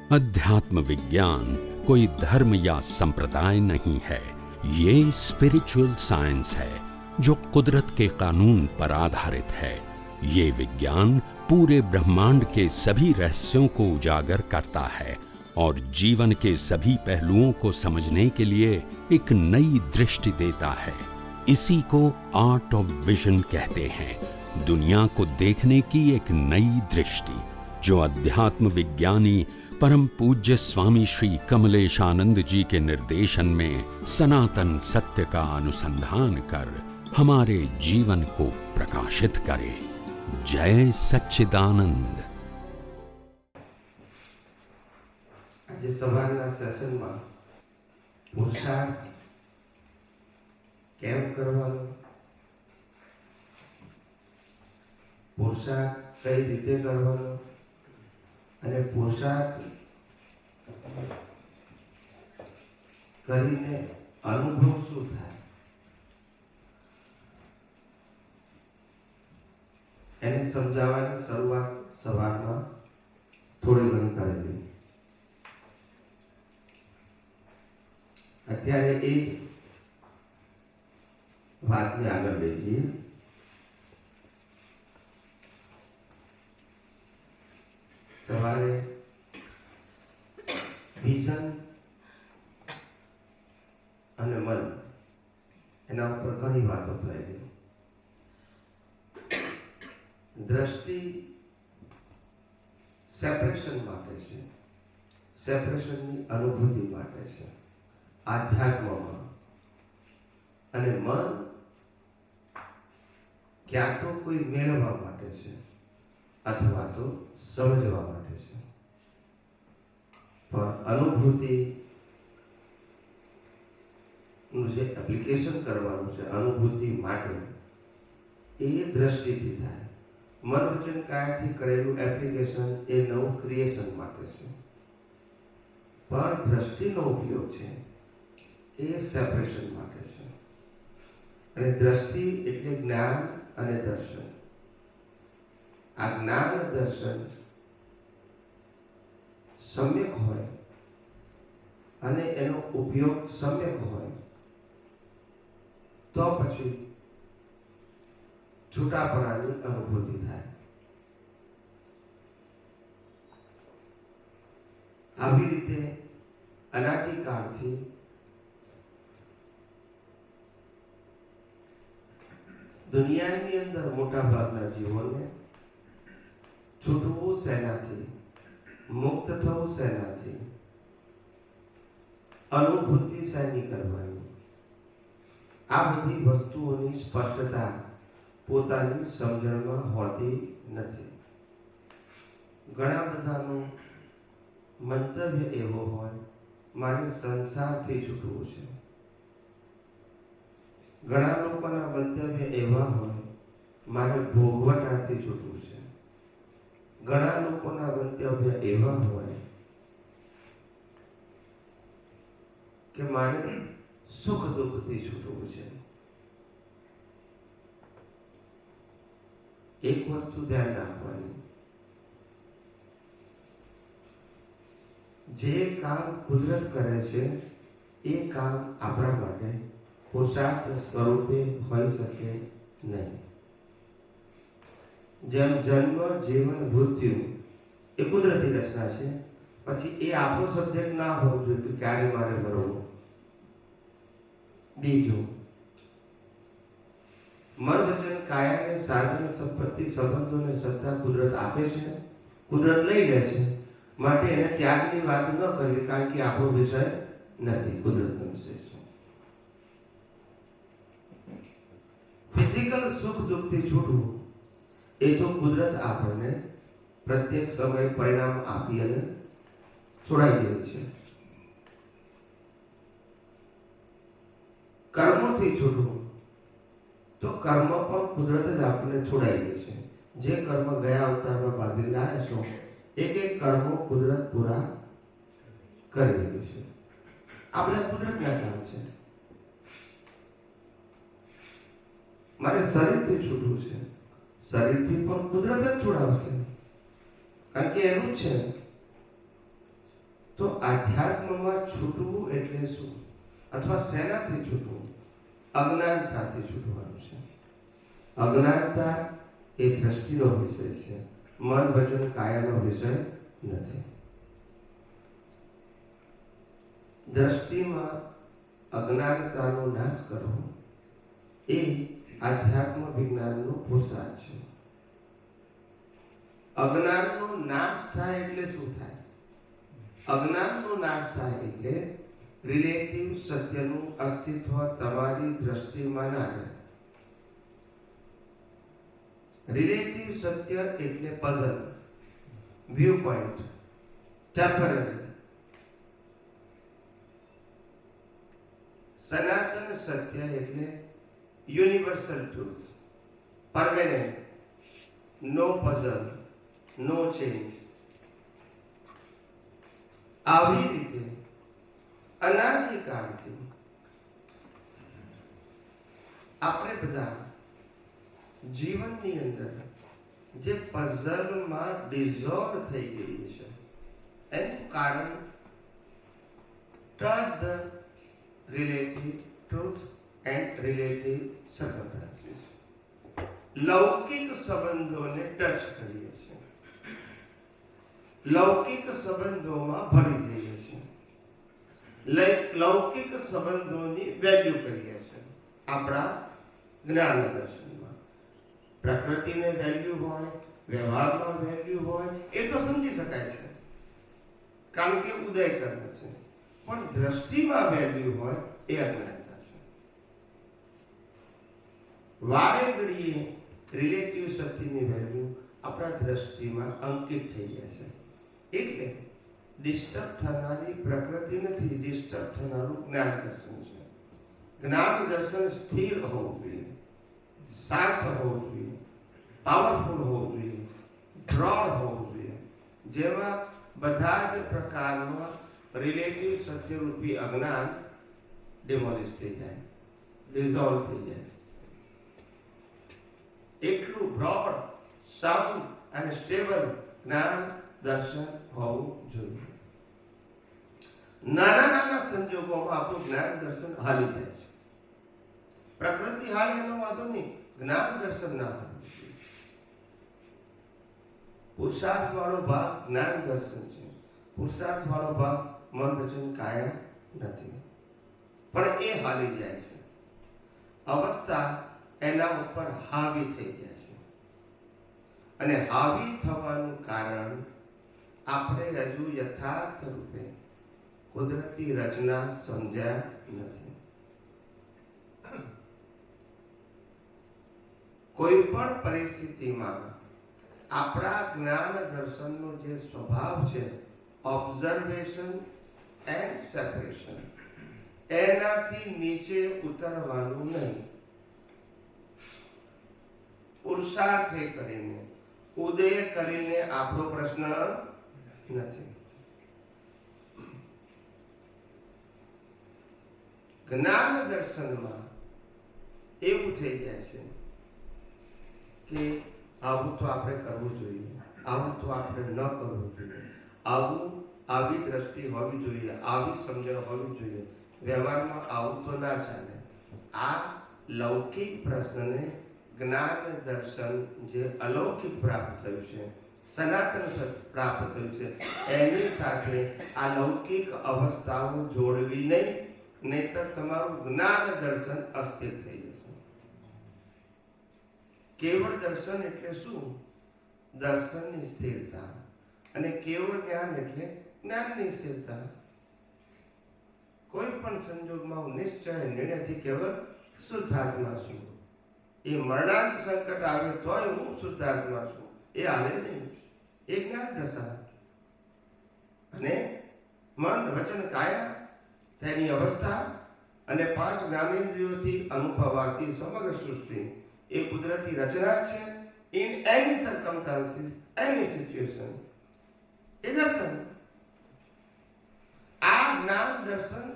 अध्यात्म विज्ञान कोई धर्म या संप्रदाय नहीं है, ये स्पिरिचुअल साइंस है जो कुदरत के कानून पर आधारित है। ये विज्ञान पूरे ब्रह्मांड के सभी रहस्यों को उजागर करता है और जीवन के सभी पहलुओं को समझने के लिए एक नई दृष्टि देता है। इसी को आर्ट ऑफ विजन कहते हैं, दुनिया को देखने की एक नई दृष्टि, जो अध्यात्म विज्ञानी परम पूज्य स्वामी श्री कमलेशानंद जी के निर्देशन में सनातन सत्य का अनुसंधान कर हमारे जीवन को प्रकाशित करे। जय सच्चिदानंद। આજે સવારના સેશનમાં પુરુષાર્થ કેમ કરવાનો, પુરુષાર્થ કઈ રીતે કરવાનો અને પુરુષાર્થ કરીને અનુભવ શું થાય એને સમજાવવાની શરૂઆત સવારમાં થોડી ઘણી કરેલી। અત્યારે એ વાતને આગળ લઈ જઈએ। સવારે વિઝન અને મન એના ઉપર ઘણી વાતો થયેલી। દ્રષ્ટિ સેપરેશન માટે છે, સેપરેશનની અનુભૂતિ માટે છે આધ્યાત્મમાં, અને મન ક્યાં તો કોઈ મેળવવા માટે છે અથવા તો સમજવા માટે છે, પણ અનુભૂતિ નું જે એપ્લિકેશન કરવાનું છે અનુભૂતિ માટે એ દ્રષ્ટિથી થાય। મન વચન કાયાથી કરેલું એપ્લિકેશન એ નવું ક્રિએશન માટે છે, પણ દ્રષ્ટિનો ઉપયોગ છે એ સેપરેશન માટે છે। અને દ્રષ્ટિ એટલે જ્ઞાન અને દર્શન। આ જ્ઞાન દર્શન સમ્યક હોય અને એનો ઉપયોગ સમ્યક હોય તો પછી છૂટાપણાની અનુભૂતિ થાય। આવી રીતે અનાદિકાળથી દુનિયાની અંદર મોટા ભાગના જીવોને છૂટવું શેનાથી, મુક્ત થવું શેનાથી, અનુભૂતિ શેની કરવાની, આ બધી વસ્તુઓની સ્પષ્ટતા પોતાની સમજણમાં હોતી નથી। ઘણા બધાનું મંતવ્ય એવો હોય મારે સંસારથી છૂટવું છે, ઘણા લોકોના મંતવ્ય એવા હોય મારે ભોગવટાથી છૂટવું છે, ઘણા લોકોના મંતવ્ય એવા હોય કે મારે સુખ દુઃખથી છૂટવું છે। એક વસ્તુ ધ્યાન રાખવાની, જે કામ કુદરત કરે છે એ કામ આપણા માટે પુરુષાર્થ સ્વરૂપે હોઈ શકે નહીં। જેમ જન્મ, જીવન, મૃત્યુ એ કુદરતી રચના છે, પછી એ આપણો સબ્જેક્ટ ના હોવો જોઈએ કે ક્યારે મારે મરવું। બીજું, મન વચન કાયાને સાધન સંપત્તિ સંબંધોને સત્તા કુદરત આપે છે, કુદરત લઈ લે છે, માટે એને ત્યાગની વાત ન કરવી, કારણ કે આપણો વિષય નથી, કુદરતનો વિષય છે। ફિઝિકલ સુખ દુઃખથી છૂટવું એ તો કુદરત આપણને પ્રત્યેક સમયે પરિણામ આપી અને છોડાઈ દે છે। કર્મોથી છૂટવું તો કર્મ પણ કુદરત જ આપણને છોડાઈ દે છે। જે કર્મ ગયા અવતારમાં બાંધી લાયા છો એક એક કર્મો કુદરત પૂરા કરી દે છે। આ બધા કુદરતના કામ છે। મારે શરીરથી છૂટવું છે, શરીરથી પણ કુદરત જ છોડાવશે, કારણ કે એનું જ છે। તો આધ્યાત્મમાં છૂટવું એટલે શું, અથવા શેનાથી છૂટવું? અજ્ઞાનતાથી છૂટવાનું છે. અજ્ઞાનતા એ દ્રષ્ટિનો વિષય છે, મન વચન કાયાનો વિષય નથી. દ્રષ્ટિમાં અજ્ઞાનતાનો નાશ કરવો એ આધ્યાત્મ વિજ્ઞાનનો પુરુષાર્થ છે. અજ્ઞાનનો નાશ થાય એટલે શું થાય? અજ્ઞાનનો નાશ થાય એટલે રિલેટિવ સત્યનું અસ્તિત્વ તમારી દ્રષ્ટિમાં ના રહે. રિલેટિવ સત્ય એટલે પઝલ, વ્યૂ પોઈન્ટ, ટેમ્પરરી. સનાતન સત્ય એટલે યુનિવર્સલ ટ્રુથ, પરમેનન્ટ, નો પઝલ, નો ચેન્જ. આવી રીતે અનાદિકાળથી આપણે બધા જીવનની અંદર જે પઝલમાં ડિઝોલ્વ થઈ ગઈ છે એનું કારણ touch the relative truth and relative circumstances. લૌકિક સંબંધોને ટચ કરીએ છીએ, લૌકિક સંબંધોમાં ભળી જઈએ છીએ, લૌકિક સંબંધોની વેલ્યુ કરીએ છીએ. આપણા જ્ઞાન દર્શનમાં પ્રકૃતિને વેલ્યુ હોય, વ્યવહારમાં વેલ્યુ હોય, એ તો સમજી શકાય છે કારણ કે ઉદય કર્મ છે. પણ દ્રષ્ટિમાં વેલ્યુ હોય એ અજ્ઞાનતા છે. વારે ઘડીએ રિલેટિવ શક્તિની વેલ્યુ આપણા દ્રષ્ટિમાં અંકિત થઈ ગયા છે. એટલે ડિસ્ટર્બ થનારી પ્રકૃતિ નથી, ડિસ્ટર્બ થનારું જ્ઞાન દર્શન છે. જ્ઞાન દર્શન સ્થિર હોવું જોઈએ, શાંત હોવું જોઈએ, પાવરફુલ હોવું જોઈએ, બ્રોડ હોવું જોઈએ, જેમાં બધા જ પ્રકારના રિલેટિવ સત્યરૂપી અજ્ઞાન ડિમોલિશ થઈ જાય, ડિઝોલ્વ થઈ જાય. એટલું બ્રોડ, સાઉન્ડ અને સ્ટેબલ જ્ઞાન દર્શન હોવું જોઈએ. નાના નાના સંજોગોમાં આપણું જ્ઞાન દર્શન હાલી જાય છે. પ્રકૃતિ હાલ એનો વાંધો નહીં, જ્ઞાન દર્શન ના હાલવું જોઈએ. પુરુષાર્થ વાળો ભાગ જ્ઞાન દર્શન છે, પુરુષાર્થ વાળો ભાગ મન વચન કાયા નથી, પણ એ હાલી જાય છે. અવસ્થા એના ઉપર હાવી થઈ જાય છે, અને હાવી થવાનું કારણ આપણે હજુ યથાર્થ રૂપે કુદરતી રચના સમજ્યા નથી. કોઈ પણ પરિસ્થિતિમાં આપણા જ્ઞાન દર્શનનો જે સ્વભાવ છે, ઓબ્ઝર્વેશન એન્ડ સેપરેશન, એનાથી નીચે ઉતરવાનું નહીં. પુરુષાર્થ કરીને, ઉદય કરીને આપણો પ્રશ્ન નથી. જ્ઞાન દર્શનમાં એવું થઈ જાય છે કે આવું તો આપણે કરવું જોઈએ, આવું તો આપણે ન કરવું જોઈએ, આવી દ્રષ્ટિ હોવી જોઈએ, આવી સમજણ હોવી જોઈએ, વ્યવહારમાં આવું તો ના ચાલે. આ લૌકિક પ્રશ્નને જ્ઞાન દર્શન જે અલૌકિક પ્રાપ્ત થયું છે, સનાતન સત્ય પ્રાપ્ત થયું છે, એની સાથે આ લૌકિક અવસ્થાઓ જોડવી નહીં, નહીતર તમારું જ્ઞાન દર્શન અસ્થિર થઈ જશે. કેવળ દર્શન એટલે શું? દર્શનની સ્થિરતા. અને કેવળ જ્ઞાન એટલે જ્ઞાનની સ્થિરતા. કોઈ પણ સંજોગમાં હું નિશ્ચય નિર્ણયથી કેવળ શુદ્ધાત્મા છું. એ મરણાંત સંકટ આવે તોય હું શુદ્ધાત્મા છું, એ હાલે નહીં. એ જ્ઞાન દશા. અને મન વચન કાયા તેની અવસ્થા અને 5 જ્ઞાનેન્દ્રિયોથી અનુભવાતી સમગ્ર સૃષ્ટિ એ કુદરતી રચના છે. ઇન એની સર્કમસ્ટાન્સીસ, એની સિચ્યુએશન, એ દર્શન. આ જ્ઞાન દર્શન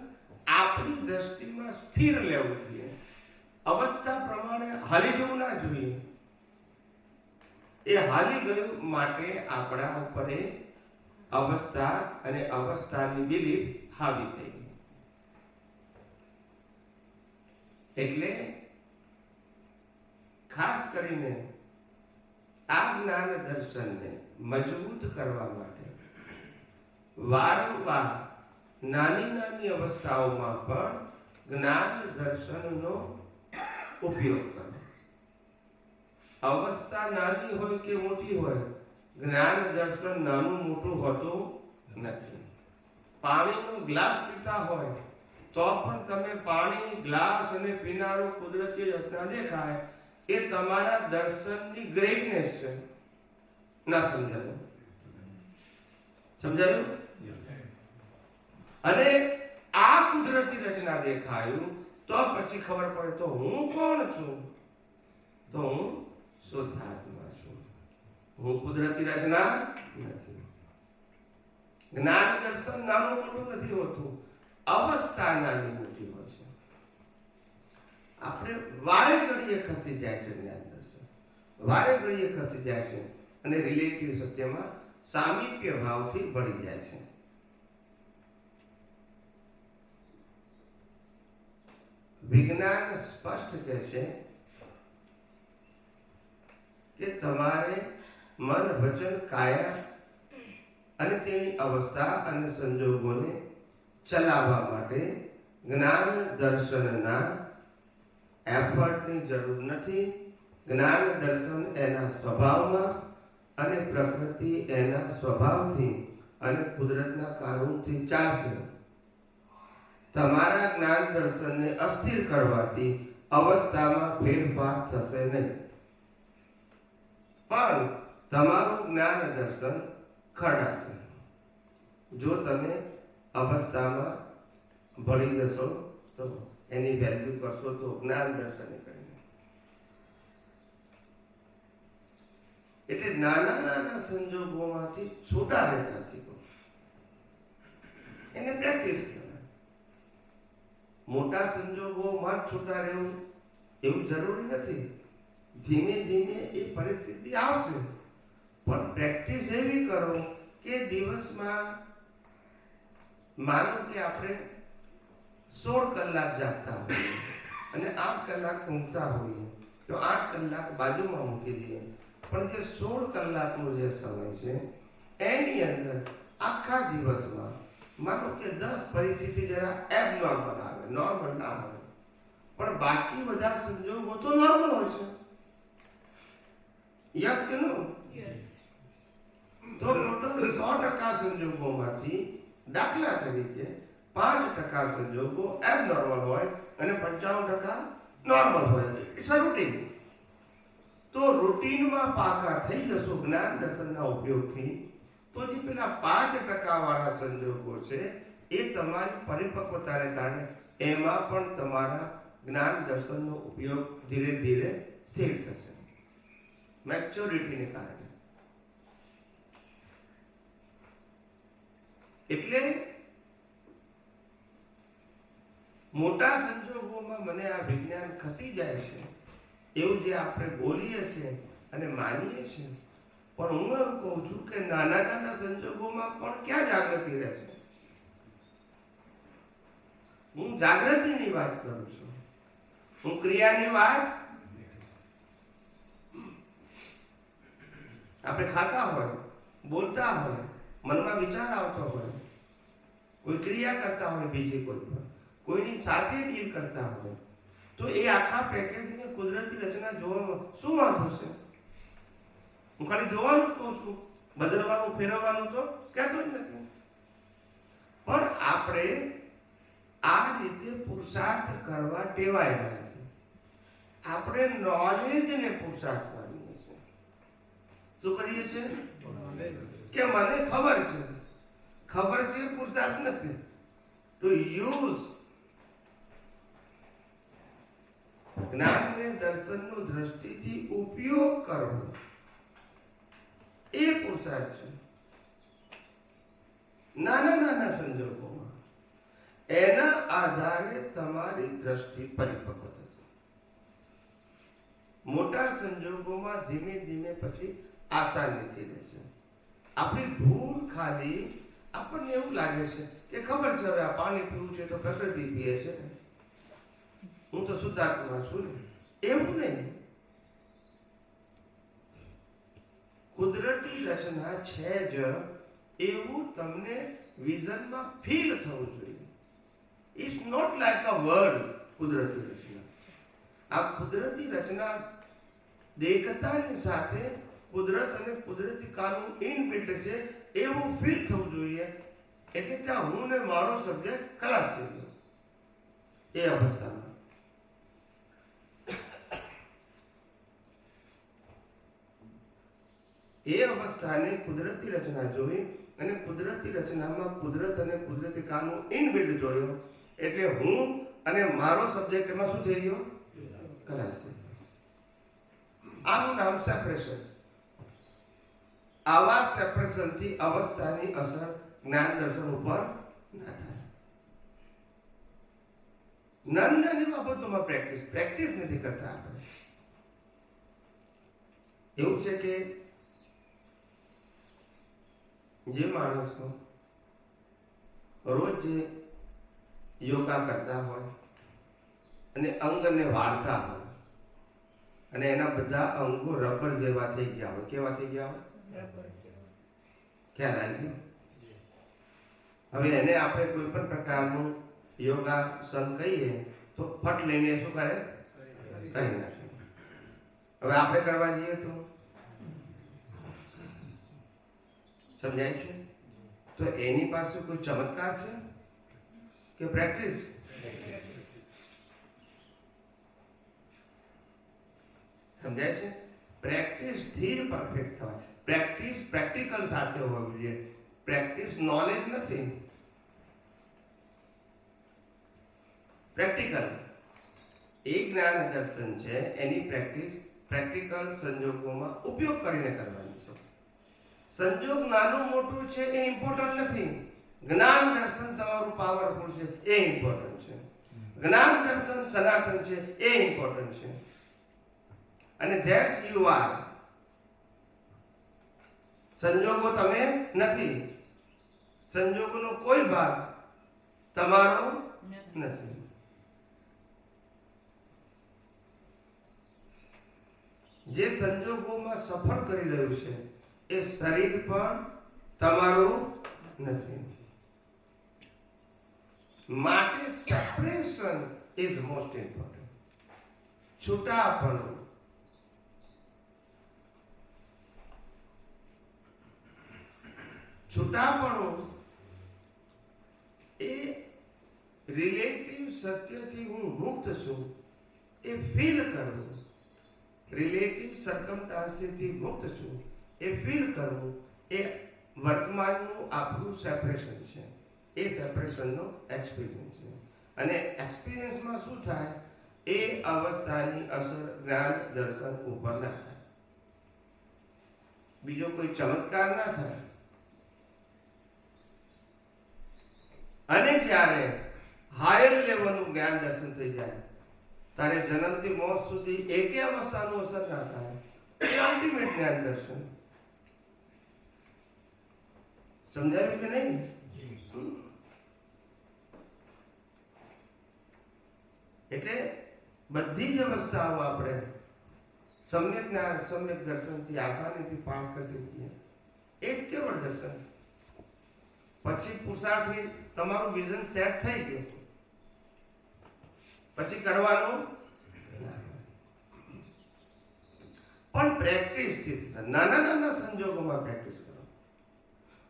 આપણી દ્રષ્ટિમાં સ્થિર લેવું જોઈએ, અવસ્થા પ્રમાણે હાલી જવું ના જોઈએ. એ હાલી ગયું માટે આપણા ઉપર એ અવસ્થા અને અવસ્થાની બિલીફ હાવી થઈ ગઈ. એટલે ખાસ કરીને આ જ્ઞાન દર્શનને મજબૂત કરવા માટે વારંવાર નાની નાની અવસ્થાઓમાં પણ જ્ઞાન દર્શનનો ઉપયોગ કરો. અવસ્થા નાની હોય કે મોટી હોય, જ્ઞાન દર્શન નાનું મોટું હોતું નથી. પાણીનો ગ્લાસ પીતા હોય તો પણ તમે પાણી ગ્લાસ અને પીનારો કુદરતી રચના દેખાય, એ તમારા દર્શનની ગ્રેટનેસ છે. ના સમજાયું? સમજાયું? અને આ કુદરતી રચના દેખાયું તો પછી ખબર પડે તો હું કોણ છું? તો હું શુદ્ધ આત્મા છું. હું કુદરતી રચના નથી. જ્ઞાન દર્શન નાનું મોટું નથી હોતું, અવસ્થા નાની મોટી હોય છે. આપણે વારે ઘડીએ ખસી જાય છે જ્ઞાન દર્શન, વારે ઘડીએ ખસી જાય છે અને રિલેટિવ સત્યમાં સામીપ્ય ભાવથી ભળી જાય છે. વિજ્ઞાન સ્પષ્ટ કહે છે કે તમારે મન, વચન, કાયા અને તેની અવસ્થા અને સંજોગોને ચલાવવા માટે જ્ઞાન દર્શનના એફર્ટની જરૂર નથી. જ્ઞાન દર્શન એના સ્વભાવમાં અને પ્રકૃતિ એના સ્વભાવથી અને કુદરતના કાનૂનથી ચાલશે. તમારા જ્ઞાન દર્શનને અસ્થિર કરવાથી અવસ્થામાં ફેરફાર થશે નહીં, પણ તમારું જ્ઞાન દર્શન ખરડાશે. જો તમે અવસ્થામાં ભળી જશો તો એની વેલ્યુ કરશો તો જ્ઞાન દર્શન કરીને. એટલે નાના નાના સંજોગોમાંથી છૂટા રહેતા શીખો, એને પ્રેક્ટિસ કરો. મોટા સંજોગોમાં જ છૂટા રહેવું એવું જરૂરી નથી. ધીમે ધીમે એ પરિસ્થિતિ આવશે, પણ પ્રેક્ટિસ એવી કરો કે દિવસમાં માનો કે આપણે 16 કલાક જાગતા હોઈએ અને 8 કલાક ઊંઘતા હોઈએ તો 8 કલાક બાજુમાં મૂકી દઈએ, પણ જે 16 કલાકનો જે સમય છે એની અંદર આખા દિવસમાં માનો કે 10 પરિસ્થિતિ જરા એબનોર્મલ આવે, નોર્મલ ના આવે, પણ બાકી બધા સંજોગો તો નોર્મલ હોય છે. યસ કે નો? તો ટોટલ 100% સંજોગોમાંથી દાખલા તરીકે 5% સંજોગો એબનોર્મલ હોય અને 95% નોર્મલ હોય. It's a routine. તો રૂટીનમાં પાકા થઈ જશો જ્ઞાન દર્શનના ઉપયોગથી, તો જે પેલા 5% વાળા સંજોગો છે એ તમારી પરિપક્વતાને કારણે એમાં પણ તમારા જ્ઞાન દર્શનનો ઉપયોગ ધીરે ધીરે સ્થિર થશે, મેચ્યોરિટીને કારણે. એટલે મોટા સંજોગોમાં મને આ વિજ્ઞાન ખસી જાય છે એવું જે આપણે બોલીએ છીએ અને માનીએ છીએ, પણ હું એમ કહું છું કે નાના નાના સંજોગોમાં પણ ક્યાં જાગૃતિ રહેશે? હું જાગૃતિની વાત કરું છું, હું ક્રિયાની વાત. આપણે ખાતા હોય, બોલતા હોય, મનમાં વિચાર આવતો હોય, કોઈ ક્રિયા કરતા હોય, બીજી કોઈની સાથે ડીલ કરતા હોય, તો એ આખા પેકેજને કુદરતી રચના જોવામાં શું વાંધો છે? હું ખાલી જોવાનું જ કહું છું, બદલવાનું ફેરવવાનું તો કહેતો જ નથી. પણ આપણે આ રીતે પુરુષાર્થ કરવા ટેવાયેલા નથી. આપણે નોલેજને પુરુષાર્થ માનીએ છીએ. શું કરીએ છીએ? કે મને ખબર છે, ખબર છે પુરુષાર્થ નથી. ટુ યુઝ જ્ઞાનને દર્શનનો દ્રષ્ટિથી ઉપયોગ કરવો એ પુરુષાર્થ છે. નાના નાના સંજોગોમાં એના આધારે તમારી દ્રષ્ટિ પરિપક્વ થશે. મોટા સંજોગોમાં ધીમે ધીમે પછી આસાનીથી રહેશે. આપણી ભૂલ ખાલી આપણને એવું લાગે છે કે ખબર છે હવે આ પાણી પીવું છે તો પ્રકૃતિ પીએ છે, હું તો શુદ્ધાત્મા છું ને. એવું નહીં. કુદરતી રચના છે જ એવું તમને વિઝનમાં ફીલ થવું જોઈએ. It's not like a word. કુદરતી રચના, આ કુદરતી રચના દેખતાની સાથે કુદરત અને કુદરતી કાનૂન ઇનબિલ્ટ છે એવું ફીલ થવું જોઈએ. એટલે ત્યાં હું ને મારો સબ્જેક્ટ ખલાસ થઈ ગયો એ અવસ્થામાં. એ અવસ્થાને કુદરતી રચના જોઈ અને કુદરતી રચનામાં કુદરત અને કુદરતી કાનૂન ઇનબિલ્ટ જોયો. એટલે હું અને મારો સબ્જેક્ટ એમાં શું થઈ ગયો? ખલાસ થઈ ગયો. આનું નામ સેપરેશન. આવા સેપરેશનથી અવસ્થાની અસર જ્ઞાન દર્શન ઉપર ના થાય. નાની બાબતોમાં પ્રેક્ટિસ નથી કરતા આપણે. એવું છે કે જે માણસો રોજ જે યોગા કરતા હોય અને અંગને વાળતા હોય અને એના બધા અંગો રબર જેવા થઈ ગયા હોય. કેવા થઈ ગયા હોય? ખ્યાલ આવી ગયો? હવે એને આપણે કોઈ પણ પ્રકારનું યોગાસન કહીએ તો ફટ લઈને શું કરે? કરી નાખે. હવે આપણે કરવા જઈએ તો સમજાય છે? તો એની પાસે કોઈ ચમત્કાર છે કે પ્રેક્ટિસ? સમજાય છે? પ્રેક્ટિસ થી જ પરફેક્ટ થવાય. પ્રેક્ટિસ પ્રેક્ટિકલ સાથે હોવી જોઈએ. પ્રેક્ટિસ નોલેજ નથી. પ્રેક્ટિકલ એ જ્ઞાન દર્શન છે, એની પ્રેક્ટિસ પ્રેક્ટિકલ સંજોગોમાં ઉપયોગ કરીને કરવાની છે. સંજોગ નાનું મોટું છે એ ઇમ્પોર્ટન્ટ નથી. જ્ઞાન દર્શન તમારું પાવરફુલ છે એ ઇમ્પોર્ટન્ટ છે. જ્ઞાન દર્શન સનાતન છે એ ઇમ્પોર્ટન્ટ છે. અને ધેટ્સ યુ આર. સંજોગો તમે નથી. સંજોગોનો કોઈ ભાગ તમારો નથી. જે સંજોગોમાં સફર કરી રહ્યું છે એ શરીર પણ તમારું નથી. માટે સેપરેશન ઇઝ મોસ્ટ ઇમ્પોર્ટન્ટ. છૂટાપણું. છૂટાપણું એ રિલેટિવ સત્યથી હું મુક્ત છું એ ફીલ કરવું. રિલેટિવ સર્કમસ્ટાન્સથી મુક્ત છું એ ફીલ કરવું એ વર્તમાનનું આપણું સેપરેશન છે. એ સેપરેશનનો એક્સપિરિયન્સ છે. અને એક્સપિરિયન્સમાં શું થાય? એ અવસ્થાની અસર જ્ઞાન દર્શન ઉપર ના થાય. બીજો કોઈ ચમત્કાર ના થાય. અને જ્યારે હાયર લેવલનું જ્ઞાન દર્શન થઈ જાય ત્યારે જન્મથી મોત સુધી એકે અવસ્થાનું અસર ના થાય. એ અલ્ટિમેટ જ્ઞાન દર્શન. સમજાયું કે નહીં? એટલે બધી જ અવસ્થાઓ આપણે સમ્યક જ્ઞાન સમ્યક દર્શનથી આસાનીથી પાસ કરી શકીએ. એ જ કેવળ દર્શન. પછી પુરુષાર્થથી તમારું વિઝન સેટ થઈ ગયું, પછી કરવાનું પણ પ્રેક્ટિસથી. નાના નાના સંજોગોમાં પ્રેક્ટિસ કરો.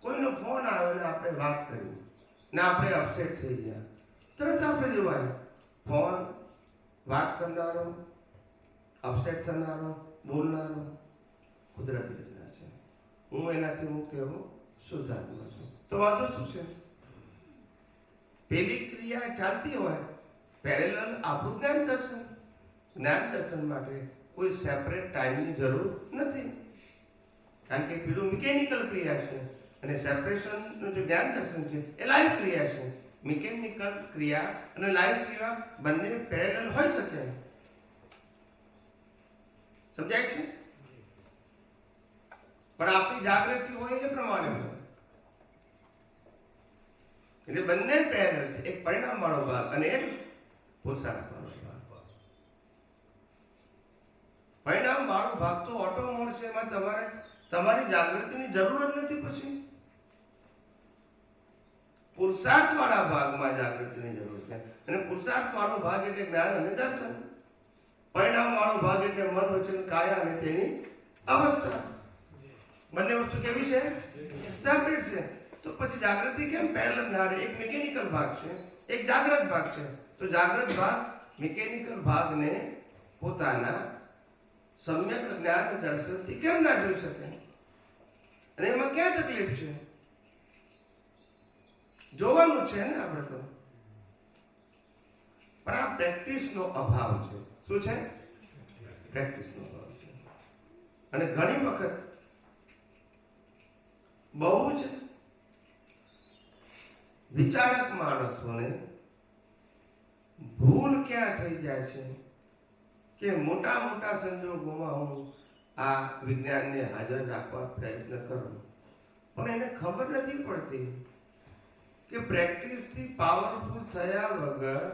કોઈનો ફોન આવ્યો ને આપણે વાત કરી ને આપણે અપસેટ થઈ ગયા, તરત આપણે જોવાય ફોન વાત કરનારો, અપસેટ થનારો, બોલનારો કુદરતી રચના છે. હું એનાથી મુક્ત એવો શુદ્ધાત્મા છું. તો વાંધો શું છે? પેલી ક્રિયા ચાલતી હોય પેરેલલ આપણું જ્ઞાન દર્શન. જ્ઞાન દર્શન માટે કોઈ સેપરેટ ટાઈમની જરૂર નથી, કારણ કે પેલું મિકેનિકલ ક્રિયા છે અને સેપરેશનનું જે જ્ઞાન દર્શન છે એ લાઈવ ક્રિયા છે. મિકેનિકલ ક્રિયા અને લાઈવ ક્રિયા બંને પેરેલલ હોઈ શકે. સમજાય છે? પણ આપણી જાગૃતિ હોય એ પ્રમાણે હોય. એટલે બંને પેરેલલ છે, એક પરિણામ વાળો ભાગ અને એક પુરુષાર્થ વાળો ભાગ. પરિણામ વાળો ભાગ તો ઓટો મોડ છે, એમાં તમારી જાગૃતિની જરૂર જ નથી. પછી પુરુષાર્થ વાળા ભાગમાં જાગૃતિની જરૂર છે, અને પુરુષાર્થ વાળો ભાગ એટલે જ્ઞાન અને દર્શન. પરિણામ વાળો ભાગ એટલે મન, વચન, કાયા અને તેની અવસ્થા. બંને વસ્તુ કેવી છે? સેપરેટ છે. તો પછી જાગૃતિ કેમ પેરેલલ ના રહે? એક મિકેનિકલ ભાગ છે, એક જાગ્રત ભાગ છે. તો જાગ્રત ભાગ મિકેનિકલ ભાગને પોતાના સમ્યક જ્ઞાન દર્શનથી કેમ ના જોઈ શકે? અને એમાં ક્યાં તકલીફ છે? જોવાનું છે ને આપણે તો. પણ આ પ્રેક્ટિસનો અભાવ છે. શું છે? પ્રેક્ટિસનો અભાવ છે. અને ઘણી વખત બહુ જ વિચારક માણસોને ભૂલ ક્યાં થઈ જાય છે કે મોટા મોટા સંજોગોમાં હું આ વિજ્ઞાનને હાજર રાખવા પ્રયત્ન કરું, પણ એને ખબર નથી પડતી કે પ્રેક્ટિસથી પાવરફુલ થયા વગર,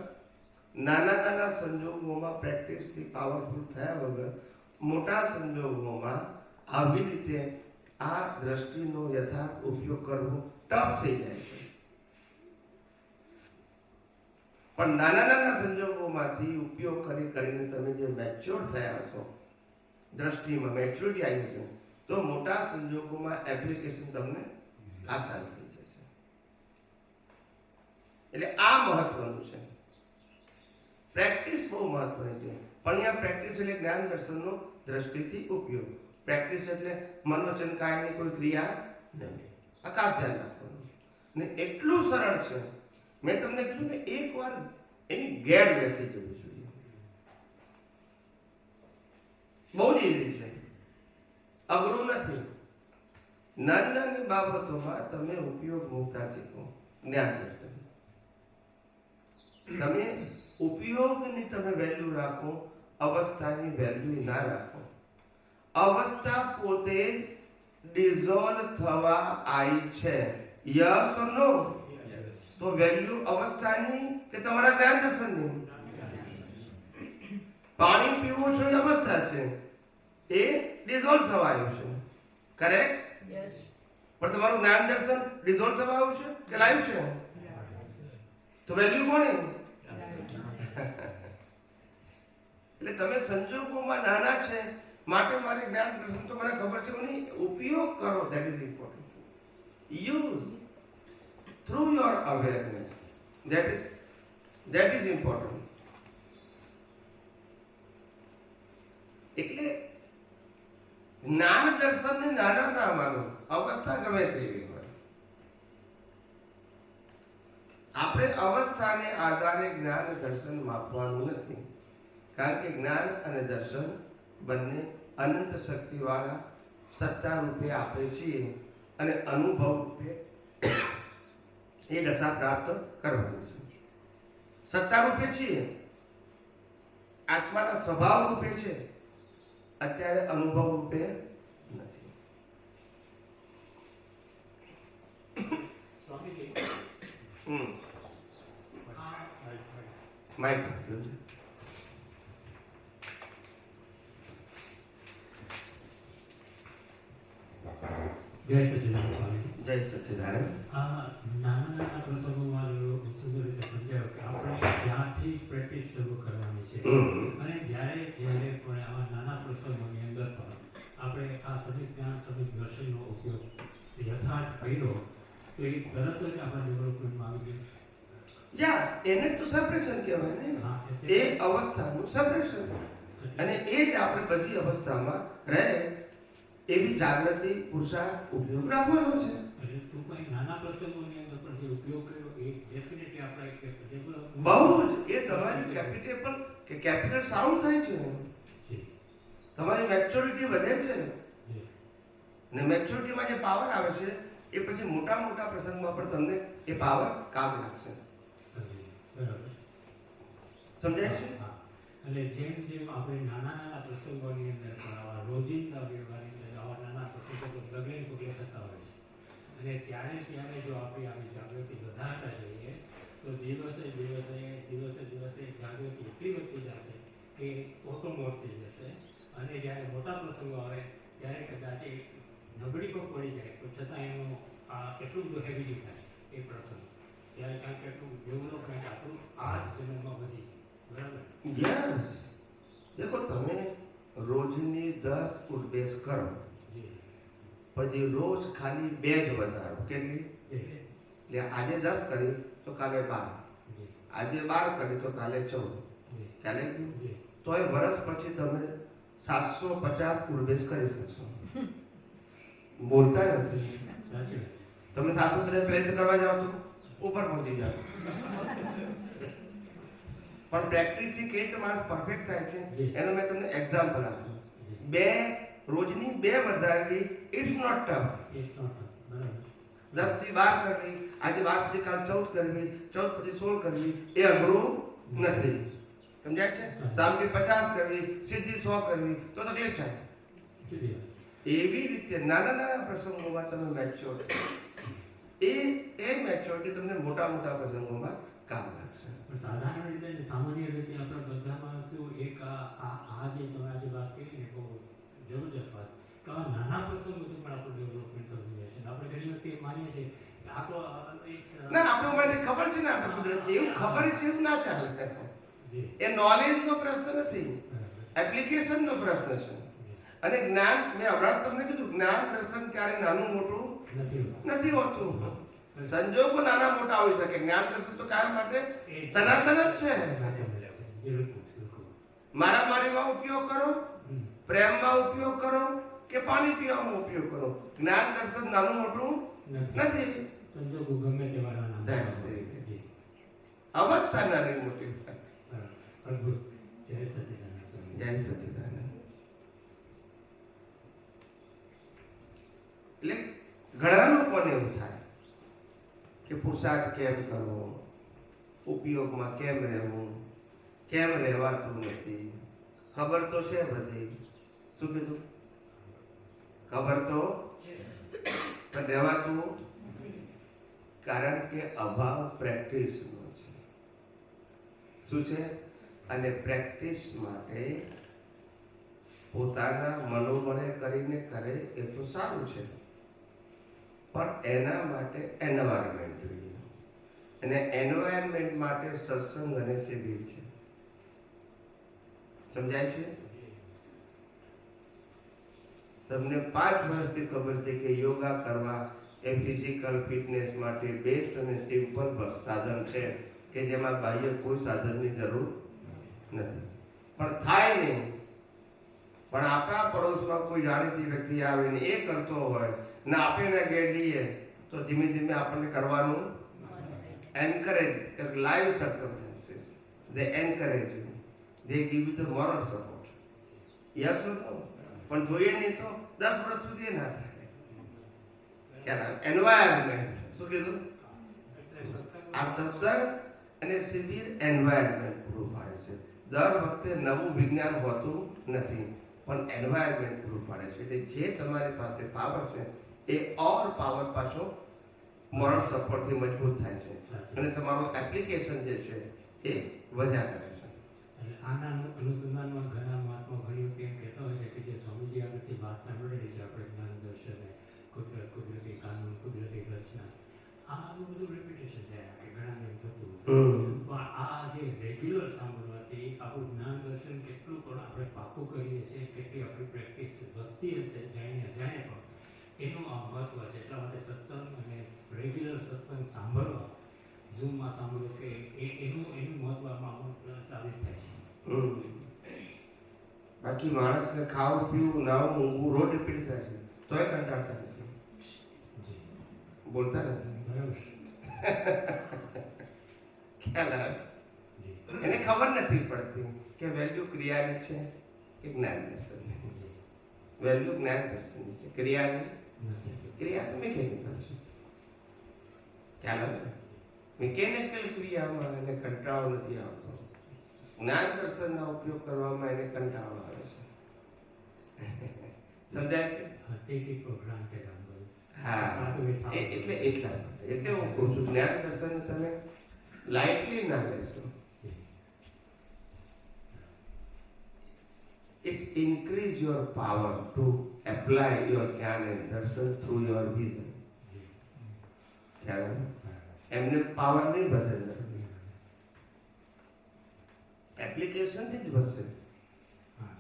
નાના નાના સંજોગોમાં પ્રેક્ટિસથી પાવરફુલ થયા વગર મોટા સંજોગોમાં આવી રીતે આ દ્રષ્ટિનો યથાર્થ ઉપયોગ કરવો ટફ થઈ જાય છે. પણ નાના નાના સંજોગોમાંથી ઉપયોગ કરીને તમે જે મેચ્યોર થયા છો, દ્રષ્ટિમાં મેચ્યોરિટી આવી છે, તો મોટા સંજોગોમાં એપ્લિકેશન તમને આસાન થઈ જશે. એટલે આ મહત્વનું છે. પ્રેક્ટિસ બહુ મહત્વની છે. પણ અહીંયા પ્રેક્ટિસ એટલે જ્ઞાન દર્શનનો દ્રષ્ટિથી ઉપયોગ. પ્રેક્ટિસ એટલે મન, વચન, કાયની કોઈ ક્રિયા નહીં. આ ખાસ ધ્યાન રાખવાનું. ને એટલું સરળ છે. મેં તમને કીધું કે એકવાર એની ગેડ બેસી જવી જોઈએ. બહુ જ ઈઝી છે, અઘરું નથી. નાની નાની બાબતોમાં તમે ઉપયોગ મૂકતા શીખો. જ્ઞાન દર્શન તમે ઉપયોગની તમે વેલ્યુ રાખો, અવસ્થાની વેલ્યુ ના રાખો. અવસ્થા પોતે ડિઝોલ્વ થવા આવી છે. યસ ઓર નો? તો વેલ્યુ અવસ્થાની કે તમારા જ્ઞાન દર્શનની? પાણી પીવું છો એ અવસ્થા છે, એ ડિઝોલ્વ થવા આવ્યું છે. કરેક્ટ? પણ તમારું જ્ઞાન દર્શન ડિઝોલ્વ થવા આવ્યું છે કે લાઈવ છે? તો વેલ્યુ કોની? એટલે તમે સંજોગોમાં નાના છે માટે મારે જ્ઞાન દર્શન તો મને ખબર છે, એની ઉપયોગ કરો. That is important. Use through your awareness. That is important. એટલે જ્ઞાન દર્શનને નાના ના માનો, અવસ્થા ગમે તેવી હોય. આપણે અવસ્થાને આધારે જ્ઞાન દર્શન માપવાનું નથી, કારણ કે જ્ઞાન અને દર્શન બંને અનંત શક્તિવાળા સત્તા રૂપે આપણે છીએ, અને અનુભવ રૂપે એ દશા પ્રાપ્ત કરવાની છે. સત્તા રૂપે છીએ, આત્માના સ્વભાવ રૂપે છે, અત્યારે અનુભવ રૂપે નથી. માઇક જય સચિદાનંદ સ્વામી. જય સચિદાનંદ. નાના પ્રસંગોમાં સુંદર રીતે સમજાવ્યું કે આપણે ત્યાંથી પ્રેક્ટિસ શરૂ કરવાની છે, અને જ્યારે પણ આવા નાના પ્રસંગોની અંદર પણ આપણે આ સમિત જ્ઞાન, સમિત દર્શનનો ઉપયોગ યથાર્થ કર્યો તો એ તરત જ આપણા ડેવલપમેન્ટમાં આવી ગયું. યા એને તો સેપરેશન કહેવાય ને, એ અવસ્થાનું સેપરેશન. અને એ જ આપણે બધી અવસ્થામાં રહે એવી જાગૃતિ, પુરુષાર્થ ઉપયોગ રાખવાનો છે. એટલે ટૂંકમાં નાના પ્રસંગોની અંદર પણ જે ઉપયોગ કર્યો એ ડેફિનેટલી આપણા એક બહુ જ એ તમારી કેપિટલ સાઉન્ડ થાય છે, તમારી મેચ્યોરિટી વધે છે, ને મેચ્યોરિટીમાં જે પાવર આવે છે એ પછી મોટા મોટા પ્રસંગમાં પણ તમને એ પાવર કામ લાગશે. બરાબર સમજાય છે? એટલે જેમ જેમ આપણે નાના નાના પ્રસંગોની અંદર પણ આવા રોજિંદા વ્યવહારની અંદર આવા નાના પ્રસંગો અને ત્યારે જો આપણી આવી જાગૃતિ વધારતા જઈએ તો દિવસે દિવસે જાગૃતિ એટલી વધતી જશે કે ઓટોમોટ થઈ જશે. અને જ્યારે મોટા પ્રસંગો આવે ત્યારે કદાચ એ નબળી પણ પડી જાય તો છતાં એનું એટલું બધું હેવી થાય એ પ્રસંગ ત્યારે કારણ કે એટલું ડેવલપમેન્ટ આપણું આ જન્મમાં વધી બરાબર. યસ, દેખો તમે રોજની 10 ઉઠબેસ કરો જી પછી રોજ ખાલી 2 જ વધારો. કેટલી? એટલે આજે 10 કરી તો કાલે 12, જી આજે 12 કરી તો કાલે 14. જી ચાલે ગયું? જી તો એ વર્ષ પછી તમે 750 ઉઠબેસ કરી શકશો. બોલતા નથી. સાચું. તમે 750 પ્લેસ કરવા જાઓ તો ઉપર પહોંચી જાઓ. પણ પ્રેક્ટિસથી કઈ રીતે માણસ પરફેક્ટ થાય છે એનો મેં તમને એક્ઝામ્પલ આપ્યું. 2 રોજની 2 વધારવી ઇટ્સ નોટ ટફ. બરાબર. 10 થી 12 કરવી, આજે 12 પછી કાલ 14 કરવી, 14 પછી 16 કરવી એ અઘરું નથી. સમજાય છે? સામની 50 કરવી, સીધી 100 કરવી તો તકલીફ થાય. સીધી એવી રીતે નાના પ્રસંગોમાં તમે મેચ્યોર એ મેચ્યોરિટી તમને મોટા પ્રસંગોમાં કામ લાગશે. પણ સાધારણ રીતે સામાન્ય રીતે આપણે બધામાં શું એક આ જે તમે આજે વાત કરી ને બહુ જબરજસ્ત વાત કે આ નાના પ્રસંગોથી પણ આપણું ડેવલપમેન્ટ થતું જાય છે. આપણે ઘણી વખતે માનીએ છીએ કે આ તો ના, આપણું મને ખબર છે ને, આ તો કુદરત એવું ખબર છે એવું ના ચાલે. જી એ નોલેજનો પ્રશ્ન નથી, એપ્લિકેશનનો પ્રશ્ન છે. અને જ્ઞાન, મેં હમણાં તમને કીધું, જ્ઞાન દર્શન ક્યારે નાનું મોટું નથી હોતું. સંજોગો નાના મોટા હોઈ શકે, જ્ઞાન દર્શન તો કાયમ માટે સનાતન જ છે. મારામારીમાં ઉપયોગ કરો, પ્રેમમાં ઉપયોગ કરો કે પાણી પીવામાં ઉપયોગ કરો, જ્ઞાન દર્શન નાનું મોટું નથી. સંજોગો ગમે તેવા નાના અવસ્થા નાની મોટી. અદ્ભુત. જય સચિદાનંદ. જય સચિદાનંદ. એટલે ઘણા લોકોને એવું થાય કે પુરુષાર્થ કેમ કરવો, ઉપયોગમાં કેમ રહેવું, કેમ રહેવાતું નથી. ખબર તો છે બધી. શું કીધું? ખબર તો પણ રહેવાતું, કારણ કે અભાવ પ્રેક્ટિસનો છે. શું છે? અને પ્રેક્ટિસ માટે પોતાના મનોબળે કરીને કરે એ તો સારું છે, પણ એના માટે એન્વાયરમેન્ટ જોઈએ. અને એન્વાયરમેન્ટ માટે સત્સંગ અને શિબિર છે. સમજાય છે? તમને 5 વર્ષથી ખબર છે કે યોગા કરવા એ ફિઝિકલ ફિટનેસ માટે બેસ્ટ અને સિમ્પલ સાધન છે કે જેમાં બાહ્ય કોઈ સાધનની જરૂર નથી. પણ થાય નહીં. પણ આપણા પડોશમાં કોઈ જાણીતી વ્યક્તિ આવીને એ કરતો હોય ને આપણે ઘેર જઈએ તો ધીમે ધીમે આપણને કરવાનું encourage. Live circumstances they encourage you, they give you the moral support. Yes or no? પણ જોઈએ નહીં તો 10 વર્ષ સુધી ના થાય. એન્વાયરમેન્ટ. શું કીધું? આ સત્સંગ અને શિબિર એન્વાયરમેન્ટ પૂરું પાડે છે. દર વખતે નવું વિજ્ઞાન હોતું નથી, પણ એન્વાયરમેન્ટ પૂરું પાડે છે. એટલે જે તમારી પાસે પાવર છે એ ઓલ પાવર પાછો મોરલ સપોર્ટથી મજબૂત થાય છે અને તમારું એપ્લિકેશન જે છે એ વધ્યા કરે છે. આના અનુસંધાનમાં ઘણા મહાત્મા ઘણી વખત એમ કહેતા હોય છે કે જે સ્વામીજી આગળથી વાત સાંભળેલી છે આપણે જ્ઞાન દર્શન, કુદરતી કાનૂન, કુદરતી રચના, આનું બધું રિપીટેશન થયા કે ઘણા એમ થતું હશે. પણ આ જે રેગ્યુલર સાંભળવાથી આપણું જ્ઞાન દર્શન કેટલું પણ આપણે પાકું કરીએ છીએ, કેટલી આપણી પ્રેક્ટિસ વધતી હશે જાણીને અજાણે પણ એનું આ મહત્વ છે. એટલા માટે સત્સંગ અને રેગ્યુલર સત્સંગ સાંભળવા, ઝૂમમાં સાંભળો કે એનું મહત્વ આમાં સાબિત થાય છે. બાકી માણસને ખાવું, પીવું, નાવું, ઊંઘવું રોજ રિપીટ થાય છે તોય કંટાળતા નથી, બોલતા નથી. બરાબર. ખ્યાલ આવે? એને ખબર નથી પડતી કે વેલ્યુ ક્રિયાની છે કે જ્ઞાન દર્શનની. વેલ્યુ જ્ઞાન દર્શનની છે, ક્રિયાની ક્રિયા મિકેનિકલ છે. ખ્યાલ આવે? મિકેનિકલ ક્રિયામાં એને કંટાળો નથી આવતો, જ્ઞાન દર્શનના ઉપયોગ કરવામાં એને કંટાળો આવે છે. સમજાય છે? હા એટલે હું કહું છું જ્ઞાન દર્શન તમે લાઇટલી ના લેશો. It increase your power to apply your jnana and darshan through your vision. એમને પાવર નહીં બદલે, એપ્લિકેશન થી જ વધશે.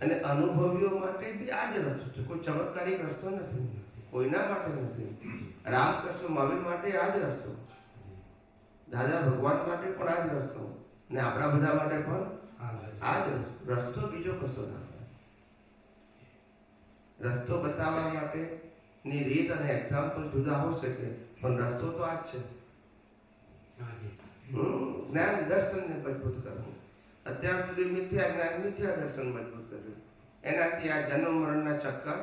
અને અનુભવીઓ માટે બી આ જ રસ્તો છે, કોઈ ચમત્કારિક રસ્તો નથી, કોઈના માટે નથી. રામકૃષ્ણ મહાવીર માટે આ જ રસ્તો, દાદા ભગવાન માટે પણ આ જ રસ્તો, ને આપણા બધા માટે પણ આ જ રસ્તો, બીજો કશો ના. રસ્તો બતાવવા માટે ની રીત અને એક્ઝામ્પલ જુદા હોઈ શકે, પણ રસ્તો તો આ જ છે. જ્ઞાન દર્શનને મજબૂત કરવું. અત્યાર સુધી મિથ્યા જ્ઞાન મિથ્યા દર્શન મજબૂત કર્યું, એનાથી આ જન્મ મરણના ચક્કર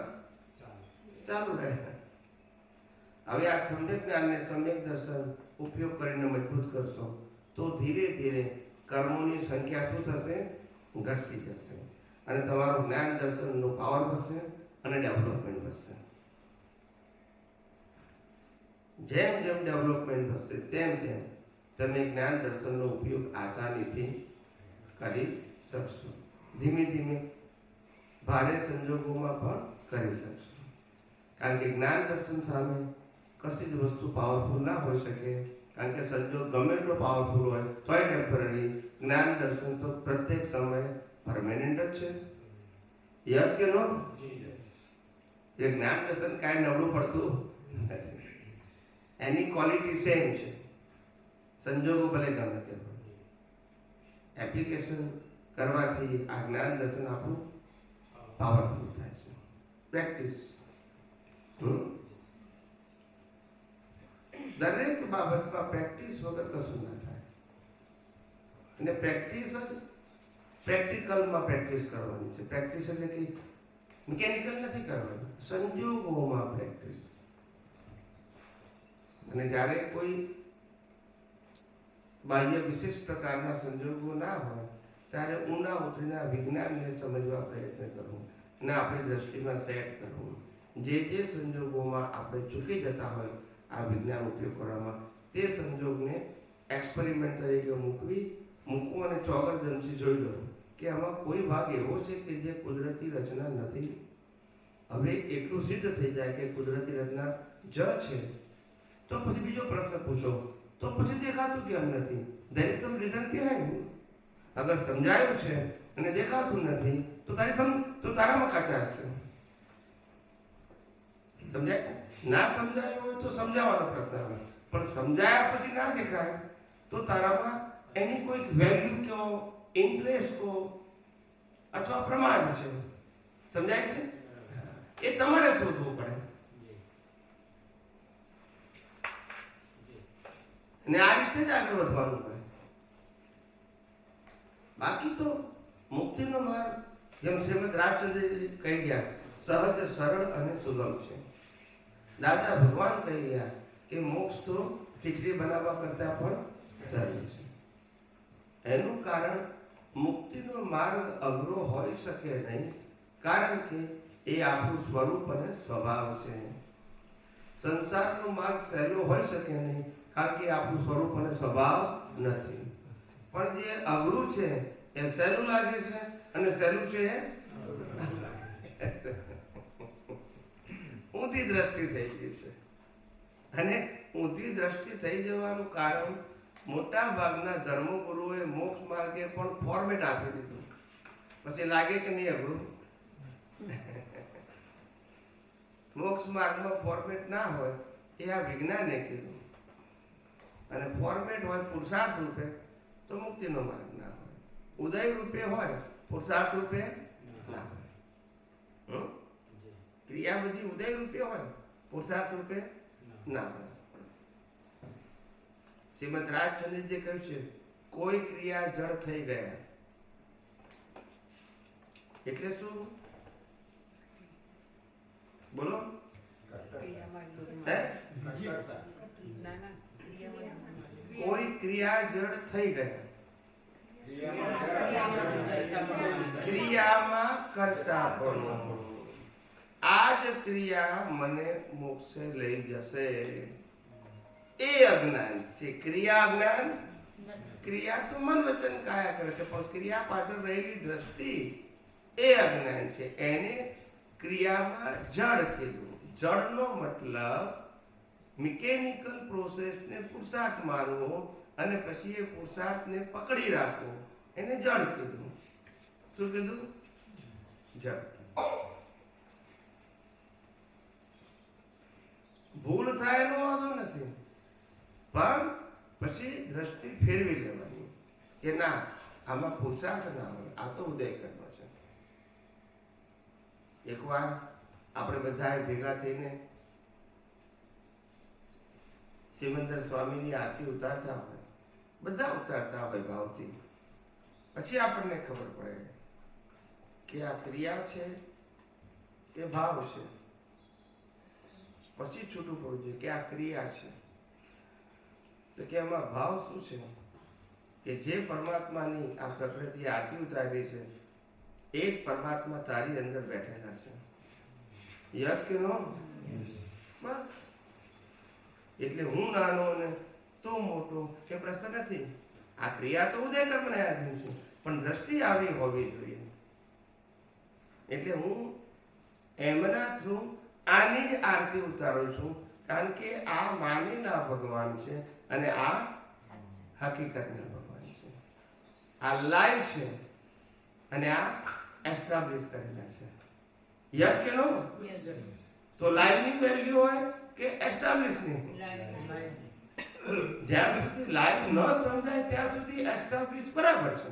ચાલુ રહે. હવે આ સમ્યક જ્ઞાનને સમ્યક દર્શન ઉપયોગ કરીને મજબૂત કરશો તો ધીરે ધીરે કર્મોની સંખ્યા શું થશે? ઘટતી જશે, અને તમારું જ્ઞાન દર્શનનું પાવર વધશે અને ડેવલપમેન્ટ વધશે. જેમ જેમ ડેવલપમેન્ટ વધશે તેમ તેમ તમે જ્ઞાન દર્શનનો ઉપયોગ આસાનીથી કરી શકશો. ધીમે ધીમે ભારે સંજોગોમાં પણ કરી શકશો, કારણ કે જ્ઞાન દર્શન સામે કશી જ વસ્તુ પાવરફુલ ના હોઈ શકે. કારણ કે સંજોગ ગમે એટલો પાવરફુલ હોય તોય ટેમ્પરરી. જ્ઞાન દર્શન તો પ્રત્યેક સમયે પરમેનન્ટ જ છે. યસ કે નો? એ જ્ઞાન દર્શન કાંઈ નબળું પડતું નથી, એની ક્વોલિટી સેમ છે. સંજોગો ભલે ગમે તે હોય, એપ્લિકેશન કરવાથી આ જ્ઞાન દર્શન આપણું પાવરફુલ થાય છે. પ્રેક્ટિસ દરેક બાબતમાં પ્રેક્ટિસ વગર કશું ના થાય. અને પ્રેક્ટિસ જ પ્રેક્ટિકલમાં પ્રેક્ટિસ કરવાની છે. પ્રેક્ટિસ એટલે કે મિકેનિકલ નથી કરવાની, સંજોગોમાં પ્રેક્ટિસ. અને જ્યારે કોઈ બાહ્ય વિશિષ્ટ પ્રકારના સંજોગો ના હોય ત્યારે ઊંડા ઉતરીને વિજ્ઞાનને સમજવા પ્રયત્ન કરવો અને આપણી દ્રષ્ટિમાં સેટ કરવું. જે જે સંજોગોમાં આપણે ચૂકી જતા હોય આ વિજ્ઞાન ઉપયોગ કરવામાં, તે સંજોગને એક્સપેરિમેન્ટ તરીકે મૂકવું અને ચોગરદંશી જોઈ લો કે આમાં કોઈ ભાગ એવો છે કે જે કુદરતી રચના નથી. હવે એટલું સિદ્ધ થઈ જાય કે કુદરતી રચના જ છે, તો પછી બીજો પ્રશ્ન પૂછો, તો પછી દેખાતું કેમ નથી? there is some reason behind. અગર સમજાયું છે અને દેખાતું નથી તો તારામાં કાચાશ છે. સમજાય? ના સમજાયું હોય તો સમજાવવાનો પ્રશ્ન આવે, પણ સમજાયા પછી ના દેખાય તો તારામાં એની કોઈક વેલ્યુ કહો, ઇન્ટરેસ્ટ કહો અથવા પ્રમાદ છે. સમજાય છે? એ તમારે શોધવું પડે. અને આ રીતે જ આગળ વધવાનું હોય. બાકી તો મુક્તિનો માર્ગ જેમ શ્રીમદ રાજચંદ્રજી કહી ગયા, સહજ, સરળ અને સુગમ છે. દાદા ભગવાન કહી ગયા કે મોક્ષ તો ખીચડી બનાવવા કરતા પણ સરળ છે. એનું કારણ મુક્તિનો માર્ગ અઘરો હોઈ શકે નહીં, કારણ કે એ આપણું સ્વરૂપ અને સ્વભાવ છે. સંસારનો માર્ગ સહેલો હોઈ શકે નહીં, કારણ કે આપણું સ્વરૂપ અને સ્વભાવ નથી. પણ જે અઘરું છે એ સહેલું લાગે છે, અને સહેલું છે એ ઊંધી દ્રષ્ટિ થઈ ગઈ છે. અને ઊંધી દ્રષ્ટિ થઈ જવાનું કારણ મોટા ભાગના ધર્મગુરુઓએ મોક્ષ માર્ગે પણ ફોર્મેટ આપી દીધું. પછી લાગે કે નહીં અઘરું? મોક્ષ માર્ગમાં ફોર્મેટ ના હોય એ આ વિજ્ઞાને કીધું, અને ફોર્મેટ હોય પુરુષાર્થ રૂપે તો મુક્તિનો માર્ગ ના હોય. ઉદય રૂપે હોય, પુરુષાર્થ રૂપે ના હોય. ક્રિયા બધી ઉદય રૂપે હોય, પુરુષાર્થ રૂપે ના હોય. શ્રીમદ રાજચંદ્રજીએ કહ્યું છે, કોઈ ક્રિયા જળ થઈ ગયા. એટલે શું? બોલો. કોઈ ક્રિયા જળ થઈ ગયા, ક્રિયામાં કરતા પણ આ જ ક્રિયા મને મોક્ષે લઈ જશે, એ અજ્ઞાન છે. ક્રિયા અજ્ઞાન, ક્રિયા તો મન વચન કાયા કરે છે, પણ ક્રિયા પાછળ રહેલી દ્રષ્ટિ એ અજ્ઞાન છે. એને ક્રિયામાં જડ કીધું. જડનો મતલબ મિકેનિકલ પ્રોસેસને પુરુષાર્થ માનવો અને પછી એ પુરુષાર્થને પકડી રાખવો, એને જડ કીધું. શું કીધું? જડ. ભૂલ થાય એનો વાંધો નથી, પણ પછી દ્રષ્ટિ ફેરવી લેવાની કે ના, આમાં પુરુષાર્થ ના હોય, આ તો ઉદય કર્મ છે. એકવાર આપણે બધા ભેગા થઈને સિમંદર સ્વામીની આરતી ઉતારતા હોય, બધા ઉતારતા હોય ભાવથી, પછી આપણને ખબર પડે કે આ ક્રિયા છે કે ભાવ છે. પછી છૂટું પડવું જોઈએ કે આ ક્રિયા છે, તો કે એમાં ભાવ શું છે? કે જે પરમાત્માની આ પ્રકૃતિ આરતી ઉતારી છે, એ જ પરમાત્મા તારી અંદર બેઠેલા છે. યસ કે નો? બસ. એટલે હું નાનો ને તું મોટો કે પ્રશ્ન નથી. આ ક્રિયા તો ઉદય કર્મને આધીન છે, પણ દ્રષ્ટિ આવી હોવી જોઈએ. એટલે હું એમના થ્રુ આની જ આરતી ઉતારું છું, કારણ કે આ માનેલા ભગવાન છે અને આ હકીકતના ભગવાન છે. આ લાઈવ છે અને આ એસ્ટાબ્લિશ કરેલા છે. યસ કે નો? તો લાઈવની વેલ્યુ હોય કે એસ્ટાબ્લિશની? જ્યાં સુધી લાઈવ ન સમજાય ત્યાં સુધી એસ્ટાબ્લિશ બરાબર છે,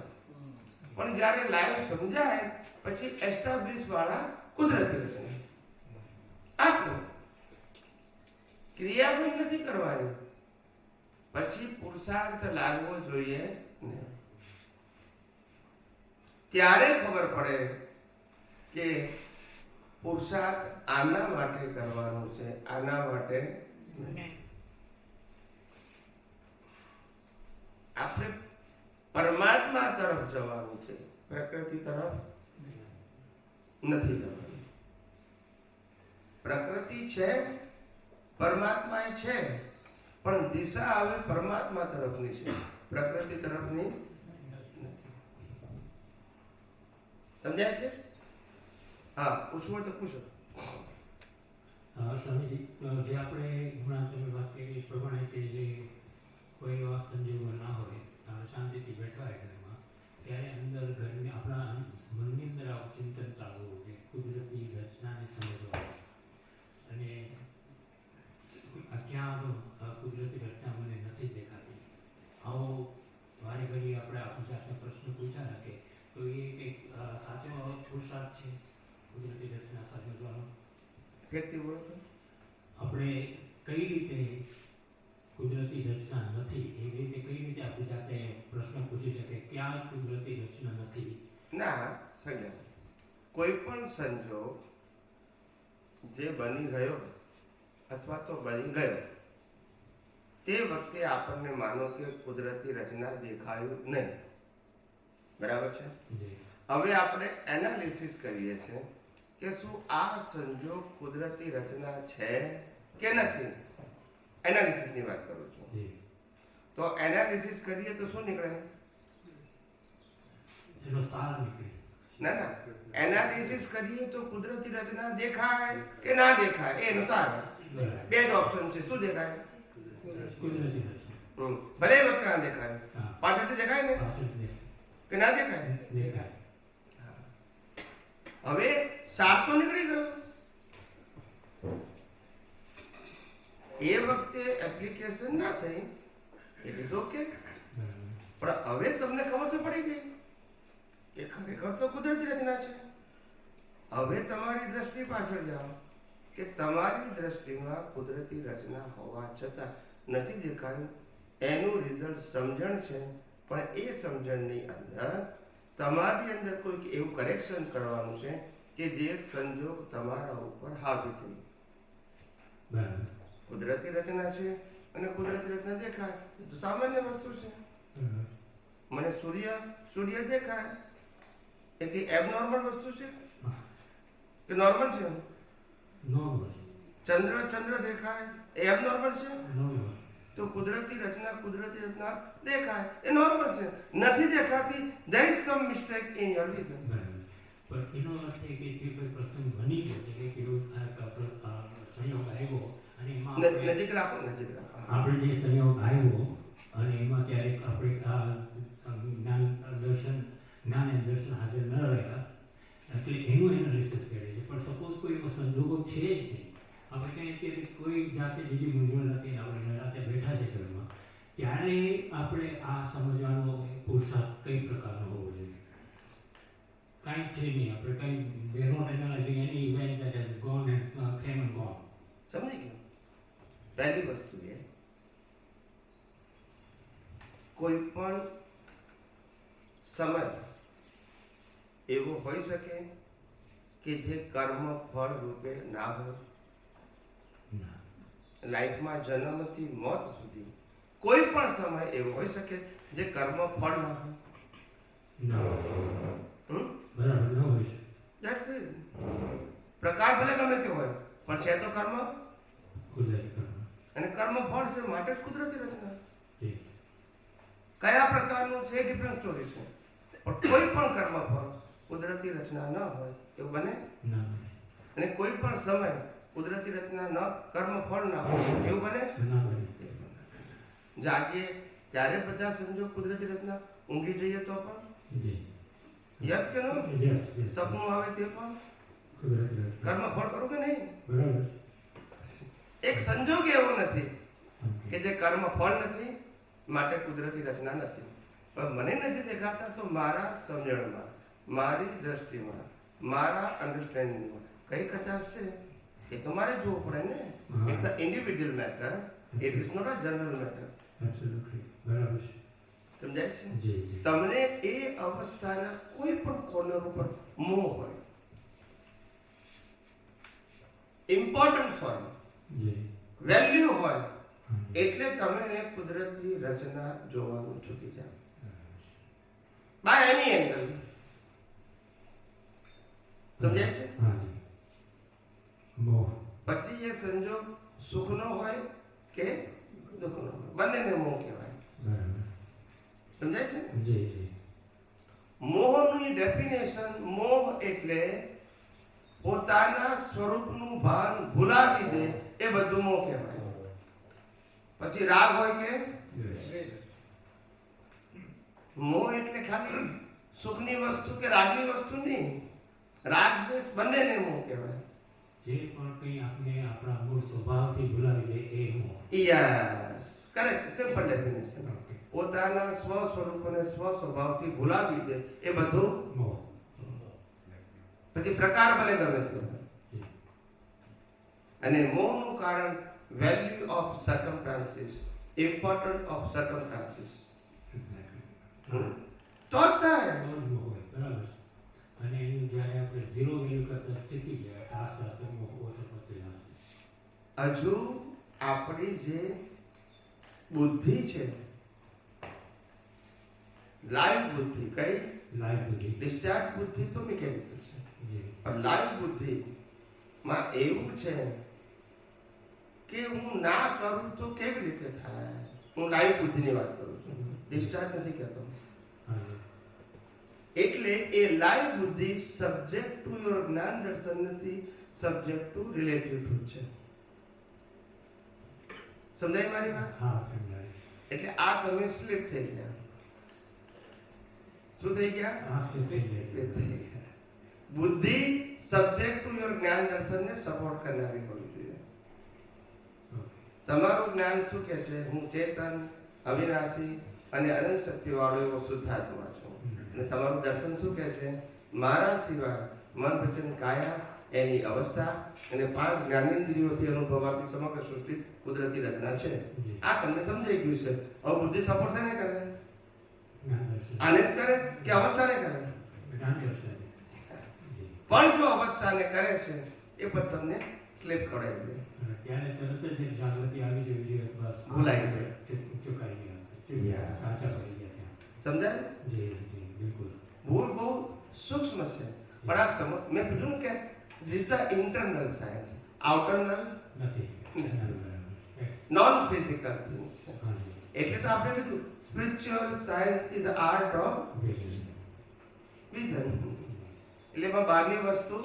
પણ જ્યારે લાઈવ સમજાય પછી એસ્ટાબ્લિશ વાળા કુદરતી છે. આટલું. ક્રિયા પણ નથી કરવાની, પછી પુરુષાર્થ લાગવો જોઈએ નહીં. ત્યારે ખબર પડે કે પુરુષાર્થ આના માટે કરવાનો છે, આના માટે નહીં. આપણે પરમાત્મા તરફ જવાનું છે, પ્રકૃતિ તરફ નથી જવાનું. પ્રકૃતિ છે, પરમાત્મા છે, પણ દિશા હવે પરમાત્મા તરફની છે, પ્રકૃતિ તરફની નથી. સમજાય છે? હા, પૂછવું હોય તો પૂછો. સ્વામીજી, જે આપણે હમણાં તમે વાત કરી એ પ્રમાણે કે જે કોઈ એવા સંજોગો ના હોય, શાંતિથી બેઠા હોય ઘરમાં, ત્યારે અંદર ઘરની આપણા મનની અંદર આવું ચિંતન ચાલુ હોય છે, કુદરતી રચનાને સમજવા, અને ક્યાં કુદરતી રચના મને નથી દેખાતી. આવો વારે ઘડી આપણે આપણી જાતને પ્રશ્ન પૂછ્યા કે તો એ કંઈક સાચો પુરુષાર્થ છે કુદરતી રચના સમજવાનો? ફેરથી બોલો તો. આપણે કઈ રીતે કુદરતી રચના નથી, એ રીતે કઈ રીતે આપણી જાતે પ્રશ્ન પૂછી શકે ક્યાં કુદરતી રચના નથી? ના, સંજય, કોઈ પણ સંજોગ જે બની રહ્યો અથવા તો બની ગયો તે વખતે આપણને માનો કે કુદરતી રચના દેખાયું નહીં. બરાબર છે? હવે આપણે એનાલિસિસ કરીએ છીએ કે શું આ સંજોગ કુદરતી રચના છે કે નથી. એનાલિસિસની વાત કરું છું. તો એનાલિસિસ કરીએ તો શું નીકળે? એનો સાર નીકળે. ના ના, એનાલિસિસ કરીએ તો કુદરતી રચના દેખાય કે ના દેખાય એનો સાર. બે જ ઓપ્શન છે. શું દેખાય? કુદરતી રચના. ભલે વક્ર દેખાય, પાછળથી દેખાય ને કે ના દેખાય? દેખાય. હવે સાર તો નીકળી ગયો. એ વખતે એપ્લિકેશન ના થઈ, ઇટ ઇઝ ઓકે. પણ હવે તમને ખબર તો પડી ગઈ કે ખરેખર તો કુદરતી રચના છે. હવે તમારી દ્રષ્ટિ પાછળ જાઓ કે તમારી દ્રષ્ટિમાં કુદરતી રચના હોવા છતાં નથી દેખાયું. એનું રિઝલ્ટ સમજણ છે, પણ એ સમજણની અંદર તમારી અંદર કોઈક એવું કરેક્શન કરવાનું છે કે જે સંજોગ તમારા ઉપર હાવી થઈ. કુદરતી રચના છે અને કુદરતી રચના દેખાય એ તો સામાન્ય વસ્તુ છે. મને સૂર્ય દેખાય એ કે એબનોર્મલ વસ્તુ છે કે નોર્મલ છે? નોર્મલ ચંદ્ર દેખાય એ એબનોર્મલ છે? નોર્મલ તો કુદરતી રચના દેખાય એ નોર્મલ છે. નથી દેખાતી, there is some mistake in your vision. પણ એનો અર્થ એ કે જે કોઈ પ્રસંગ બની ગયો છે કે એવો સંયોગ આવ્યો અને એમાં નજીક રાખો. આપણે જે સંયોગ આવ્યો અને એમાં ક્યારેક આપણે આ જ્ઞાન અને દર્શન હાજર ન રહ્યા એટલે એનું એનાલિસિસ કરે છે. પણ સપોઝ કોઈ એવો સંજોગો છે જ નહીં, આપણે કહીએ કે કોઈ જાતે બીજી મૂંઝવણ નથી, આપણે રાતે બેઠા છે ઘરમાં, ત્યારે આપણે આ સમજવાનો પુરુષાર્થ કઈ પ્રકારનો હોવો જોઈએ? કાંઈ છે નહીં, આપણે કંઈ we are not analyzing any event that has gone and came and gone. સમજી ગયો? પહેલી વસ્તુ એ કોઈ પણ સમય એવો હોઈ શકે કે જે કર્મ ફળ રૂપે ના હોય. લાઈફમાં જન્મથી મોત સુધી કોઈ પણ સમય એવો હોઈ શકે જે કર્મ ફળ ના હોય. બરાબર ન હોય છે. That's it. પ્રકાર ભલે ગમે તે હોય પણ છે તો કર્મ, કુદરતી કર્મ. અને કર્મ ફળ છે માટે જ કુદરતી રચના. જી. કયા પ્રકારનું છે ડિફરન્ટ સ્ટોરી છે, પણ કોઈ પણ કર્મ ફળ કુદરતી રચના ન હોય એવું બને. ના. અને કોઈ પણ સમય કુદરતી રચના ન કર્મ ફળ ના હોય એવું બને. ના બને. જાગીએ ત્યારે બધા સંજોગ કુદરતી રચના, ઊંઘી જઈએ તો પણ જી. યસ કે નો? Yes, yes. સપનું આવે તે પણ કુદરતી રચના. કર્મ ફળ કરું કે નહીં? બરાબર. એક સંજોગ એવો નથી કે જે કર્મ ફળ નથી માટે કુદરતી રચના નથી. પણ મને નથી દેખાતા તો મારા સમજણમાં, મારી દ્રષ્ટિમાં, મારા અન્ડરસ્ટેન્ડિંગમાં કઈ કચાશ છે એ તો મારે જોવું પડે ને. It's a individual matter, it is not a general matter. Absolutely. બરાબર છે. સમજાય છે? જી, જી. તમને એ અવસ્થાના કોઈ પણ કોર્નર ઉપર મોહ હોય, ઇમ્પોર્ટન્સ હોય, જી. વેલ્યુ હોય, એટલે તમે એને કુદરતી રચના જોવાનું ચૂકી જાઓ બાય એની એંગલ. સમજાય છે? હા જી. મોહ. પછી એ સંજોગ સુખનો હોય કે દુઃખનો હોય, બંનેને મોહ કહેવાય. બરાબર. સમજાય છે? જી, જી. મોહની ડેફિનેશન, મોહ એટલે પોતાના સ્વરૂપનું ભાન ભૂલાવી દે એ બધું મોહ કહેવાય. પછી રાગ હોય કે મોહ એટલે ખાલી સુખની વસ્તુ કે રાગની વસ્તુ નહીં, રાગ દ્વેષ બંનેને મોહ કહેવાય. જે પણ કંઈ આપણે આપણા મૂળ સ્વભાવથી ભૂલાવી દે એ મોહ. Yes, correct, simple definition. પોતાના સ્વ સ્વરૂપને સ્વ સ્વભાવથી ભૂલાવી દે એ બધું મોહ. પછી પ્રકાર ભલે ગમે તે હોય. જી. અને મોહનું કારણ value of circumstances, important of circumstances. Exactly. તો જ થાય. બહુ જ મોહ હોય. બરાબર છે. અને એનું જ્યારે આપણે ઝીરો વેલ્યુ કરતા શીખી ગયા આસ્તે આસ્તે મોહ ઓછો થતો જશે. હજુ આપણી જે બુદ્ધિ છે, લાઈવ બુદ્ધિ, કઈ લાઈફ બધી. ડિસ્ચાર્જ બુદ્ધિ તો મિકેનિકલ છે, જી. પણ લાઈવ બુદ્ધિમાં એવું છે કે હું ના કરું તો કેવી રીતે થાય. હું લાઈવ બુદ્ધિની વાત કરું છું, ડિસ્ચાર્જ નથી કહેતો. હા જી. એટલે એ લાઈવ બુદ્ધિ સબ્જેક્ટ ટુ યોર જ્ઞાન દર્શન નથી, સબ્જેક્ટ ટુ રિલેટિવ ટ્રુથ છે. સમજાય મારી વાત? હા સમજાય. એટલે આ તમે સ્લીપ થઈ ગયા. શું થઈ ગયા? હા સ્લીપ થઈ જાય. સ્લીપ થઈ ગયા. બુદ્ધિ સબ્જેક્ટ ટુ યોર જ્ઞાન દર્શનને સપોર્ટ કરનારી હોવી જોઈએ. તમારું જ્ઞાન શું કહે છે? હું ચેતન, અવિનાશી અને અનંત શક્તિ વાળો એવો શુદ્ધાત્મા છું. અને તમારું દર્શન શું કહે છે? મારા સિવાય મન, વચન, કાયા એની અવસ્થા અને 5 જ્ઞાનેન્દ્રિયોથી અનુભવાતી સમગ્ર સૃષ્ટિ કુદરતી રચના છે. આ તમને સમજાઈ ગયું છે. હવે બુદ્ધિ સપોર્ટ શાને કરે? જ્ઞાન દર્શન. આને જ કરે કે અવસ્થાને કરે? જ્ઞાન દર્શન. જી. પણ જો અવસ્થાને કરે છે એ પણ તમને સ્લીપ કરાવી દે. ત્યારે તરત જ એક જાગૃતિ આવી જવી જોઈએ. બસ ભૂલાઈ ગયું. ચુકાઈ ગયા. Yeah. કાચા પડી ગયા ત્યાં. સમજાય? જી જી બિલકુલ. ભૂલ બહુ સૂક્ષ્મ છે. પણ આ મેં કીધું ને કે ધીસ ઇઝ ઇન્ટરનલ સાયન્સ. આઉટરનલ નથી. નોન ફિઝિકલ થિંગ્સ છે. હા. એટલે તો આપણે કીધું spiritual science is art of vision. Vision. એટલે એમાં બહારની વસ્તુ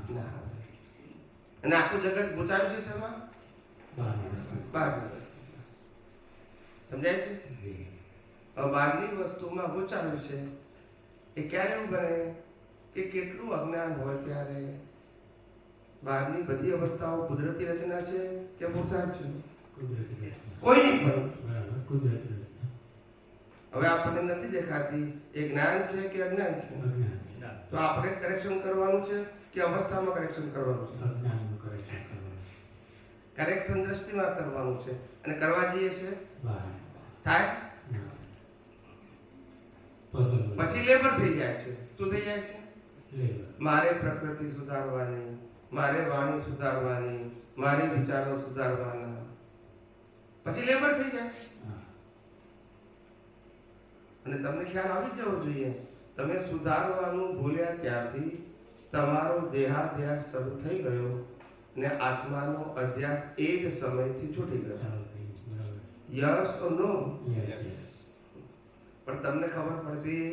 ના આવે. અને આખું જગત ગૂંચાયું છે શેમાં? બહારની વસ્તુ. સમજાય છે? હવે બહારની વસ્તુમાં ગૂંચાયું છે એ ક્યારે એવું બને કે કેટલું અજ્ઞાન હોય ત્યારે. બહારની બધી અવસ્થાઓ કુદરતી રચના છે કે પુરુષાર્થ છે? કુદરતી. કોઈ નહીં પણ. બરાબર, કુદરતી. હવે આપણને નથી દેખાતી એ જ્ઞાન છે કે અજ્ઞાન છે? અજ્ઞાન. તો આપણે કરેક્શન કરવાનું છે કે અવસ્થામાં કરેક્શન કરવાનું છે? અજ્ઞાનનું correction કરવાનું. કરેક્શન દ્રષ્ટિમાં કરવાનું છે. અને કરવા જઈએ છે બહાર. થાય ના. puzzle. પછી લેબર થઈ જાય છે. શું થઈ જાય છે? લેબર. મારે પ્રકૃતિ સુધારવાની, મારે વાણી સુધારવાની, મારે વિચારો સુધારવાના. પછી લેબર થઈ જાય. હા. અને તમને ખ્યાલ આવી જ જવો જોઈએ તમે સુધારવાનું ભૂલ્યા ત્યારથી તમારો દેહાધ્યાસ શરૂ થઈ ગયો ને આત્માનો અધ્યાસ એ જ સમયથી છૂટી ગયો. ચાલો થઈ ગયું. બરાબર. Yes or no? Yes, yes. પણ તમને ખબર પડતી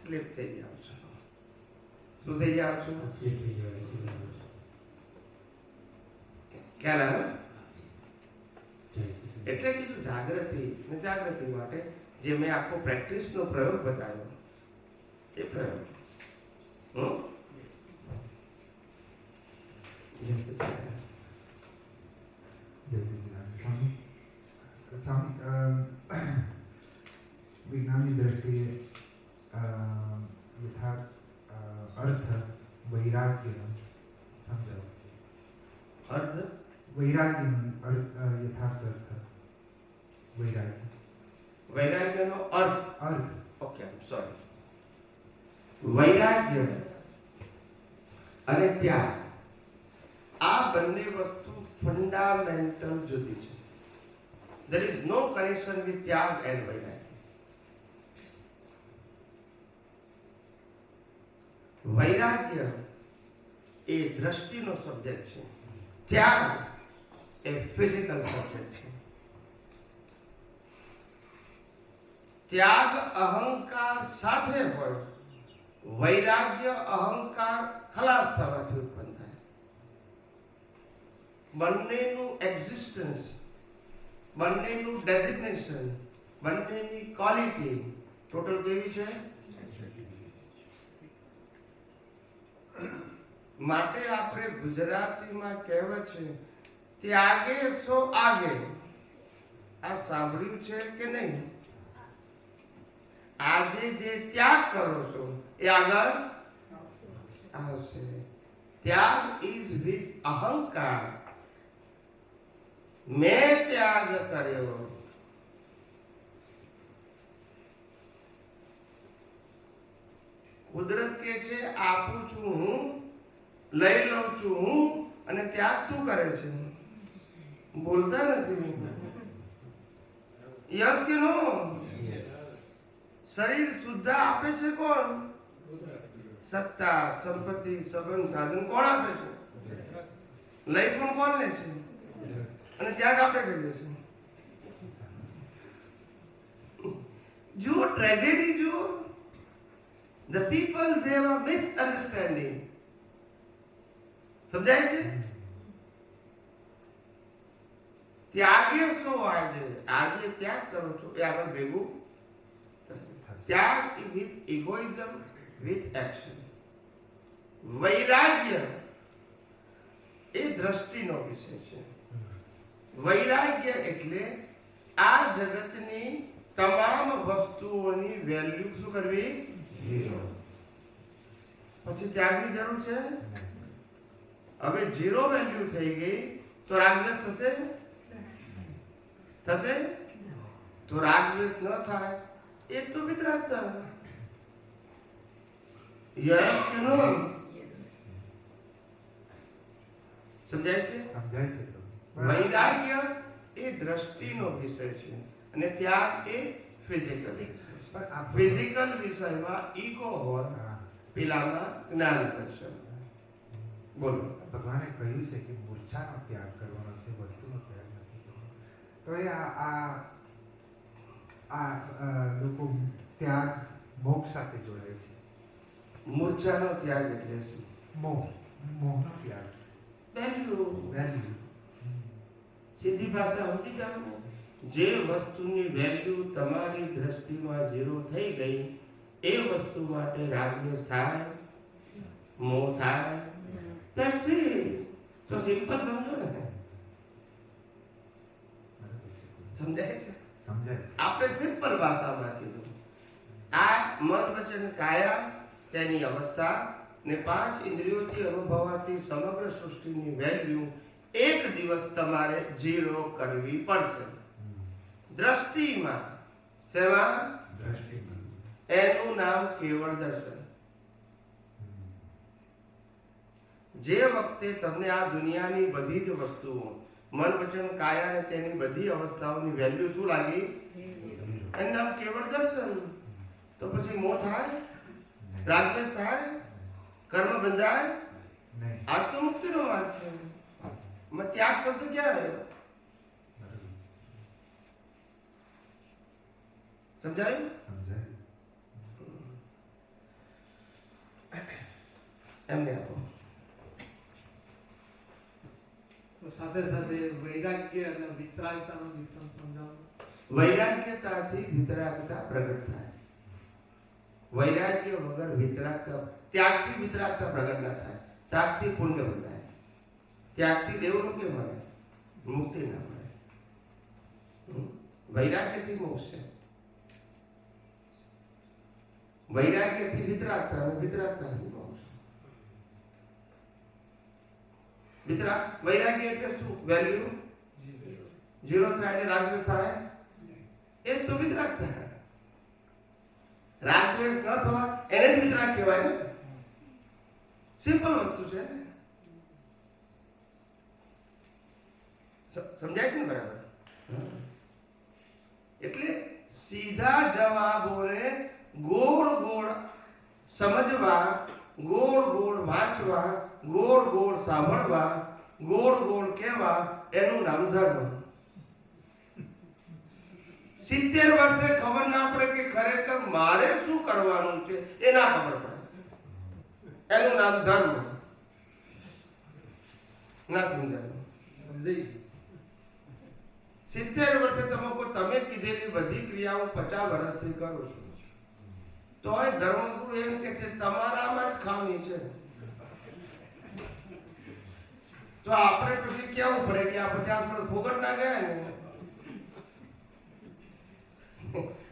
સ્લીપ થઈ જાવ છો. શું થઈ જાવ છો? શીખી જવાય છે. બરાબર. ખ્યાલ આવે? જય શ્રી કૃષ્ણ. એટલે કીધું જાગૃતિ ને જાગૃતિ માટે જે મેં આખો પ્રેક્ટિસનો પ્રયોગ બતાવ્યો એ પ્રયોગ જય સચ્ચિદાનંદ. સ્વામી, વિજ્ઞાનની દ્રષ્ટિએ યથાર્થ અર્થ વૈરાગ્ય સમજાવો. અર્થ વૈરાગ્યનો યથાર્થ અર્થ વૈરાગ્ય. વૈરાગ્યનો અર્થ. અર્થ ઓકે, સોરી. વૈરાગ્ય અને ત્યાગ આ બંને વસ્તુ ફંડામેન્ટલ જુદી છે. There is no connection with ત્યાગ and વૈરાગ્ય. વૈરાગ્ય એ દ્રષ્ટિનો સબ્જેક્ટ છે, ત્યાગ એ ફિઝિકલ સબ્જેક્ટ છે. ત્યાગ અહંકાર સાથે હોય, વૈરાગ્ય અહંકાર ખલાસ થવાથી ઉત્પન્ન થાય. બંનેનું એક્ઝિસ્ટન્સ, બંનેનું ડેઝિગ્નેશન, બંનેની ક્વોલિટી ટોટલ કેવી છે? માટે આપણે ગુજરાતીમાં કહેવત છે ત્યાગે સો આગે. આ સાંભળ્યું છે કે નહીં? આજે જે ત્યાગ કરો છો એ આગળ આવશે. ત્યાગ ઇઝ વિથ અહંકાર. મેં ત્યાગ કર્યો. કુદરત કે છે આપું છું હું, લઈ લઉં છું હું, અને ત્યાગ તું કરે છે. બોલતા નથી. યસ કે નો? શરીર શુદ્ધ આપે છે કોણ? સત્તા, સંપત્તિ, સંબંધ, સાધન કોણ આપે છે? લઈ પણ કોણ લે છે? અને ત્યાગ આપણે કરીએ છીએ. જુઓ ટ્રેજેડી જુઓ. The people they have a misunderstanding. સમજાય છે? ત્યાગે સો આજે. આજે ત્યાગ કરો છો એ આગળ ભેગું થશે. ત્યાગ વિથ ઇગોઇઝમ, વિથ એક્શન. વૈરાગ્ય એ દ્રષ્ટિનો વિષય છે. વૈરાગ્ય એટલે આ જગતની તમામ વસ્તુઓની વેલ્યુ શું કરવી? ઝીરો. પછી ત્યાગની જરૂર છે? હવે ઝીરો વેલ્યુ થઈ ગઈ તો રાગદ્વેષ થશે? થશે? તો રાગદ્વેષ ન થાય એ તો વિતરાગતા. યસ કે નો? સમજાય છે? સમજાય છે. વૈરાગ્ય એ દ્રષ્ટિનો વિષય છે અને ત્યાગ એ ફિઝિકલ વિષય છે. પણ આ ફિઝિકલ વિષયમાં ઈગો હોય, હા. પેલામાં જ્ઞાન દર્શન. બોલો. ભગવાને કહ્યું છે કે મૂર્છાનો ત્યાગ કરવાનો છે, વસ્તુનો ત્યાગ નથી કરવાનો. તો એ લોકો ત્યાગ મોક્ષ સાથે જોડે છે. મૂર્છાનો ત્યાગ એટલે શું? મોહનો ત્યાગ, વેલ્યુ. વેલ્યુ. સીધી ભાષા સમજી જાવ ને, જે વસ્તુની વેલ્યુ તમારી દ્રષ્ટિમાં ઝીરો થઈ ગઈ એ વસ્તુ માટે રાગદ્વેષ થાય, મોહ થાય. That's it. તો સિમ્પલ સમજો ને. સમજાય છે? સમજાય છે. આપણે સિમ્પલ ભાષામાં કીધું. આ મન વચન કાયા તેની અવસ્થા ને 5 ઇન્દ્રિયોથી અનુભવાતી સમગ્ર સૃષ્ટિની વેલ્યુ એક દિવસ તમારે ઝીરો કરવી પડશે. દ્રષ્ટિમાં. શેમાં? દ્રષ્ટિમાં. એનું નામ કેવળ દર્શન. જે વખતે તમને આ દુનિયાની બધી જ વસ્તુઓ મન વચન કાયા અને તેની બધી અવસ્થાઓની વેલ્યુ શું લાગી? એનું નામ કેવળ દર્શન. તો પછી મોહ થાય, રાગદ્વેષ થાય, કર્મ બંધાય. નહીં. આ તો મુક્તિનો માર્ગ છે. ત્યાગ શબ્દ ક્યાં આવ્યો? સમજાયું? સમજાય. એમને આપો. તો સાથે સાથે વૈરાગ્ય અને વિતરાગતાનો ડિફરન્સ સમજાવો. વૈરાગ્યતાથી વિતરાગતા પ્રગટ થાય. વૈરાગ્ય વગર વિતરાગતા, ત્યાગથી વિતરાગતા પ્રગટ ના થાય. ત્યાગથી પુણ્ય બંધાય. ત્યાગથી દેવલોકે મળે, મુક્તિ ના મળે. વૈરાગ્યથી મોક્ષ છે. વૈરાગ્યથી વિતરાગતા અને વિતરાગતાથી મોક્ષ. વૈરાગ્ય એટલે શું? વેલ્યુ ઝીરો થાય એટલે રાગદ્વેષ થાય. એ તો વિતરાગ થાય. રાગદ્વેષ ન થવા એને જ વિતરાગ કહેવાય ને. સિમ્પલ વસ્તુ છે ને. સમજાય છે ને બરાબર? એટલે સીધા જવાબોને ગોળ ગોળ સમજવા, ગોળ ગોળ વાંચવા, ગોળ ગોળ સાંભળવા, ગોળ ગોળ કહેવા, એનું નામ ધર્મ. 70 વર્ષે ખબર ના પડે કે ખરેખર મારે શું કરવાનું છે એ ના ખબર પડે, એનું નામ ધર્મ. ના સમજાય? સમજાઈ? 70 વર્ષે તમે કીધેલી બધી ક્રિયાઓ 50 વર્ષથી કરો છો, તોય ધર્મગુરુ એમ કે છે તમારામાં જ ખામી છે. તો આપણે પછી કેવું પડે કે આ 50 વર્ષ ફોગટ ના ગયા ને.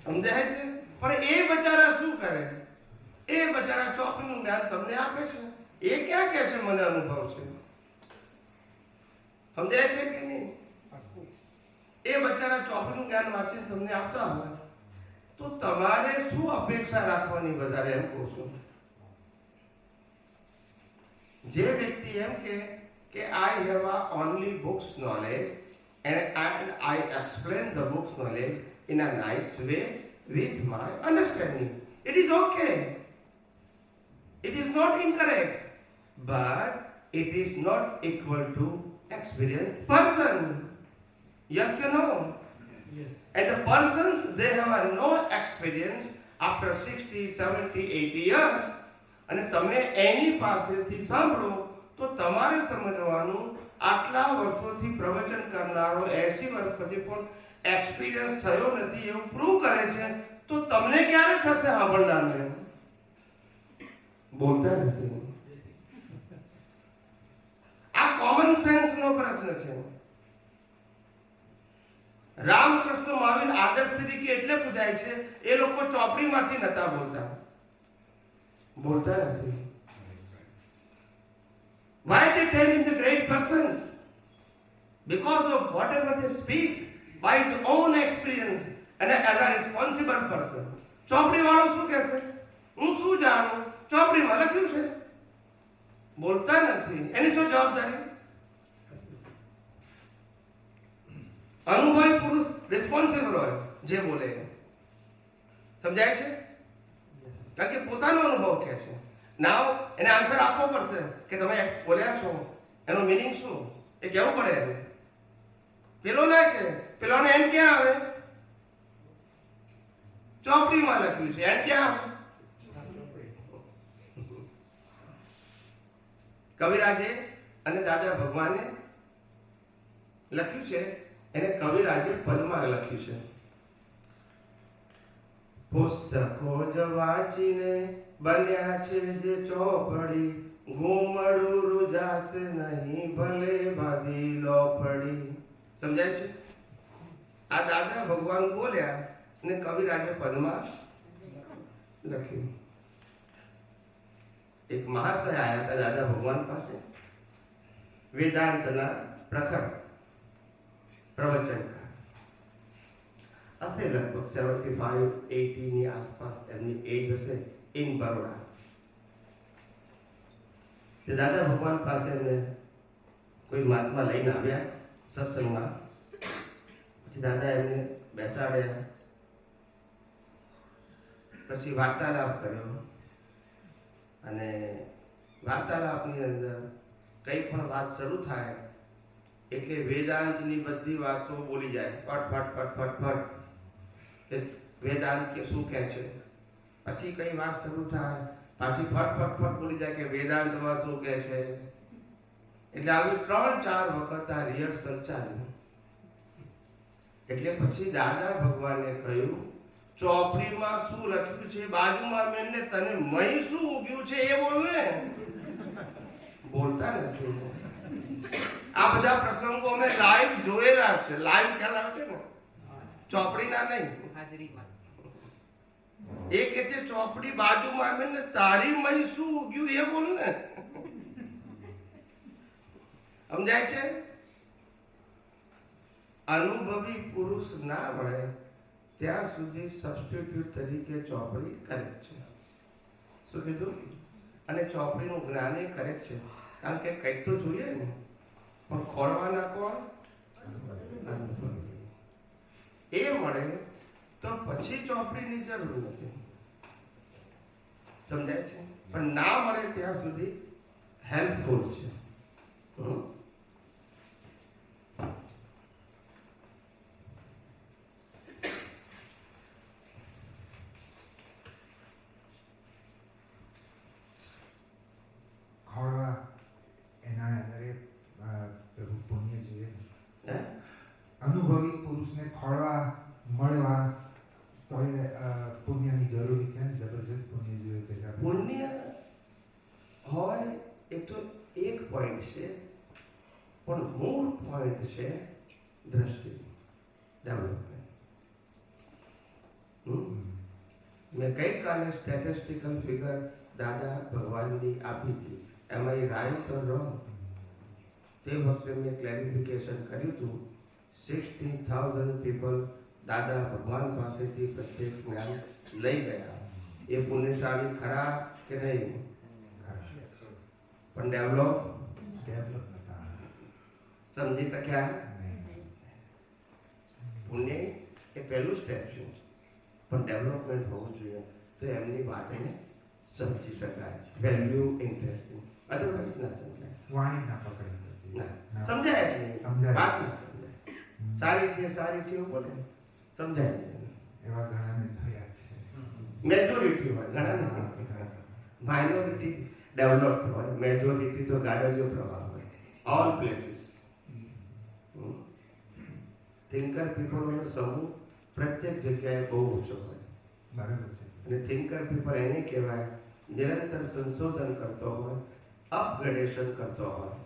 સમજાય છે? પણ એ બચારા શું કરે? એ બચારા ચોપડીનું જ્ઞાન તમને આપે છે. એ ક્યાં કહે છે મને અનુભવ છે? સમજાય છે કે નહીં? એ બચારા ચોપડીનું જ્ઞાન વાંચીને તમને આપતા હોય તો તમારે શું અપેક્ષા રાખવાની વધારે? એમ કહું છું. જે વ્યક્તિ એમ કે I have only books knowledge and I explain the books knowledge in a nice way with my understanding. It is okay. It is not incorrect, but it is not equal to experienced person. Yes or no? Yes. And the persons, they have no experience after 60, 70, 80 years. અને તમે એની પાસેથી સાંભળો તો તમારે સમજવાનું આટલા વર્ષોથી પ્રવચન કરનારો 80 વર્ષ પછી પણ એક્સપિરિયન્સ થયો નથી એવું પ્રૂવ કરે છે, તો તમને ક્યારે થશે સાંભળનારને? બોલતા નથી. આ કોમન સેન્સ નો પ્રશ્ન છે. રામકૃષ્ણ મહાવીર આદર્શ તરીકે એટલે પૂજાય છે, એ લોકો ચોપડીમાંથી નતા બોલતા નથી. Why they tell him the great persons? Because of whatever they speak by his own experience and as a responsible person. ચોપડી વાળો શું કહેશે? હું શું જાણું? ચોપડીમાં લખ્યું છે. બોલતા નથી. એની શું જવાબદારી? અનુભવી પુરુષ રિસ્પોન્સિબલ હોય જે બોલે. સમજાય છે? કારણ કે પોતાનો અનુભવ કહે છે. નાવ એને આન્સર આપવો પડશે કે તમે બોલ્યા છો એનો મિનિંગ શું એ કહેવું પડે એને. પેલો ના કે પેલોને એમ ક્યાં આવે? ચોપડીમાં લખ્યું છે, એમ ક્યાં આવે? કવિરાજે અને દાદા ભગવાને લખ્યું છે, એને કવિરાજે પદમાં લખ્યું છે. પુસ્તકો જ વાંચીને બન્યા છે જે ચોપડી, ઘૂમડું રૂજાશે નહીં ભલે બાંધી લો પડી. સમજાય છે? આ દાદા ભગવાન બોલ્યા અને કવિરાજે પદમાં લખ્યું. એક મહાશય આવ્યા હતા દાદા ભગવાન પાસે, વેદાંતના પ્રખર પ્રવચનકાર હશે, લગભગ 75-80 ની આસપાસ એમની એજ હશે, ઇન બરોડા. તે દાદા ભગવાન પાસે એમને કોઈ મહાત્મા લઈને આવ્યા સત્સંગમાં. પછી દાદા એમને બેસાડ્યા, પછી વાર્તાલાપ કર્યો અને વાર્તાલાપની અંદર કંઈ પણ વાત શરૂ થાય એટલે વેદાંતની બધી વાતો બોલી જાય, ફટ ફટ ફટ ફટ ફટ કે વેદાંત કે શું કહે છે. પછી કઈ વાત શરૂ થાય પાછી ફટ ફટ ફટ બોલી જાય કે વેદાંતમાં શું કહે છે. એટલે આવી 3-4 વખત આ રિહર્સલ ચાલ્યું. એટલે પછી દાદા ભગવાને કહ્યું, ચોપડીમાં શું લખ્યું છે બાજુમાં મેને તને મય શું ઉગ્યું છે એ બોલ ને. બોલતા નથી. આ બધા પ્રસંગો અમે લાઈવ જોયેલા છે. લાઈવ ખ્યાલ આવે છે ને, ચોપડીના નહીં. એ કે છે ચોપડી બાજુમાં મેને તારી મય શું ઉગ્યું એ બોલ ને. સમજાય છે? અનુભવી પુરુષ ના મળે ત્યાં સુધી સબસ્ટિટ્યુટ તરીકે ચોપડી કરેક્ટ છે. શું કીધું? અને ચોપડીનું જ્ઞાન એ કરેક્ટ છે, કારણ કે કંઈક તો જોઈએ ને. પણ ખોળવાના કોણ? અનુભવી. એ મળે તો પછી ચોપડીની જરૂર નથી. સમજાય છે? પણ ના મળે ત્યાં સુધી હેલ્પફુલ છે. ખોળવા એના આધારે પેલું પુણ્ય જોઈએ. અનુભવી પુરુષને ખોળવા મળવા તો એ પુણ્યની જરૂરી છે ને, જબરજસ્ત પુણ્ય જોઈએ પેલા. પુણ્ય હોય એ તો એક પોઈન્ટ છે, પણ મૂળ પોઈન્ટ છે દ્રષ્ટિ ડેવલપમેન્ટ. મેં ગઈકાલે સ્ટેટિસ્ટિકલ ફિગર દાદા ભગવાનની આપી હતી. એમાં એ રાઈટ ઓર રોંગ તે વખતે મેં ક્લેરિફિકેશન કર્યું હતું. 60,000 પીપલ દાદા ભગવાન પાસેથી પ્રત્યક્ષ જ્ઞાન લઈ ગયા. એ પુણ્યશાળી ખરા કે નહીં? પણ ડેવલપ સમજી શક્યા? પુણ્ય એ પહેલું સ્ટેપ છે, પણ ડેવલપમેન્ટ હોવું જોઈએ તો એમની વાતને સમજી શકાય. વેલ્યુ ઇન્ટરેસ્ટિંગ, અધરવાઇઝ ના સમજાય. વાણી ના પકડે, સમજાય જ નહીં. સમજાય. વાત ના સમજાય. સારી છે એવું બોલે, સમજાય નહીં. એવા ઘણાને થયા છે. મેજોરિટી હોય, ઘણા નથી. માઇનોરિટી ડેવલપ્ડ હોય, મેજોરિટી તો ગાડલીઓ પ્રવાહ હોય. All places. થિંકર પીપલોનો સમૂહ પ્રત્યેક જગ્યાએ બહુ ઓછો હોય. બરાબર છે. અને થિંકર પીપલ એને કહેવાય નિરંતર સંશોધન કરતો હોય, અપગ્રેડેશન કરતો હોય,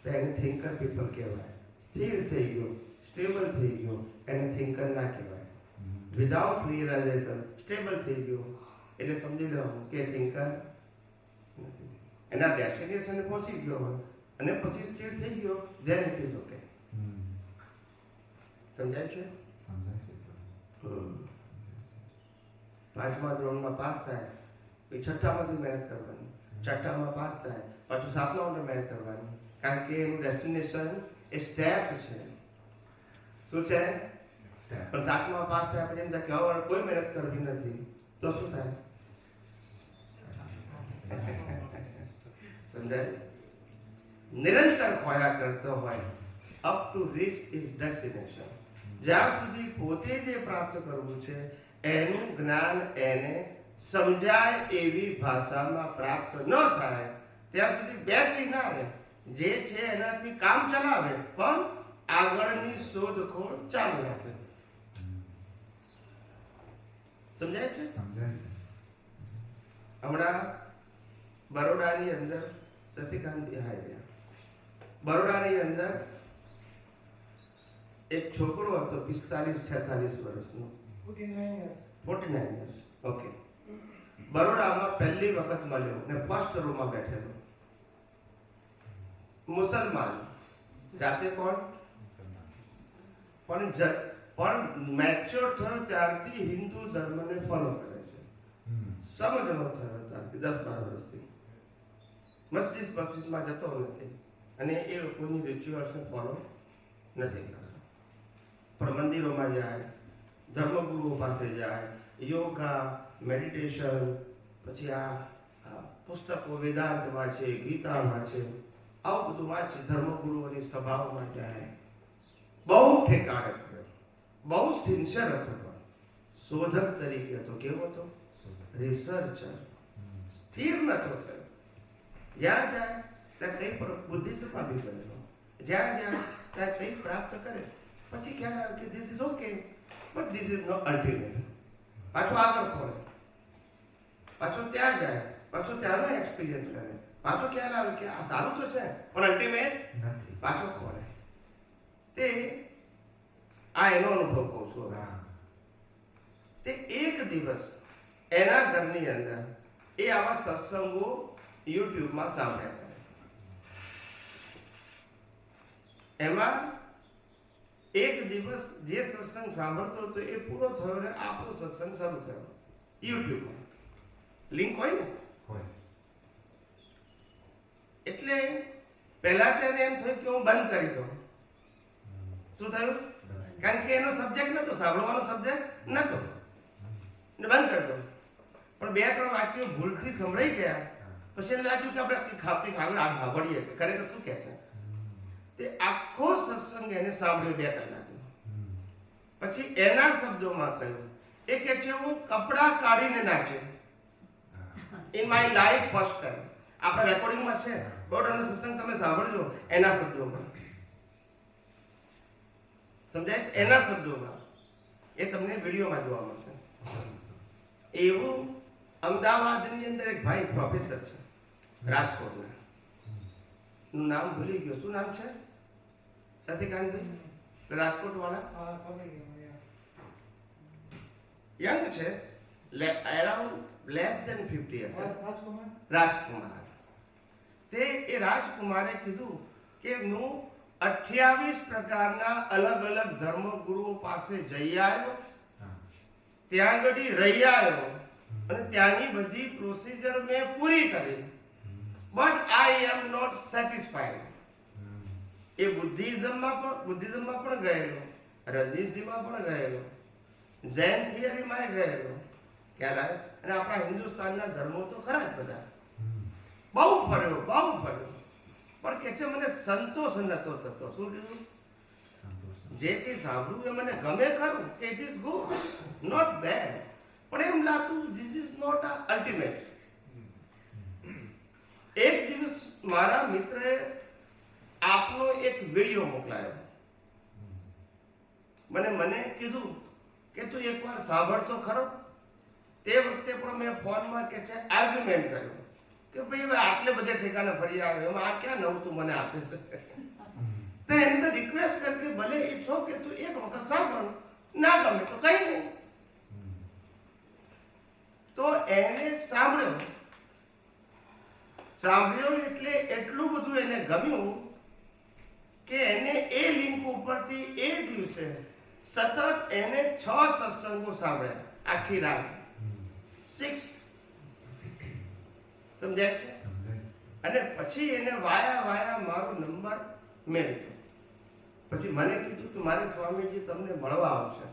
તો એને થિંકર પીપલ કહેવાય. સ્થિર થઈ ગયો, સ્ટેબલ થઈ ગયો, એને થિંકર ના કહેવાય. વિધાઉટ રિયલાઇઝેશન સ્ટેબલ થઈ ગયો એટલે સમજી લો કે થિંકર નથી. એના ડેસ્ટિનેશને પહોંચી ગયો હોય અને પછી સ્થિર થઈ ગયો, ધેન ઇટ ઇઝ ઓકે. સમજાય છે? સમજાય છે. 5મા ધોરણમાં પાસ થાય પછી 6ઠ્ઠામાંથી મહેનત કરવાની, 6ઠ્ઠામાં પાસ થાય પાછું 7મામાં મહેનત કરવાની, કારણ કે એનું ડેસ્ટિનેશન એ સ્ટેપ છે. શું છે? પણ 7મા પાસ થયા પછી એમ થાય કે હવે કોઈ મહેનત કરવી નથી, તો શું થાય? સમજાય? નિરંતર ખોયા કરતો હોય up to reach is destination. જ્યાં સુધી પોતે જે પ્રાપ્ત કરવું છે એનું જ્ઞાન એને સમજાય એવી ભાષામાં પ્રાપ્ત ન થાય ત્યાં સુધી બેસી ના રહે. જે છે એનાથી કામ ચલાવે પણ આગળની શોધખોળ ચાલુ રાખે. સમજાય છે? સમજાય છે. હમણાં બરોડાની અંદર શશિકાંત હાઈ બરોડાની અંદર એક છોકરો હતો 45-46 વર્ષનો, 49 years. ઓકે. બરોડામાં પહેલી વખત મળ્યો ને ફર્સ્ટ રૂમમાં બેઠેલો. મુસલમાન, જાતે કોણ? પણ મેચ્યોર થયો ત્યારથી હિન્દુ ધર્મને ફોલો કરે છે. સમજણો થયો ત્યારથી 10-12 વર્ષથી મસ્જિદમાં જતો નથી અને એ લોકોની રિચ્યુઅલ્સને ફોલો નથી કરતો. પણ મંદિરોમાં જાય, ધર્મગુરુઓ પાસે જાય, યોગા, મેડિટેશન, પછી આ પુસ્તકો વેદાંત વાંચે, ગીતા વાંચે, આવું બધું વાંચે, ધર્મગુરુઓની સભાઓમાં જાય. બહુ ઠેકાણે કર્યો, બહુ સિન્સિયર હતો. પણ શોધક તરીકે હતો. કેવો હતો? રિસર્ચર. સ્થિર નતો થયો. જ્યાં જાય ત્યાં કંઈ પણ બુદ્ધિઝમમાં બી કરેલો, જ્યાં જાય ત્યાં કંઈ પ્રાપ્ત કરે. પછી ખ્યાલ આવે કે this is okay but this is not ultimate. પાછો આગળ ખોલે, પાછો ત્યાં જાય, પાછો ત્યાંનો એક્સપિરિયન્સ કરે, પાછો ખ્યાલ આવે કે આ સારું તો છે પણ અલ્ટિમેટ નથી. પાછો ખોલે. તે આ એનો અનુભવ કહું છું. તે એક દિવસ એના ઘરની અંદર એ આવા સત્સંગો યુટ્યુબમાં સાંભળ્યા કરે. એમાં એક દિવસ જે સત્સંગ સાંભળતો હતો એ પૂરો થયો ને આપણો સત્સંગ શરૂ થયો યુટ્યુબમાં. લિંક હોય ને, એટલે પહેલા તેને એમ થયું કે હું બંધ કરી દઉં. શું થયું? કારણ કે એનો સબ્જેક્ટ નતો, સાંભળવાનો સબ્જેક્ટ નતો, ને બંધ કરી દઉં. પણ 2-3 વાક્યો ભૂલથી સંભળાઈ ગયા. પછી એને લાગ્યું કે આપણે આગળ સાંભળીએ કે ખરેખર શું કહે છે. તે આખો સત્સંગ એને સાંભળ્યો 2 કલાકનો. પછી એના શબ્દોમાં કહ્યું, એ કહે છે હું કપડાં કાઢીને નાચ્યો in my life first time. આપણા રેકોર્ડિંગમાં છે, બરોડાનો સત્સંગ તમે સાંભળજો એના શબ્દોમાં. સમજાય છે? એના શબ્દોમાં. એ તમને વિડીયોમાં જોવા મળશે. એવું અમદાવાદની અંદર એક ભાઈ પ્રોફેસર છે રાજકોટના, નું નામ ભૂલી ગયો. શું નામ છે? શશિકાંતભાઈ, રાજકોટ વાળા. યંગ છે, અરાઉન્ડ લેસ ધેન 50 હશે. રાજકુમાર. તે એ રાજકુમારે કીધું કે હું 28 પ્રકારના અલગ અલગ ધર્મગુરુઓ પાસે જઈ આવ્યો, ત્યાં આગળ રહી આવ્યો અને ત્યાંની બધી પ્રોસિજર મેં પૂરી કરી, but I am not satisfied. એ બુદ્ધિઝમમાં પણ ગયેલો, રજનીશજીમાં પણ ગયેલો, ઝેન થિયરીમાં ગયેલો, ખ્યાલ આવે. અને આપણા હિન્દુસ્તાનના ધર્મો તો ખરા જ બધા. બહુ ફર્યો, પણ કે છે મને સંતોષ નતો થતો. શું કીધું? જે કંઈ સાંભળ્યું એ મને ગમે ખરું, કે it is good, not bad, પણ એમ લાગતું this is not a ultimate. એક દિવસ મારા મિત્રએ આપનો એક વિડીયો મોકલાયો. મને કીધું કે તું એકવાર સાંભળતો ખરો. તે વખતે પણ મેં ફોનમાં કે છે આર્ગ્યુમેન્ટ કર્યો કે ભાઈ આટલે બધે ઠેકાણે ફરી આવે, એમાં આ ક્યાં નવું તું મને આપે છે. તો એની અંદર રિક્વેસ્ટ કરી કે ભલે ઈચ્છો કે તું એક વખત સાંભળ, ના ગમે તો કઈ નહીં. તો એને સાંભળ્યો એટલે એટલું બધું એને ગમ્યું કે એને એ લિંક ઉપરથી એ દિવસે સતત એને 6 સત્સંગો સાંભળ્યા આખી રાત. 6. સમજાય છે? અને પછી એને વાયા મારો નંબર મેળવ્યો. પછી મને કીધું કે મારે સ્વામીજી તમને મળવા આવશે.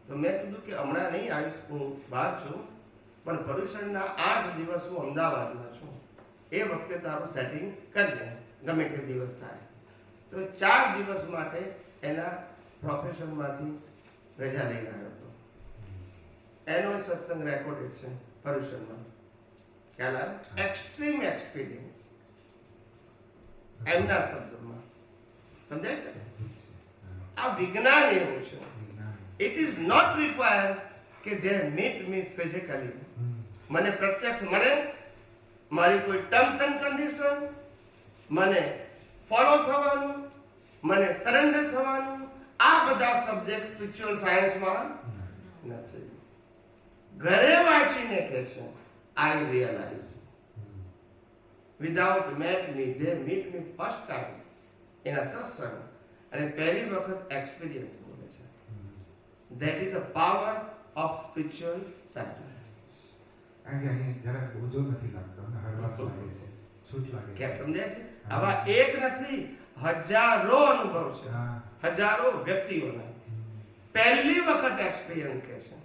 તો મેં કીધું કે હમણાં નહીં આવીશ, હું બહાર છું, પણ પર્યુષણના 8 દિવસ હું અમદાવાદમાં છું, એ વખતે તારું સેટિંગ કરજે, ગમે તે દિવસ થાય તો 4 દિવસ માટે એના પ્રોફેશનમાંથી રજા લઈને આવ્યો હતો. એનો સત્સંગ રેકોર્ડેડ છે પર્યુષણમાં. ખ્યાલ આવે? એક્સ્ટ્રીમ એક્સપિરિયન્સ એમના શબ્દોમાં. સમજાય છે? આ વિજ્ઞાન એવું છે. ઇટ ઇઝ નોટ રિક્વાયર્ડ કે દે મીટ મી ફિઝિકલી. મને પ્રત્યક્ષ મળે, મારી કોઈ ટર્મ્સ એન્ડ કન્ડિશન, મને ફોલો થવાનું, મને સરેન્ડર થવાનું, આ બધા સબ્જેક્ટ સ્પિરિચ્યુઅલ સાયન્સમાં નથી. ઘરે વાંચીને કહે છે આઈ રિયલાઇઝ વિધાઉટ મેટ મી દે મીટ મી ફર્સ્ટ ટાઈમ એના સત્સંગ, અને પહેલી વખત એક્સપિરિયન્સ બોલે છે. That is the power of spiritual science. કારણ કે અહીં જરાક બોજો નથી લાગતો અને હળવાશ લાગે છે, છૂટ લાગે કેમ છે. સમજાય છે? આવા એક નથી, હજારો અનુભવ છે, હજારો વ્યક્તિઓના પહેલી વખત એક્સપિરિયન્સ કહે છે.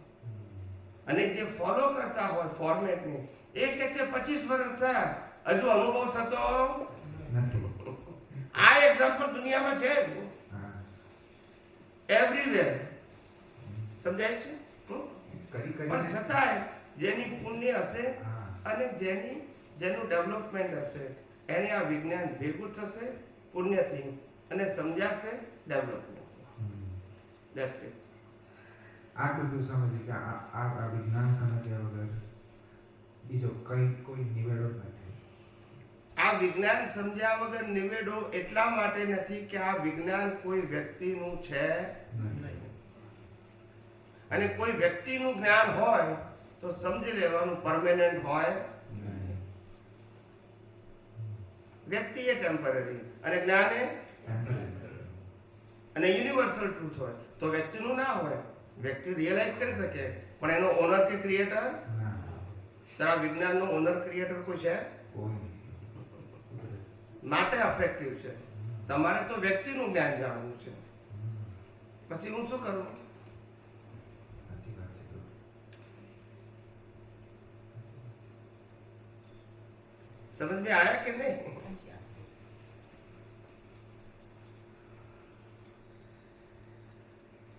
અને જે ફોલો કરતા હોય ફોર્મેટને, એ કે 25 વર્ષ થયા હજુ અનુભવ થતો નથી. આ એક્ઝામ્પલ દુનિયામાં છે હા. એવરીવેર. સમજાય છે? કરી પણ કરીને છતાંય જેની પુણ્ય હશે હા. અને જેનું ડેવલપમેન્ટ હશે એને આ વિજ્ઞાન ભેગું થશે પુણ્યથી અને સમજાશે ડેવલપમેન્ટ. That's it. આ બધું સમજી કે આ વિજ્ઞાન સમજ્યા વગર બીજો કોઈ નિવેડો જ નથી. આ વિજ્ઞાન સમજ્યા વગર નિવેડો એટલા માટે નથી કે આ વિજ્ઞાન કોઈ વ્યક્તિનું છે નહીં. અને કોઈ વ્યક્તિનું જ્ઞાન હોય તો સમજી લેવાનું પરમેનન્ટ હોય. વ્યક્તિ એ ટેમ્પરરી અને જ્ઞાન એ અને યુનિવર્સલ ટ્રુથ હોય તો વ્યક્તિનું ના હોય. વ્યક્તિ રિયલાઇઝ કરી શકે પણ એનો ઓનર કે ક્રિએટર ના, તારા વિજ્ઞાનનો ઓનર ક્રિએટર કોઈ છે કોઈ નહીં. માટે અફેક્ટિવ છે. તમારે તો વ્યક્તિનું જ્ઞાન જાણવું છે. પછી હું શું કરું? સાચી વાત છે. સમજ में आया कि नहीं?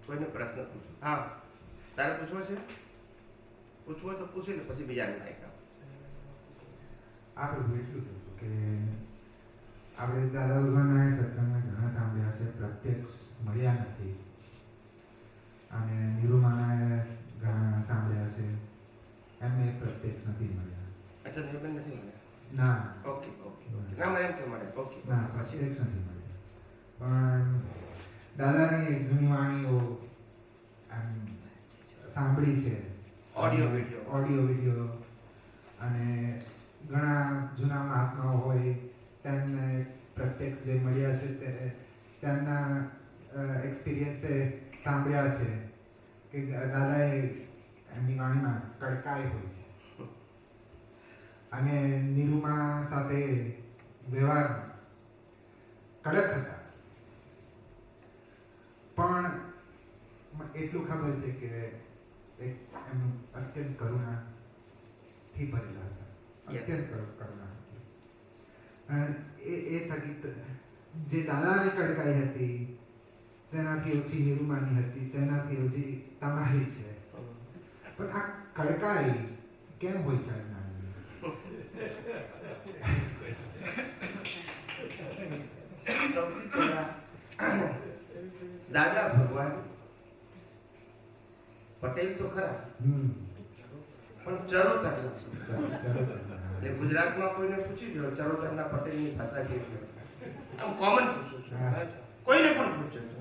કોઈને પ્રશ્ન પૂછો? હા, તારે પૂછવો છે? પૂછવો તો પૂછી લે, પછી બીજાને લાયક આપ. આ બધું એટલું જ હતું કે આપણે દાદા ભગવાનના સત્સંગમાં ઘણા સાંભળ્યા છે, પ્રત્યક્ષ મળ્યા નથી. અને નિરૂમાના ઘણા સાંભળ્યા છે, એમને પ્રત્યક્ષ નથી મળ્યા. અચ્છા, નિર્બંધ નથી મળ્યા? ના, ઓકે ઓકે ના, મને એમ કે મળે. ઓકે, ના, પ્રત્યક્ષ નથી મળ્યા. પણ દાદાની ઘણી વાણીઓ આમ સાંભળી છે, ઓડિયો વિડીયો, અને ઘણા જૂના મહાત્માઓ હોય તેમને પ્રત્યક્ષ જે મળ્યા છે તેમના એક્સપિરિયન્સે સાંભળ્યા છે કે દાદાએ એમની વાણીમાં કડકાઈ હોય છે અને નિરૂમા સાથે વ્યવહાર કડક હતા. પણ એટલું ખબર છે કે એક એમનું અત્યંત કરુણાથી ભરેલા હતા, અત્યંત કરુણા હતી. અને એ થકી જે દાદાની કડકાઈ હતી તેનાથી ઓછી નિરૂમાની હતી, તેનાથી ઓછી તમારી છે. પણ આ કડકાઈ કેમ હોય છે? સૌથી પહેલા દાદા ભગવાન પટેલ તો ખરા પણ ચરોતર એટલે ગુજરાતમાં કોઈને પૂછી દો ચરોતરના પટેલની ભાષા કેવી હોય. આમ કોમન પૂછું છું, કોઈને પણ પૂછો છો,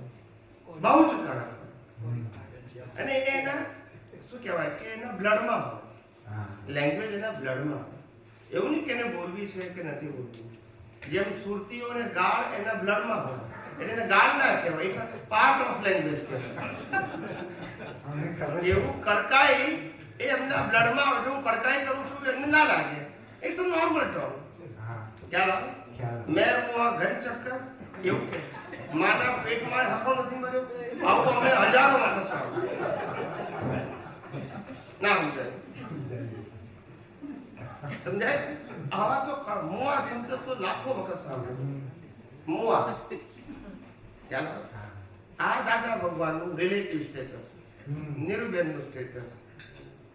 બહુ જ કડા અને એના શું કહેવાય કે એના બ્લડમાં હોય. લેંગ્વેજ એના બ્લડમાં હોય. એવું નહીં કે એને બોલવી છે કે નથી બોલવી. જેમ સુરતીઓ ને ગાળ એના બ્લડમાં હોય એટલે એને ગાળ ના કહેવાય, ઇટ્સ પાર્ટ ઓફ લેંગ્વેજ કહેવાય. એવું કડકાઈ એ એમના બ્લડમાં હોય. હું કડકાઈ કરું છું એમને ના લાગે, ઇટ્સ નોર્મલ ટર્મ. ખ્યાલ આવે? મેં હું આ ઘન ચક્કર એવું કે માના પેટમાં હકો નથી મળ્યો, આવું અમે હજારો વખત ના સમજાય. સમજાય છે? આવા તો મુઆ શબ્દ તો લાખો વખત સાંભળ્યો. મુઆ ચાલો, આ દાદા ભગવાનનું રિલેટિવ સ્ટેટસ, નીરુબેનનું સ્ટેટસ,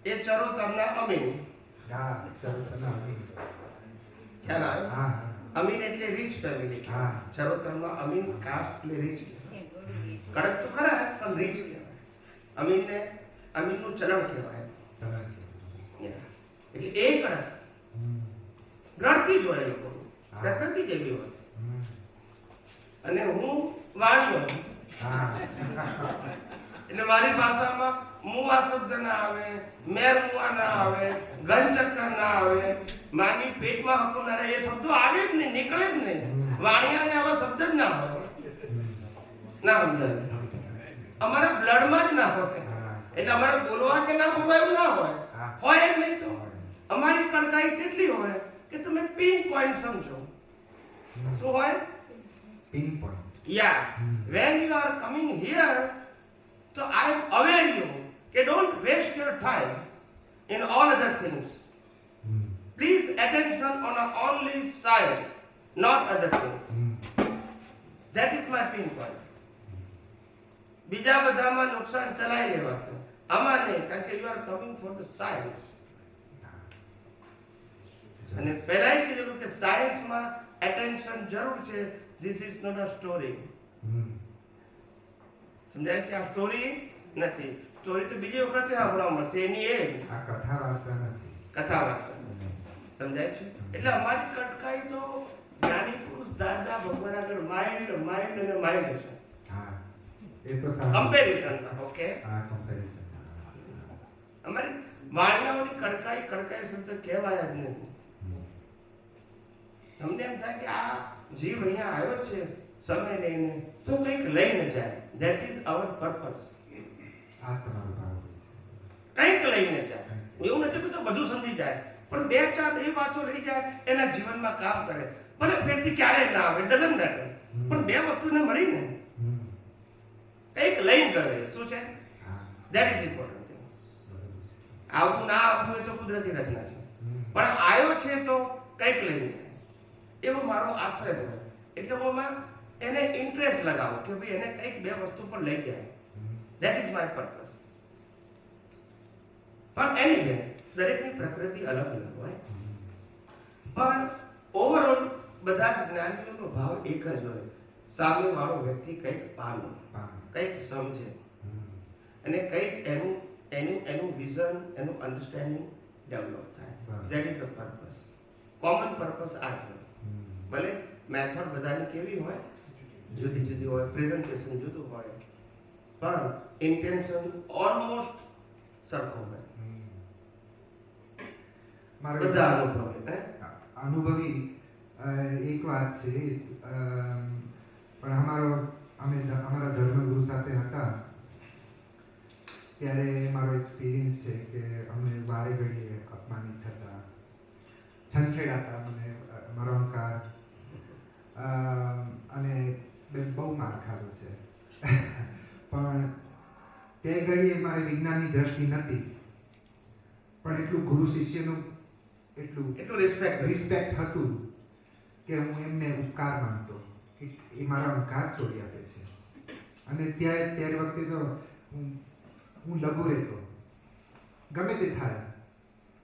એ ચરોતરના અમીન. હા, ચાલો તને ખ્યાલ આવ્યો? હા અમીન એટલે રીચ ફેમિલી. હા. ચરોતરમાં અમીન કાસ્ટ એટલે રીચ. કડક તો ખરા પણ રીચ કહેવાય. અમીનનું ચલણ કહેવાય. ચાલો એટલે એ કડક રડતી જ હોય એ લોકો, પ્રકૃતિ જેવી હોય. અને હું વાણીઓ, હા એટલે મારી ભાષામાં મુઆ શબ્દ ના આવે, મેર મુઆ ના આવે, ઘન ચક્કર ના આવે, માની પેટમાં હકુનારા એ શબ્દો આવે જ નહીં, નીકળે જ નહીં. વાણિયાને આવા શબ્દ જ ના હોય, ના સમજાય. અમારા બ્લડમાં જ ના હોય. એટલે અમારે બોલવા કે ના બોલવા એવું ના હોય, હોય જ નહીં. તો અમારી કડકાઈ કેટલી હોય કે તમે પિન પોઈન્ટ સમજો. શું હોય? Pin point. Yeah, when you are coming here, so I am aware you, okay, don't waste your time in all other things. Please attention on only science, not other things. That is my pin point. બીજા બધામાં નુકસાન ચલાવી લેવાશે, આમાં નહીં, કારણ કે you are coming for the science. અને પહેલાય કીધેલું કે સાયન્સમાં એટેન્શન જરૂર છે. This is not a story. સમજાય છે? આ સ્ટોરી નથી. સ્ટોરી તો બીજી વખતે સાંભળવા મળશે, એની એ આ કથા વાર્તા નથી. કથા વાર્તા. સમજાય છે? એટલે અમારી કટકાઈ તો જ્ઞાની પુરુષ દાદા ભગવાન આગળ માઇન્ડ અને માઇન્ડ છે. હા, એ તો સારું. કમ્પેરિઝન. ઓકે, હા, કમ્પેરિઝન. અમારી વાણિયાઓની કડકાઈ શબ્દ કહેવાય જ નહીં. તમને એમ થાય કે આ જીવ અહીંયા આવ્યો છે સમય લઈને, તો કંઈક લઈને જાય. That is our purpose. આ તમારો ભાવ છે. કંઈક લઈને જાય. એવું નથી કે તો બધું સમજી જાય, પણ બે ચાર એ વાતો લઈ જાય, એના જીવનમાં કામ કરે. ભલે ફેરથી ક્યારેય ના આવે, ડઝન્ટ મેટર, પણ બે વસ્તુને મળીને કંઈક લઈને કરે. શું છે? That is important thing. આવું ના આવવું એ તો કુદરતી રચના છે, પણ આવ્યો છે તો કંઈક લઈને, એવો મારો આશ્રય હોય. એટલે હું એમાં એને ઇન્ટરેસ્ટ લગાવું કે ભાઈ એને કંઈક બે વસ્તુ પર લઈ જાય. That is my purpose. પણ એનીવે દરેકની પ્રકૃતિ અલગ અલગ હોય, પણ ઓવરઓલ બધા જ જ્ઞાનીઓનો ભાવ એક જ હોય. સામેવાળો વ્યક્તિ કંઈક પામે, કંઈક સમજે, અને કંઈક એનું વિઝન, એનું અન્ડરસ્ટેન્ડિંગ ડેવલપ થાય. That is the purpose. Common purpose આ છે. ભલે મેથડ બધાની કેવી હોય, જુદી જુદી હોય, પ્રેઝન્ટેશન જુદું હોય, પણ ઇન્ટેન્શન ઓલમોસ્ટ સરખો હોય. બધા અનુભવી એક વાત છે, પણ અમારા ધર્મગુરુ સાથે હતા ત્યારે મારો એક્સપિરિયન્સ છે કે અમે વારે ઘડીએ અપમાનિત થતા, છંછેડાતા, મને મારો અહંકાર, અને બહુ માર ખાધો છે. પણ તે ઘડીએ મારી વિજ્ઞાનની દ્રષ્ટિ નથી, પણ એટલું ગુરુ શિષ્યનું એટલું રિસ્પેક્ટ હતું કે હું એમને ઉપકાર માનતો કે એ મારા અહંકાર તોડી આપે છે. અને ત્યારે વખતે તો હું લઘુ રહેતો, ગમે તે થાય,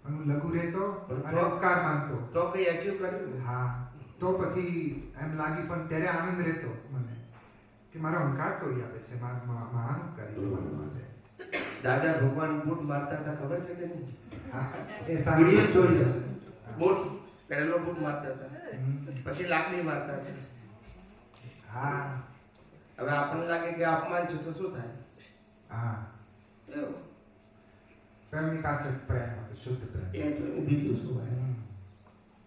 હું લઘુ રહેતો અને ઉપકાર માનતો. તો કઈ અચીવ કર્યું? હા, તો પછી એમ લાગી, પણ ત્યારે આનંદ રહેતો મને કે મારો અહંકાર તોડી આપે છે, મહાન ઉપકારી છે મારા માટે. દાદા ભગવાન બૂટ મારતા હતા, ખબર છે કે નહીં? એ સાંભળીએ ચોરી હશે. બૂટ, પહેલો બૂટ મારતા હતા, પછી લાકડી મારતા હતા. હા, હવે આપણને લાગે કે અપમાન છે તો શું થાય? હા, એવું એમની પાસે પ્રેમ હતો, શુદ્ધ પ્રેમ. એ તો બીજું શું હોય?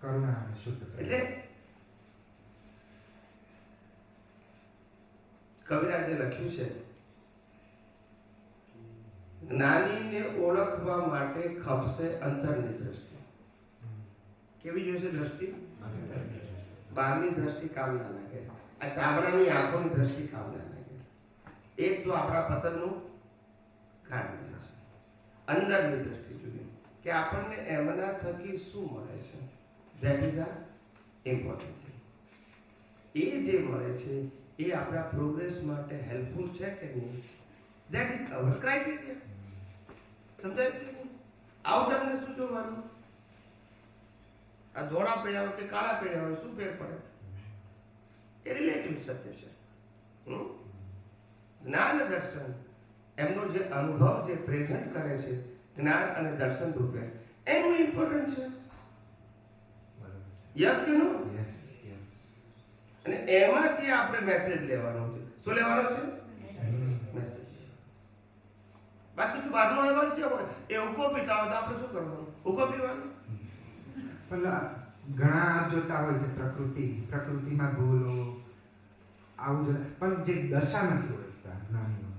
કરુણા અને શુદ્ધ પ્રેમ. એટલે કવિરાજે લખ્યું છે, જ્ઞાનીને ઓળખવા માટે ખપશે અંતરની દ્રષ્ટિ. કેવી જોઈશે દ્રષ્ટિ? બહારની દ્રષ્ટિ કામ ના લાગે, આ ચામડાની આંખોની દ્રષ્ટિ કામ ના લાગે. એક તો આપણા પતનનું કારણ છે, અંદરની દ્રષ્ટિ જોઈએ. કે આપણને એમના થકી શું મળે છે. ધેટ ઇઝ આ ઇમ્પોર્ટન્ટ થિંગ. એ જે મળે છે એ આપણા પ્રોગ્રેસ માટે હેલ્પફુલ છે કે નહીં, ધેટ ઇઝ અવર ક્રાઇટેરિયા. સમજાય કે નહીં? આવું તમને શું જોવાનું? આ ધોળા પડ્યા હોય કે કાળા પડ્યા હોય શું ફેર પડે? એ રિલેટિવ સત્ય છે. જ્ઞાન દર્શન એમનો જે અનુભવ જે પ્રેઝન્ટ કરે છે જ્ઞાન અને દર્શન રૂપે, એનું ઇમ્પોર્ટન્ટ છે. યસ કે નો? Yes yes. અને એમાંથી આપણે મેસેજ લેવાનો છે. શું લેવાનો છે? મેસેજ. બાકી તો બહારનો અહેવાલ છે હોય એ ઉકો પીતા હોય તો આપણે શું કરવાનું? ઉકો પીવાનું. પણ ઘણા જોતા હોય છે પ્રકૃતિમાં ભૂલો આવું જ, પણ જે દશા નથી ઓળખતા જ્ઞાનીઓ,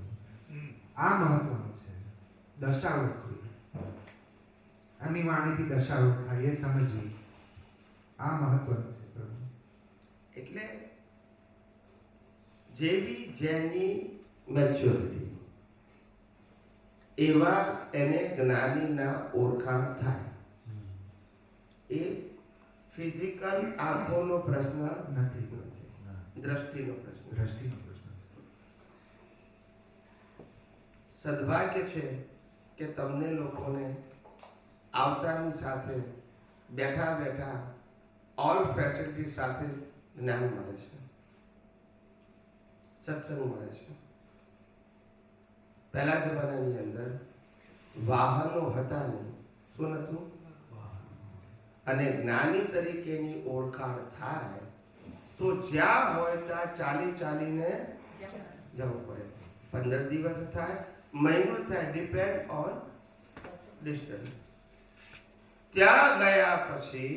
આ મહત્વનું છે. દશા ઓળખવી, આની વાણીથી દશા ઓળખાય એ સમજવી, આ મહત્વનું છે પ્રભુ. એટલે જેવી જેની મેચ્યોરિટી એવા એને જ્ઞાનીના ઓળખાણ થાય. એ ફિઝિકલ આંખોનો પ્રશ્ન નથી. દ્રષ્ટિનો પ્રશ્ન. દ્રષ્ટિનો પ્રશ્ન. સદભાગ્ય છે કે તમને લોકોને આવતાની સાથે બેઠા બેઠા ઓલ ફેસિલિટી સાથે જ્ઞાન મળે છે, સત્સંગ મળે છે. પહેલા જમાનાની અંદર વાહનો હતા નહીં. શું નતું? અને જ્ઞાની તરીકેની ઓળખાણ થાય તો જ્યાં હોય ત્યાં ચાલી ચાલીને જવું પડે. 15 દિવસ થાય, મહિનો થાય, ડિપેન્ડ ઓન ડિસ્ટન્સ. ત્યાં ગયા પછી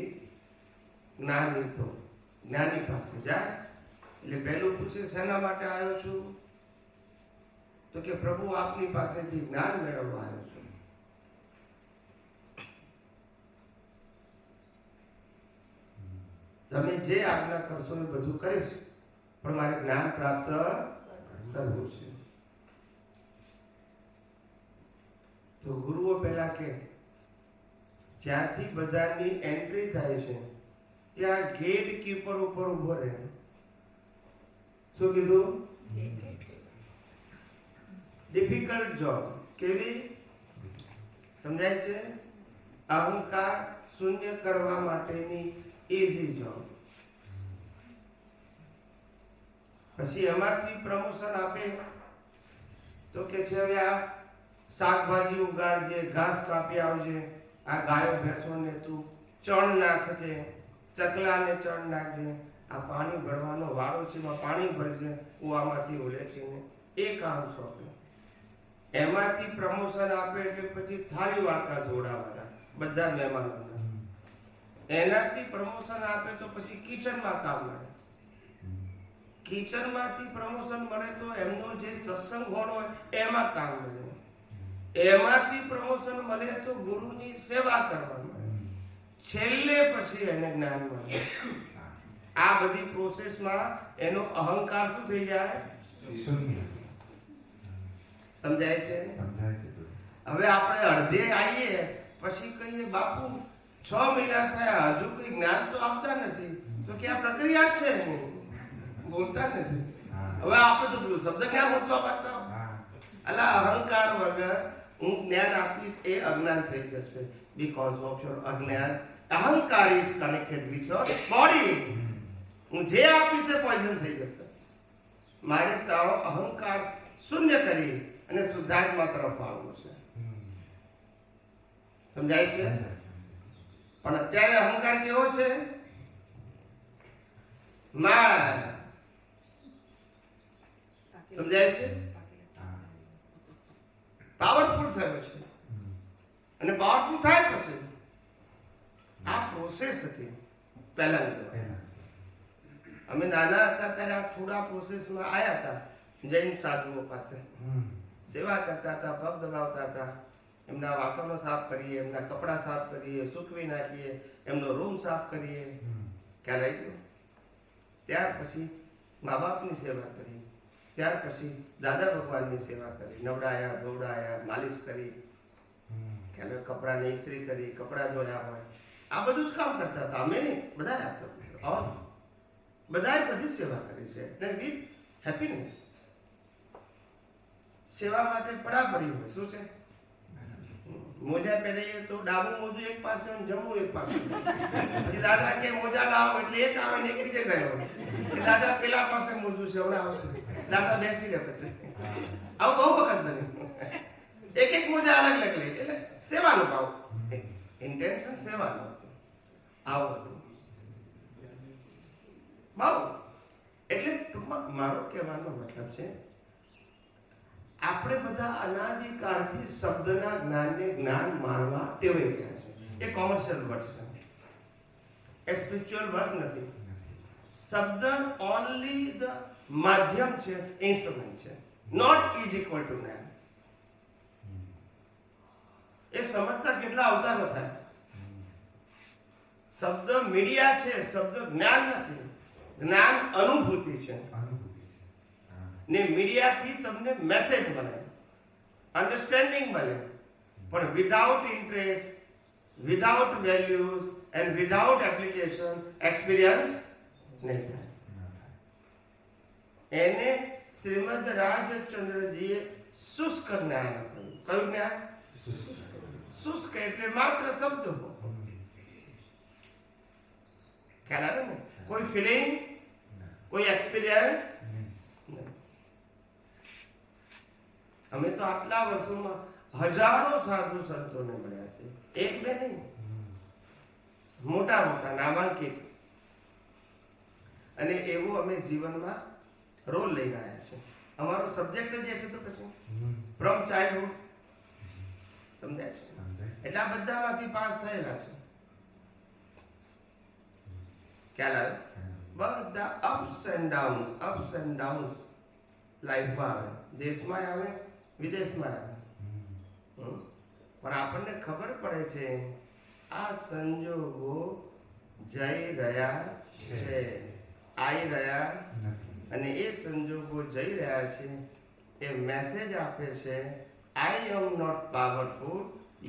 જ્ઞાની પાસે જાય એટલે પહેલું પૂછે શેના માટે આવ્યો છું? તો કે પ્રભુ આપની પાસેથી જ્ઞાન મેળવવા આવ્યો છું. તમે જે આજ્ઞા કરશો એ બધું કરીશ, પણ મારે જ્ઞાન પ્રાપ્ત કરવું છે. તો ગુરુઓ પહેલા કે જ્યાંથી બધાની એન્ટ્રી થાય છે ત્યાં ગેટ કીપર ઉપર ઉભો રહે. શું કીધું? Difficult job. કેવી? સમજાય છે? અહંકાર શૂન્ય કરવા માટેની ઇઝી જોબ. પછી એમાંથી પ્રમોશન આપે તો કે છે હવે આ શાકભાજી ઉગાડજે, ઘાસ કાપી આવજે, આ ગાયો ભેંસોને તું ચણ નાખજે, ચકલાને ચણ નાખજે, આ પાણી ભરવાનો વાળો છે એમાં પાણી ભરજે, કૂવામાંથી ઉલેચીને, એ કામ સોંપે. એમાંથી પ્રમોશન આપે એટલે પછી થાળી વાળતા ધોડાવાળા બધા મહેમાનોના. એનાથી પ્રમોશન આપે તો પછી કિચનમાં કામ મળે. કિચનમાંથી પ્રમોશન મળે તો એમનો જે સત્સંગ હોલ હોય એમાં કામ મળે. એમાંથી પ્રમોશન મળે તો ગુરુની સેવા કરવાનું. છેલ્લે પછી એને જ્ઞાન મળે. આ બધી પ્રોસેસમાં એનો અહંકાર શું થઈ જાય? સમજાય છે? સમજાય છે. હવે આપણે અડધે આવીએ પછી કહીએ બાપુ 6 મહિના થયા હજુ કોઈ જ્ઞાન તો આપતા નથી. તો કે આ પ્રક્રિયા જ છે, બોલતા નથી. હવે આપણે તો પેલું શબ્દ જ્ઞાન હોતો આપતા. અલા અહંકાર વગર હું જ્ઞાન આપીશ એ અજ્ઞાન થઈ જશે. બીકોઝ ઓફ યોર અજ્ઞાન અહંકાર is connected with your body. હું જે આપીશ એ પોઈઝન થઈ જશે. મારે તારો અહંકાર શૂન્ય કરી અને શુદ્ધાત્મા તરફ આવવું છે. સમજાય છે? પણ અત્યારે અહંકાર કેવો છે? માયા. સમજાય છે? પાવરફુલ થયો છે. અને પાવરફુલ થાય પછી આ પ્રોસેસ હતી પહેલા. અમે નાના હતા ત્યારે આ થોડા પ્રોસેસમાં આવ્યા હતા. જૈન સાધુઓ પાસે સેવા કરતા હતા, પગ દબાવતા હતા, એમના વાસણો સાફ કરીએ, એમના કપડાં સાફ કરીએ, સૂકવી નાખીએ, એમનો રૂમ સાફ કરીએ. ખ્યાલ આવી ગયો? ત્યાર પછી મા બાપની સેવા કરી, ત્યાર પછી દાદા ભગવાનની સેવા કરી, નવડાયા, ધોવડાયા, માલિશ કરી. કે અમે કપડાને ઇસ્ત્રી કરી, કપડાં ધોયા હોય, આ બધું જ કામ કરતા હતા. અમે નહીં, બધાએ આ કર્યું. ઓર બધાએ બધી સેવા કરી છે ને વિથ હેપીનેસ. સેવા માટે પડાપડી હોય. શું છે? મોજા પહેરીએ તો ડાબું મોજું એક પાસે અને જમવું એક પાસે. પછી દાદા કે મોજા લાવો એટલે એક આવે ને એક બીજે ગયો કે દાદા પેલા પાસે મોજું છે, હમણાં આવશે. દાદા બેસી રહે પછી. આવું બહુ વખત બન્યું. એક એક મોજા અલગ અલગ લે એટલે સેવાનો ભાવ, ઇન્ટેન્શન સેવાનો હતું. આવું હતું બહુ. એટલે ટૂંકમાં મારો કહેવાનો મતલબ છે આપણે બધા અનાદિકાળથી શબ્દના જ્ઞાનને જ્ઞાન માણવા ટેવાઈ ગયા છે. એ કોમર્શિયલ વર્ડ છે, એ સ્પિરિચ્યુઅલ વર્ડ નથી. શબ્દ ઓનલી ધ માધ્યમ છે, ઇન્સ્ટ્રુમેન્ટ છે. નોટ ઇઝ ઇક્વલ ટુ જ્ઞાન. એ સમજતા કેટલા અવતારો થાય. શબ્દ મીડિયા છે, શબ્દ જ્ઞાન નથી. જ્ઞાન અનુભૂતિ છે ને મીડિયાથી તમને મેસેજ મળે, અન્ડરસ્ટેન્ડિંગ મળે. પણ without interest, without values and without application experience નહીં થાય. એને શ્રીમદ રાજચંદ્રજીએ શુષ્ક જ્ઞાન કહ્યું. કયું જ્ઞાન? શુષ્ક એટલે માત્ર શબ્દો. ખ્યાલ આવે ને? કોઈ ફિલિંગ, કોઈ એક્સપિરિયન્સ. અમે તો આટલા વર્ષોમાં હજારો સાધુ સંતોને મળ્યા છે, એક બે નહીં, મોટા મોટા નામાંકિત. અને એવું અમે જીવનમાં રોલ લઈને આવ્યા છે. અમારો સબ્જેક્ટ જ એ છે. તો પછી ફ્રોમ ચાઇલ્ડહુડ, સમજાય છે? એટલે આ બધામાંથી પાસ થયેલા છે. ખ્યાલ આવે? બધા અપ્સ એન્ડ ડાઉન્સ લાઈફમાં આવે, દેશમાં આવે, વિદેશમાં આવે. પણ આપણને ખબર પડે છે આ સંજોગો જઈ રહ્યા છે, આવી રહ્યા, અને એ સંજોગો જઈ રહ્યા છે. એ મેસેજ આપે છે, I am not powerful,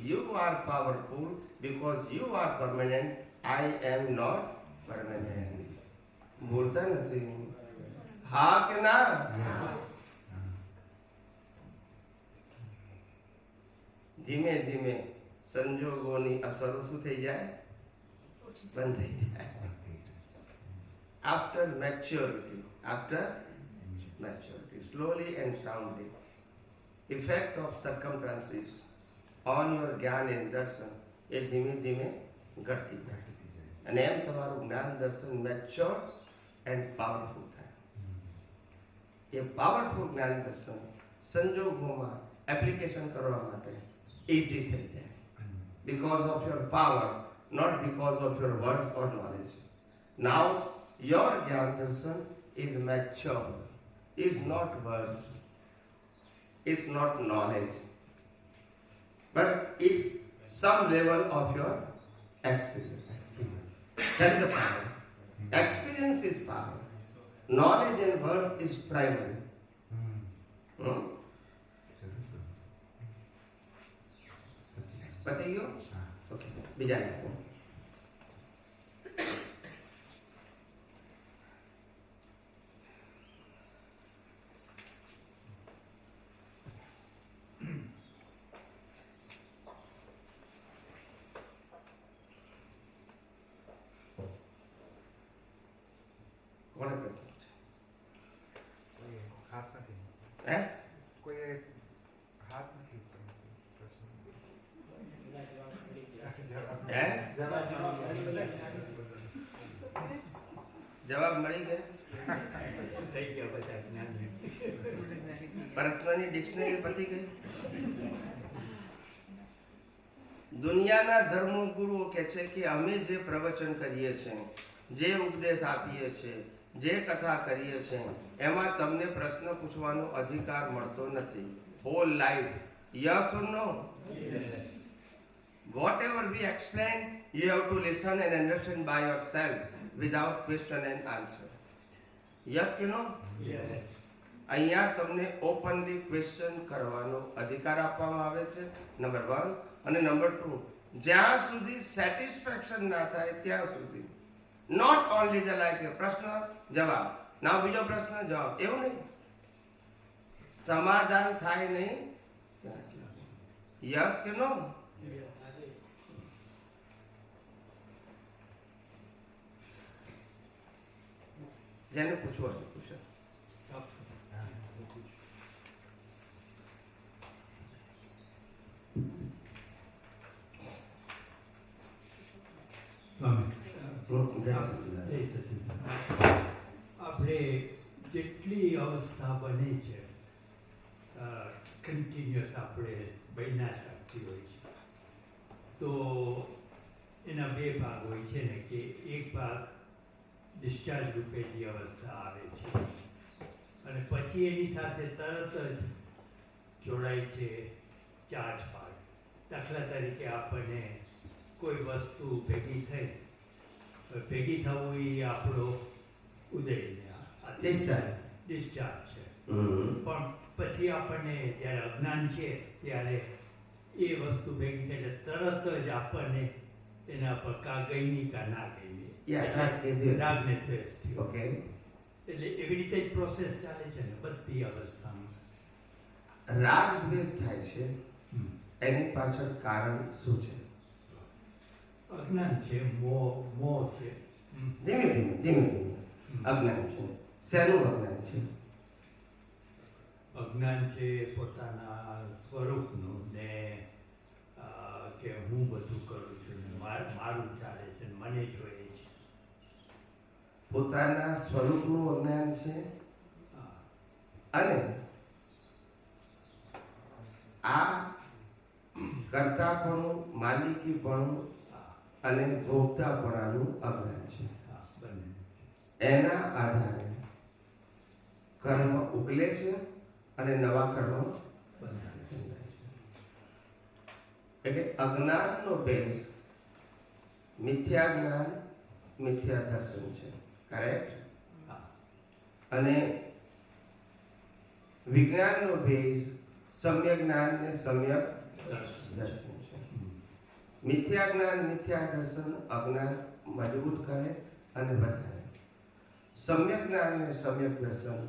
you are powerful because you are permanent, I am not permanent. બોલતા નથી. હા કે ના? ધીમે ધીમે સંજોગોની અસરો શું થઈ જાય? બંધ થઈ જાય. After maturity, slowly and soundly, effect of circumstances on your જ્ઞાન and દર્શન એ ધીમે ધીમે ઘટતી જાય. અને એમ તમારું જ્ઞાન દર્શન મેચ્યોર એન્ડ પાવરફુલ થાય. એ પાવરફુલ જ્ઞાન દર્શન સંજોગોમાં એપ્લિકેશન કરવા માટે easy થઈ જાય. Because of your power, not because of your words or knowledge. Now your Gyan Darshan is mature, is not words, it's not knowledge, but it's some level of your experience. That is the power. Experience is power. Knowledge and word is primary. પતી ગયો? Okay, બીજા નાખો. કોને પ્રશ્ન છે? કોઈ હાથ નથી. હે? કોઈ હાથ નથી. હે? જવાબ મળી ગયો? પ્રશ્નની ડિક્શનરી પતી ગઈ. દુનિયાના ધર્મો ગુરુઓ કહે છે કે અમે જે પ્રવચન કરીએ છીએ, જે ઉપદેશ આપીએ છીએ, જે કથા કરીએ છીએ, એમાં તમને પ્રશ્ન પૂછવાનો અધિકાર મળતો નથી. Whole life, yes or no? Whatever we explain, you have to listen and understand by yourself without question and answer. Yes or no? Yes. અહીંયા તમને ઓપનલી ક્વેશ્ચન કરવાનો અધિકાર આપવામાં આવે છે, નંબર 1. અને નંબર 2, જ્યાં સુધી સેટિસ્ફેક્શન ના થાય ત્યાં સુધી નોટ ઓનલી ધ લાઈક પ્રશ્ન જવાબ, ના બીજો પ્રશ્ન જવાબ, એવું નહીં. સમાધાન થાય નહીં યસ કે નો. જેને પૂછવાનું પૂછો. આપણે જેટલી અવસ્થા બને છે કન્ટિન્યુઅસ આપણે બન્યા રાખતી હોય છે, તો એના બે ભાગ હોય છે ને, કે એક ભાગ ડિસ્ચાર્જ રૂપે જે અવસ્થા આવે છે અને પછી એની સાથે તરત જ જોડાય છે ચાર્જ ભાગ. દાખલા તરીકે આપણને કોઈ વસ્તુ ભેગી થવું એ આપણો ઉદય ડિસ્ચાર્જ છે. પણ પછી આપણને જ્યારે અજ્ઞાન છે ત્યારે એ વસ્તુ ભેગી થાય એટલે તરત જ આપણને એના પર કા ગઈની કા ના ગઈની રાગને દ્વેષ થયો. ઓકે, એટલે એવી રીતે જ પ્રોસેસ ચાલે છે ને બધી અવસ્થામાં. રાગ દ્વેષ થાય છે, એની પાછળ કારણ શું છે? અજ્ઞાન છે, મોહ છે. ધીમે ધીમે અજ્ઞાન છે. શેનું અજ્ઞાન છે? અજ્ઞાન છે પોતાના સ્વરૂપનું ને કે હું બધું કરું છું ને મારું ચાલે છે ને મને જોઈએ છે. પોતાના સ્વરૂપનું અજ્ઞાન છે અને આ કર્તાપણું, માલિકીપણું અને ભોગતાપણાનું અજ્ઞાન છે. એના આધારે કર્મ ઉકલે છે અને નવા કર્મ બંધાય છે. એટલે અજ્ઞાનનો ભેદ મિથ્યા જ્ઞાન, મિથ્યા દર્શન છે. કરેક્ટ? અને વિજ્ઞાનનો ભેદ સમ્યક જ્ઞાન ને સમ્યક દર્શન છે. મિથ્યા જ્ઞાન, મિથ્યા દર્શન અજ્ઞાન મજબૂત કરે અને વધારે. સમ્યક જ્ઞાન ને સમ્યક દર્શન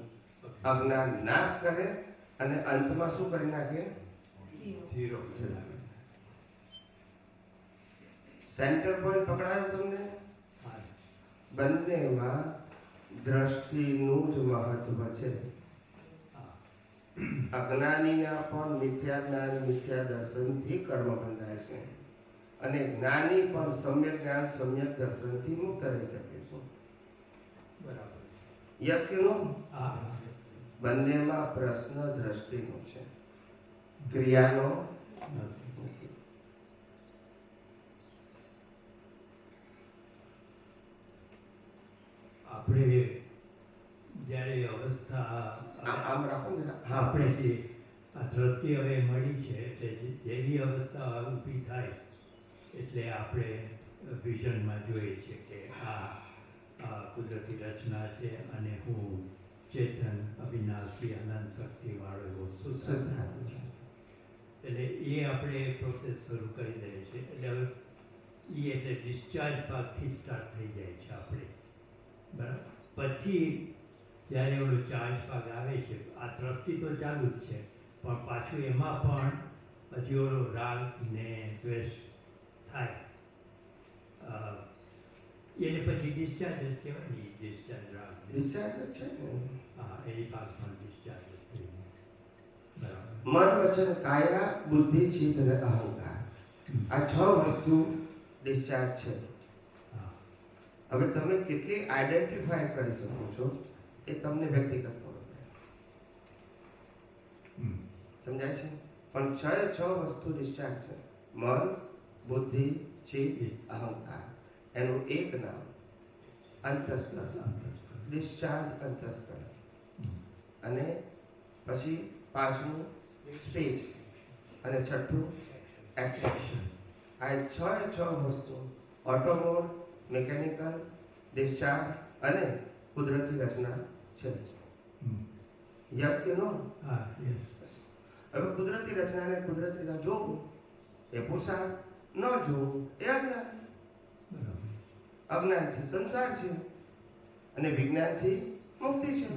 અજ્ઞાન નાશ કરે અને અંતમાં શું કરી નાખે? ઝીરો. સેન્ટર પોઈન્ટ પકડાયો તમને? બંનેમાં દ્રષ્ટિનું જ મહત્વ છે. અજ્ઞાનીના પણ મિથ્યા જ્ઞાન, મિથ્યા દર્શનથી કર્મ બંધાય છે અને જ્ઞાની પણ સમ્યક જ્ઞાન, સમ્યક દર્શનથી મુક્ત રહી શકે છે. બરાબર. યસ કે નો? બંનેમાં પ્રશ્ન દ્રષ્ટિનો છે, ક્રિયાનો નથી. આપણે જ્યારે અવસ્થા આમ રાખો ને. હા, આપણે જે આ દ્રષ્ટિ હવે મળી છે એટલે જેવી અવસ્થા ઊભી થાય એટલે આપણે વિઝનમાં જોઈએ છે કે આ કુદરતી રચના છે અને હું ચેતન, અવિનાશી, અનંત શક્તિવાળો એવો શુદ્ધાત્મા છે. એટલે એ આપણે પ્રોસેસ શરૂ કરી દઈએ છીએ. એટલે હવે એ એટલે ડિસ્ચાર્જ ભાગથી સ્ટાર્ટ થઈ જાય છે આપણે. બરાબર. પછી જ્યારે ઓલો ચાર્જ ભાગ આવે છે, આ દ્રષ્ટિ તો ચાલુ જ છે પણ પાછું એમાં પણ હજી ઓલો રાગ ને દ્વેષ થાય એને પછી ડિસ્ચાર્જ જ કહેવાય ને. ડિસ્ચાર્જ રાગ ડિસ્ચાર્જ છે ને. હા, એ ભાગ પણ ડિસ્ચાર્જ થઈ જાય. બરાબર. મન, વચન, કાયા, બુદ્ધિ, ચિત્ત અને અહંકાર, આ 6 વસ્તુ ડિસ્ચાર્જ છે. હા. હવે તમે કેટલી આઈડેન્ટિફાય કરી શકો છો એ તમને વ્યક્તિગત ખબર પડે. સમજાય છે? પણ 6 વસ્તુ ડિસ્ચાર્જ છે. મન, બુદ્ધિ, ચિત્ત, અહંકાર. એનું એક નામ અંતસ્કરણ. ડિસ્ચાર્જ અંતસ્કરણ. અને પછી 5મું સ્પીચ અને 6થું એક્શન. આ 6 વસ્તુ ઓટોમોડ, મિકેનિકલ, ડિસ્ચાર્જ અને કુદરતી રચના છે. યસ કે નો? હા યસ. હવે કુદરતી રચનાને કુદરતી રીતે જોવું એ પુરુષાર્થ, ન જોવું એ અજ્ઞાન. બરાબર. અજ્ઞાનથી સંસાર છે અને વિજ્ઞાનથી મુક્તિ છે.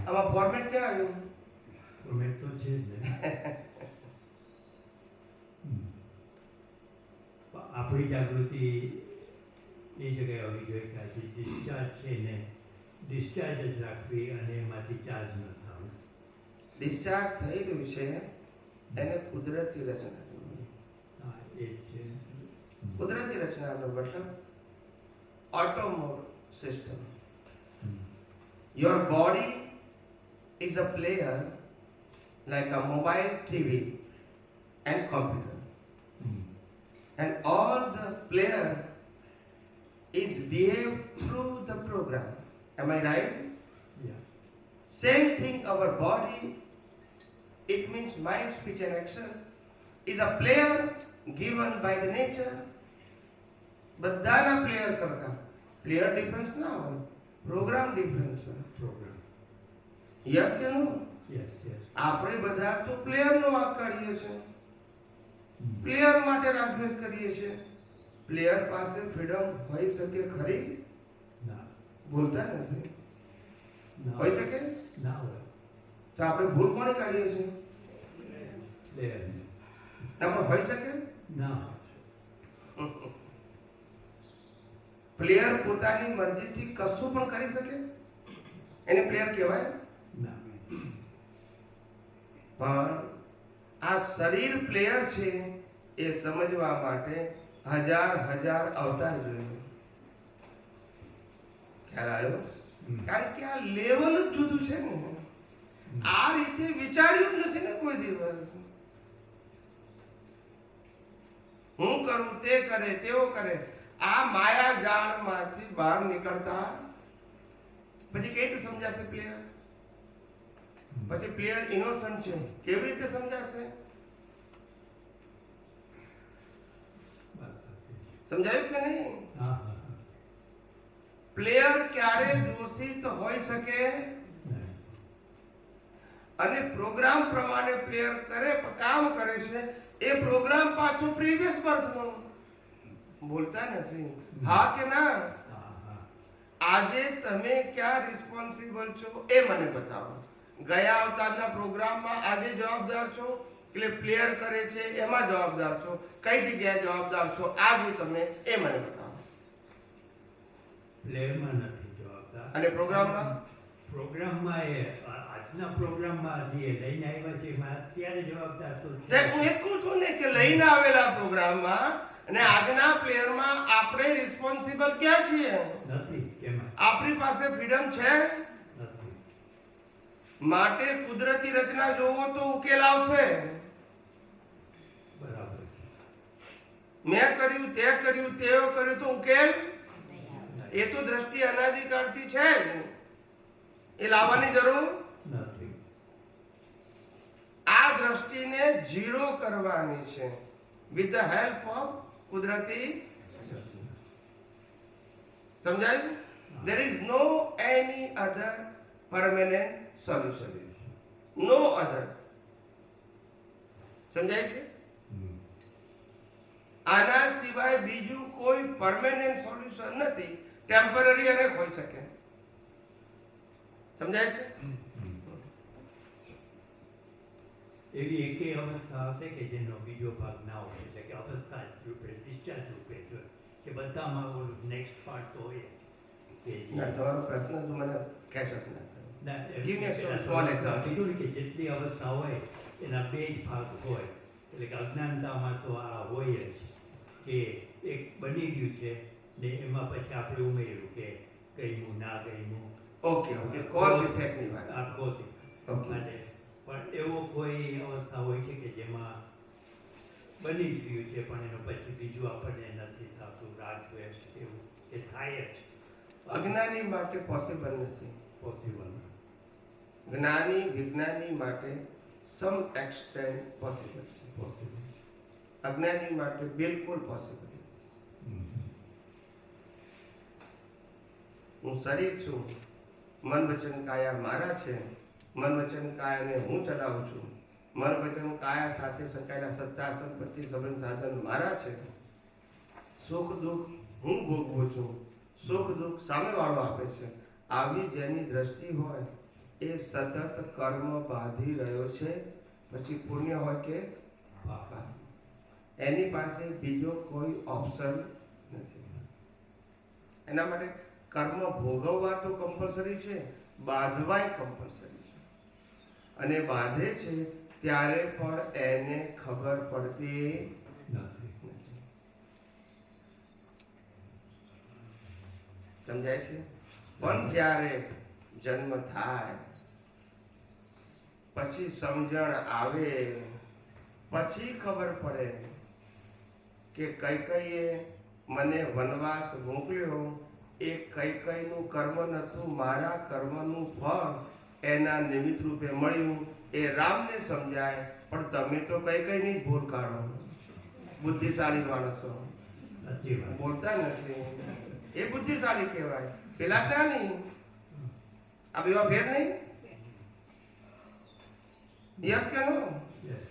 આમાં ફોર્મેટ ક્યાં આવ્યું? ફોર્મેટ તો છે જ ને. આપણી જાગૃતિ એ જગ્યાએ હોવી જોઈએ કે આજે ડિસ્ચાર્જ છે ને ડિસ્ચાર્જ જ રાખવી અને એમાંથી ચાર્જ ન થવું. ડિસ્ચાર્જ થઈ રહ્યું છે એને કુદરતી રચના કહેવાય. હા એ જ છે. કુદરતી રચનાનો મતલબ ઓટોમોડ system. Your body is a player like a mobile TV and computer. And all the player is behaved through the program. Am I right? Yeah. Same thing, our body, it means mind, speech and action, is a player given by the nature. બધાના player સરખા. Player difference ના હોય, programme difference હોય. Program. Yes કે નો? Yes, yes. આપણે બધા તો પ્લેયરનો વાક કાઢીએ છીએ, પ્લેયર માટે રાગદ્વેષ કરીએ છીએ. પ્લેયર પાસે ફ્રીડમ હોઈ શકે ખરી? ના. બોલતા નથી. ના હોઈ શકે? ના હોય. તો આપણે ભૂલ કોને કાઢીએ છીએ? Player. ના પણ હોઈ શકે? ના. પ્લેયર પોતાની મરજીથી કશું પણ કરી શકે એને પ્લેયર કહેવાય? ના. પણ આ શરીર પ્લેયર છે એ સમજવા માટે હજાર અવતાર જોઈએ. ખ્યાલ આવ્યો? કારણ કે આ લેવલ જ જુદું છે ને. આ રીતે વિચાર્યું જ નથી ને કોઈ દિવસ. હું કરું તે કરે તેઓ કરે. આ માયા જાળમાંથી બહાર નીકળતા પછી કઈ રીતે સમજાશે પ્લેયર? પછી પ્લેયર ઇનોસન્ટ છે કેવી રીતે સમજાશે? સમજાયું કે નહીં? હા હા. પ્લેયર ક્યારે દોષિત હોઈ શકે? અને પ્રોગ્રામ પ્રમાણે પ્લેયર કામ કરે છે એ પ્રોગ્રામ પાછો પ્રીવિયસ બર્થનો. બોલતા નથી. હા કે ના? આજે તમે ક્યાં રિસ્પોન્સિબલ છો એ મને બતાવો. ગયા અવતારના પ્રોગ્રામમાં આજે જવાબદાર છો એટલે પ્લેયર કરે છે એમાં જવાબદાર છો? કઈ જગ્યાએ જવાબદાર છો આજે તમે એ મને બતાવો. પ્લેયરમાં નથી જવાબદાર. અને પ્રોગ્રામમાં? પ્રોગ્રામમાં એ આજના પ્રોગ્રામમાં જે લઈને આવ્યા છે એમાં અત્યારે જવાબદાર તો છે. હું એ કહું છું ને કે લઈને આવેલા પ્રોગ્રામમાં અને આજના પ્લેયરમાં આપણે રિસ્પોન્સિબલ ક્યાં છીએ? નથી. કેમાં આપણી પાસે ફ્રીડમ છે? નથી. માટે કુદરતી રચના જોવો તો ઉકેલ આવશે. બરાબર. મેં કર્યું તે કર્યું તેઓ કર્યું તો ઉકેલ એ તો દ્રષ્ટિ અનાદિકાળથી છે જ. એ લાવવાની જરૂર નથી. આ દ્રષ્ટિને ઝીરો કરવાની છે વિથ ધ હેલ્પ ઓફ કુદરતી. સમજાયું? there is no any other permanent solution. no other. સમજાય છે? આના સિવાય બીજું કોઈ પરમેનન્ટ સોલ્યુશન નથી. ટેમ્પરરી અને હોઈ શકે. સમજાય છે? એવી એકેય અવસ્થા હશે કે જેનો બીજો ભાગ ના હોય, એટલે કે અવસ્થા જ રૂપે ડિસ્ચાર્જ રૂપે કે બધામાં ઓલું નેક્સ્ટ પાર્ટ તો હોય કે ના, તમારો પ્રશ્ન તો મને કેચ અપ ના થયો. Give me a small example. કીધું ને કે જેટલી અવસ્થા હોય એના બે જ ભાગ હોય, એટલે કે અજ્ઞાનતામાં તો આ હોય જ કે એક બની ગયું છે ને એમાં પછી આપણે ઉમેર્યું કે ગયમું ના ગયમું. ઓકે કોઝ ઇફેક્ટ ની વાત. આ કોઝ Okay. અને પણ એવો કોઈ અવસ્થા હોય છે કે જેમાં બની જ ગયું છે પણ એનો પછી બીજું આપણને નથી થતું, રાગ દ્વેષ એવું કે થાય જ? અજ્ઞાની માટે પોસિબલ નથી. પોસિબલ. જ્ઞાની વિજ્ઞાની માટે સમ એક્સટેન્ટ પોસિબલ છે. પોસિબલ. અજ્ઞાની માટે બિલકુલ પોસિબલ નથી. હું શરીર છું મન વચન કાયા મારા છે, મન વચન કાયાને હું ચલાવું છું, મન વચન કાયા સાથે સંકળાયેલા સત્તા સંપત્તિ સંબંધ સાધન મારા છે, સુખ દુઃખ હું ભોગવું છું, સુખ દુઃખ સામેવાળો આપે છે, આવી જેની દ્રષ્ટિ હોય એ સતત કર્મ બાંધી રહ્યો છે, પછી પુણ્ય હોય કે પાપ, એની પાસે બીજો કોઈ ઓપ્શન નથી. એના માટે કર્મ ભોગવવા તો કમ્પલસરી છે, બાંધવાય કમ્પલસરી છે. અને બાંધે છે ત્યારે પણ એને ખબર પડતી નથી. સમજાય છે? પણ જ્યારે જન્મ થાય પછી સમજણ આવે, પછી ખબર પડે કે કૈકેયીએ મને વનવાસ મોકલ્યો, એ કૈકેયીનું કર્મ નહોતું, મારા કર્મનું ફળ એના નિમિત્ત રૂપે મળ્યું. એ રામને સમજાય, પણ તમે તો કૈકેયીની જ ભૂલ કાઢો, બુદ્ધિશાળી માણસો સાચી વાત. બોલતા નથી. એ બુદ્ધિશાળી કહેવાય, પેલા જ્ઞાની. આ બેવા ફેર નહીં? યસ કે નો? Yes.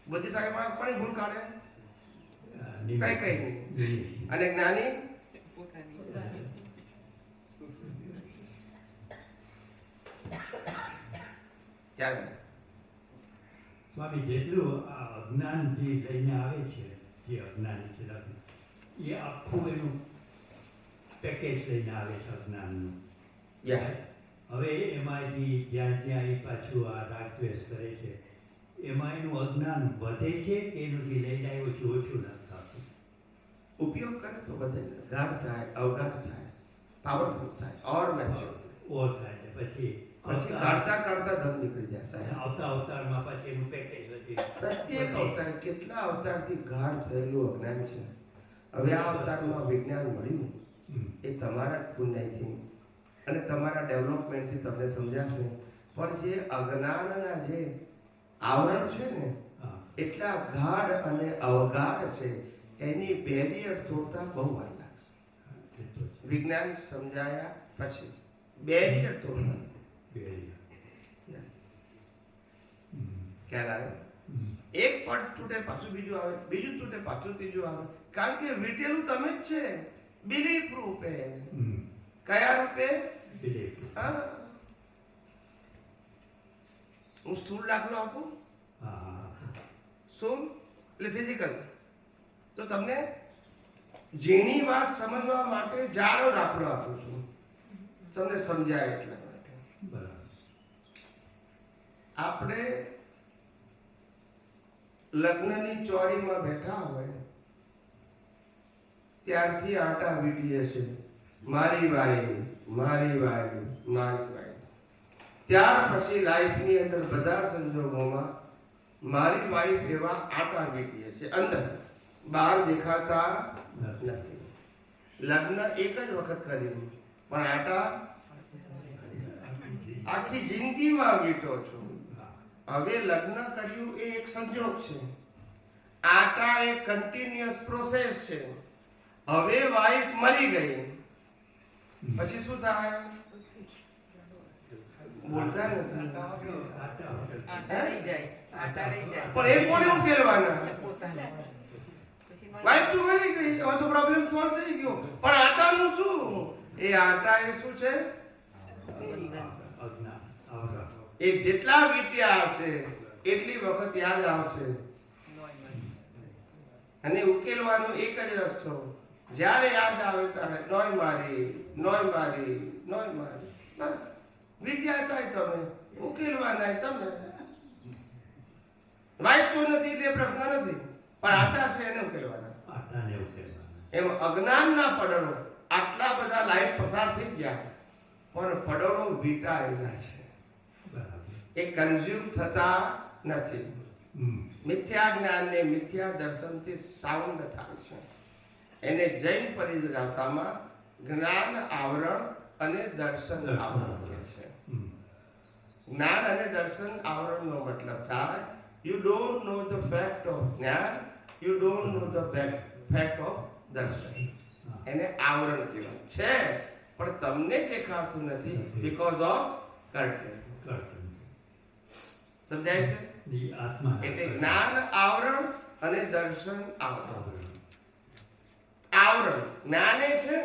બુદ્ધિશાળી માણસ કોની ભૂલ કાઢે? નિમિત્ત. કૈકેયીની. નિમિત્ત. અને જ્ઞાની ક્યારે? સ્વામી, જેટલું આ અજ્ઞાન જે લઈને આવે છે, જે અજ્ઞાની છે એ આખું એનું પેકેજ લઈને આવે છે અજ્ઞાનનું. યા હવે એમાંથી જ્યાં જ્યાં એ પાછું આ રાગ દ્વેષ કરે છે, એમાં એનું અજ્ઞાન વધે છે કે એનું જે લઈને આવ્યું છે ઓછું નથી થતું? ઉપયોગ કરે તો બધે ગાઢ થાય, અવગાઢ થાય, પાવરફુલ થાય, ઓર મેચ્યોર ઓર થાય છે. પછી પછી કાઢતા કાઢતા દમ નીકળી જાય સાહેબ. આવતા અવતારમાં પછી એનું પેકેજ વધી પ્રત્યેક અવતાર, કેટલા અવતારથી ગાઢ થયેલું અજ્ઞાન છે. હવે આ અવતારમાં વિજ્ઞાન મળ્યું એ તમારા જ પુણ્યથી અને તમારા ડેવલપમેન્ટથી તમને સમજાશે. પણ જે અજ્ઞાનના જે આવરણ છે ને, હા. એટલા ગાઢ અને અવગાઢ છે, એની બેરિયર તોડતા બહુ વાર લાગશે. એ તો છે. વિજ્ઞાન સમજાયા પછી બેરિયર તોડતા. બેરિયર. Yes. હમ. ખ્યાલ આવ્યો? હમ. એક પટ તૂટે પાછું બીજું આવે, બીજું તૂટે પાછું ત્રીજું આવે. કારણ કે વીટેલું તમે જ છે, બિલીફ રૂપે. હમ. કયા રૂપે? બિલીફ. હા. હું સ્થૂળ દાખલો આપું. હા. સ્થૂળ એટલે ફિઝિકલ. તો તમને ઝીણી વાત સમજવા માટે જાડો દાખલો આપું છું, તમને સમજાય એટલા માટે. બરાબર. આપણે લગ્નની ચોરીમાં બેઠા હોય ત્યારથી આટા વીટીએ છે, મારી વાઈ, મારી વાઈ, મારી વાઈ. ત્યાર પછી લાઈફની અંદર બધા સંજોગોમાં મારી વાઈફ એવા આટા વીટીએ છે, અંદર બહાર દેખાતા નથી. લગ્ન એક જ વખત કર્યું, પણ આટા આખી જિંદગીમાં વીટો છો. હવે લગ્ન કર્યું એ એક સંજોગ છે, આટા એ કન્ટિન્યુઅસ પ્રોસેસ છે. હવે વાઈફ મરી ગઈ પછી શું થાય? બોલતા નથી. આટા રહી જાય. પણ એ કોને ઉકેલવાના? પોતાને. વાઈફ તો મરી ગઈ, હવે તો પ્રોબ્લેમ સોલ્વ થઈ ગયો, પણ આટાનું શું? એ આટા એ શું છે? અજ્ઞાન. આવરણ. એ જેટલા વીત્યા હશે એટલી વખત યાદ આવશે. અને ઉકેલવાનો એક જ રસ્તો, જ્યારે યાદ આવે ત્યારે નોય મારી, નોય મારી, નોય મારી. બસ વીત્યા થાય તમે, ઉકેલવાના તમે. વાઈફ તો નથી એટલે પ્રશ્ન નથી, પણ આટા છે એને ઉકેલવાના. આટાને ઉકેલવાના. એમ અજ્ઞાનના પડળો આટલા બધા લાઈફ પસાર થઈ ગયા, પણ પડળો વીટાયેલા છે, બરાબર. એ કન્ઝ્યુમ થતા નથી. હમ. મિથ્યા જ્ઞાનને મિથ્યા દર્શનથી સાઉન્ડ થાય છે. એને જૈન પરિભાષામાં જ્ઞાન આવરણ અને દર્શન આવરણ કહે છે. હમ. જ્ઞાન અને દર્શન આવરણનો મતલબ થાય you don't know the fact of જ્ઞાન, you don't know the fact of દર્શન. હા. એને આવરણ કહેવાય છે, પણ તમને દેખાતું નથી બીકોઝ ઓફ કર્ટેન. કર્તન. સમજાય છે? ઈ આત્મા એટલે જ્ઞાન આવરણ અને દર્શન આવરણ. આવરણ. આવરણ જ્ઞાને છે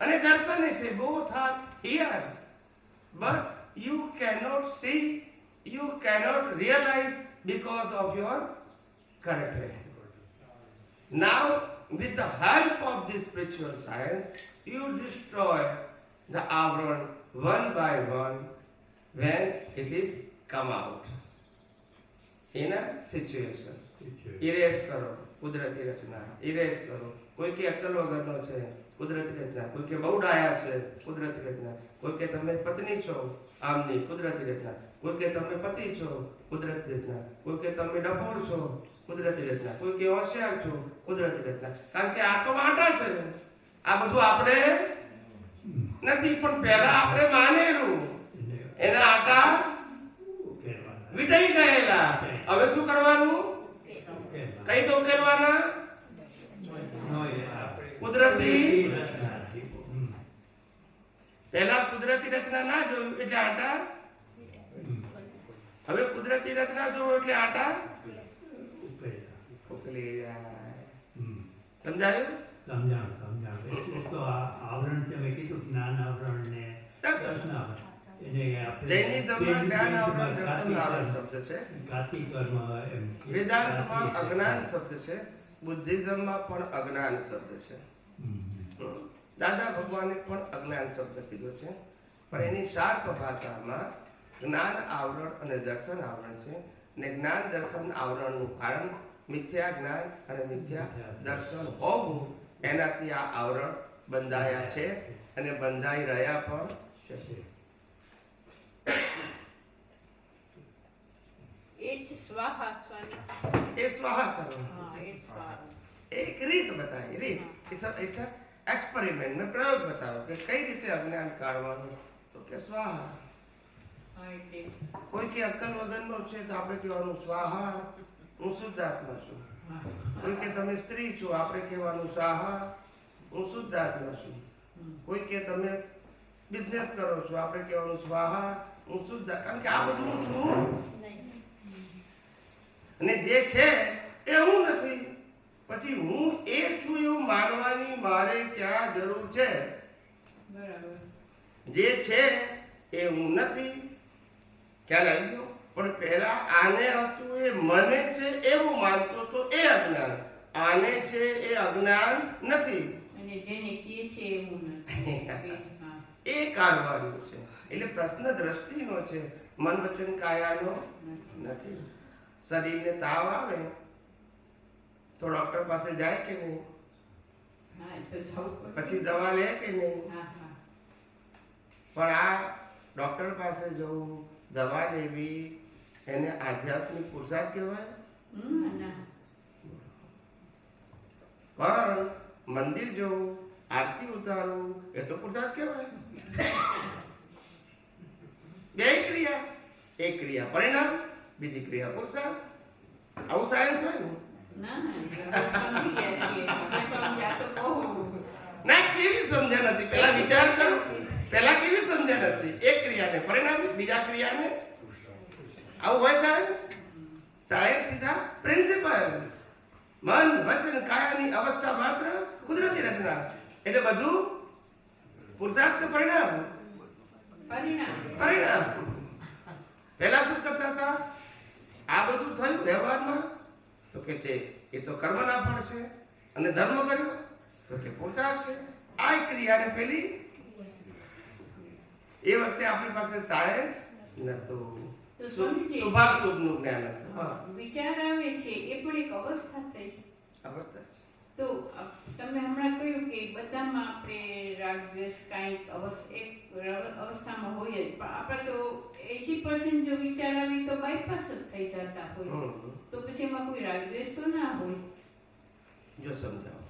અને દર્શને છે. Both are here but you cannot see, you cannot realize because of your curtain. Now with the help of this spiritual science you destroy the avran one by one when it is come out in a situation. Erase કરો કુદરતી રચના, erase કરો. કોઈ કે અક્કલ વગરનો છે કુદરતી રચના, કોઈ કે બહુ ડાયા છે કુદરતી રચના, કોઈ કે તમે પત્ની છો આમની કુદરતી રચના, કોઈ કે તમે પતિ છો કુદરતી રચના, કોઈ કે તમે ડફોળ છો કુદરતી રચના, કોઈ કે હોશિયાર છો કુદરતી રચના. કારણ કે આ તો આટા છે. આ બધું આપણે નથી પણ પહેલા આપણે માનેલું એના આટા ઉકેલવાના. વિટાઈ ગયેલા. હવે શું કરવાનું? ઉકેલવાના. કઈ તો ઉકેલવાના? નો, એ આપણે કુદરતી રચનાથી. પહેલા કુદરતી રચના ના જોયું એટલે આટા, હવે કુદરતી રચના જોયું એટલે આટા ઉકેલા. ઉકલી જાય. હમ. સમજાયું? સમજાણ. એટલે તો આ આવરણ તમે કીધું જ્ઞાન આવરણ ને દર્શન. દર્શન આવરણ. એને આપણે જૈનિઝમમાં જ્ઞાન આવરણ દર્શન આવરણ ઘાતી શબ્દ છે. ઘાતી કર્મ એમ. વેદાંતમાં અજ્ઞાન શબ્દ છે. બુદ્ધિઝમમાં પણ અજ્ઞાન શબ્દ છે. દાદા ભગવાને પણ અજ્ઞાન શબ્દ કીધો છે પણ એની શાર્પ ભાષામાં જ્ઞાન આવરણ અને દર્શન આવરણ છે. ને જ્ઞાન દર્શન આવરણનું કારણ મિથ્યા જ્ઞાન અને મિથ્યા દર્શન હોવું, એનાથી આ આવરણ બંધાયા છે અને બંધાઈ રહ્યા પણ છે. એ જ સ્વાહા સ્વામી. એ સ્વાહા કરો. હા, એ સ્વાહા. એક રીત બતાવી. રીત ઇટ્સ એક્સપેરિમેન્ટ. મેં પ્રયોગ બતાવ્યો કે કઈ રીતે અજ્ઞાન કાઢવાનું. તો કે સ્વાહા. હા, એટલે કોઈ કે અક્કલ વગરનો છે તો આપણે કહેવાનું સ્વાહા, હું શુદ્ધાત્મા છું. કોઈ કે તમે સ્ત્રી છો, આપણે કહેવાનું સ્વાહા, હું શુદ્ધાત્મા છું. કોઈ કે તમે બિઝનેસ કરો છો, આપણે કહેવાનું સ્વાહા, હું શુદ્ધ. કારણ કે આ બધું હું છું અને જે છે એ હું નથી. પછી હું એ છું એવું માનવાની મારે ક્યાં જરૂર છે? બરાબર. જે છે એ હું નથી. ખ્યાલ આવી ગયો? પણ પહેલા આને હતું એ મને છે એવું માનતો તો એ અજ્ઞાન. આને છે એ અજ્ઞાન નથી. અને જેને કહે છે એવું નથી. હા. એ કાઢવાનું છે. એટલે પ્રશ્ન દ્રષ્ટિનો છે, મન વચન કાયાનો નથી. શરીરને તાવ આવે તો ડોક્ટર પાસે જાય કે નહીં? હા, એ તો જવું પડે. પછી દવા લે કે નહીં? હા, હા. પણ આ ડોક્ટર પાસે જવું, દવા લેવી, એને આધ્યાત્મિક પુરુષાર્થ કહેવાય? ના. પણ મંદિર જવું, આરતી ઉતારવું, એ તો પુરુષાર્થ કહેવાય. બે ક્રિયા. એક ક્રિયા પરિણામ, બીજી ક્રિયા પુરુષાર્થ. આવું સાયન્સ હોય ને? ના, સમજી ગયા છીએ. આપણે સમજ્યા તો બહુ. ના, કેવી સમજણ હતી? પહેલા વિચાર કરો. પહેલા કેવી સમજણ હતી? એક ક્રિયાને પરિણામ, બીજા ક્રિયાને. આવું હોય સાહેબ? Science is a principal. મન વચન કાયાની અવસ્થા માત્ર કુદરતી રચના. એટલે બધું પુરુષાર્થ કે પરિણામ? પરિણામ. પરિણામ. પહેલા શું કરતા હતા? આ બધું થયું વ્યવહારમાં તો કે છે એ તો કર્મના ફળ છે. અને ધર્મ કર્યો તો કે પુરુષાર્થ છે. આ ક્રિયાને પેલી એ વખતે આપણી પાસે સાયન્સ નતું. તો સમજી. શુભાશુભનું જ્ઞાન હતું. હા, વિચાર આવે છે એ પણ એક અવસ્થા થઈ. અવસ્થા છે. તો તમે હમણાં કહ્યું કે બધામાં આપણે રાગ દ્વેષ કાંઈક એક અવસ્થામાં હોય જ, પણ આપણે તો 80% જો વિચાર આવે તો બાયપાસ જ થઈ જતા હોય. તો પછી એમાં કોઈ રાગ દ્વેષ તો ના હોય. જો સમજાવો.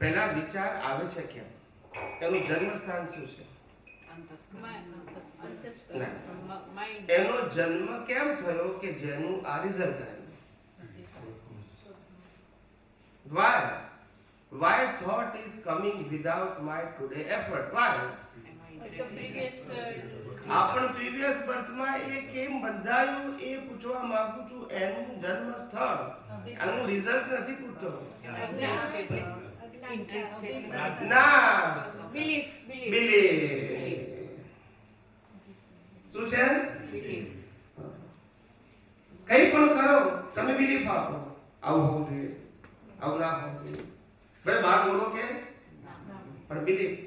પહેલા વિચાર આવે છે કેમ? એનું જન્મસ્થાન શું છે? માઇન્ડ. એનો જન્મ કેમ થયો કે જેનું આ રિઝલ્ટ આવ્યું? Why? Why thought is coming without my today effort? Why? તો previous, આપણ પ્રીવિયસ બર્થમાં એ કેમ બંધાયું એ પૂછવા માંગુ છું. એનું જન્મ સ્થળ, આનું રિઝલ્ટ નથી પૂછતો. ઇન્ટરેસ્ટ છે ના, belief, બિલીફ. શું છે? belief. કઈ પણ કરો તમે બિલીફ આપો, આવું હોવું જોઈએ, આવું ના હોવું જોઈએ. ભાઈ બહાર બોલો કે પણ બિલીફ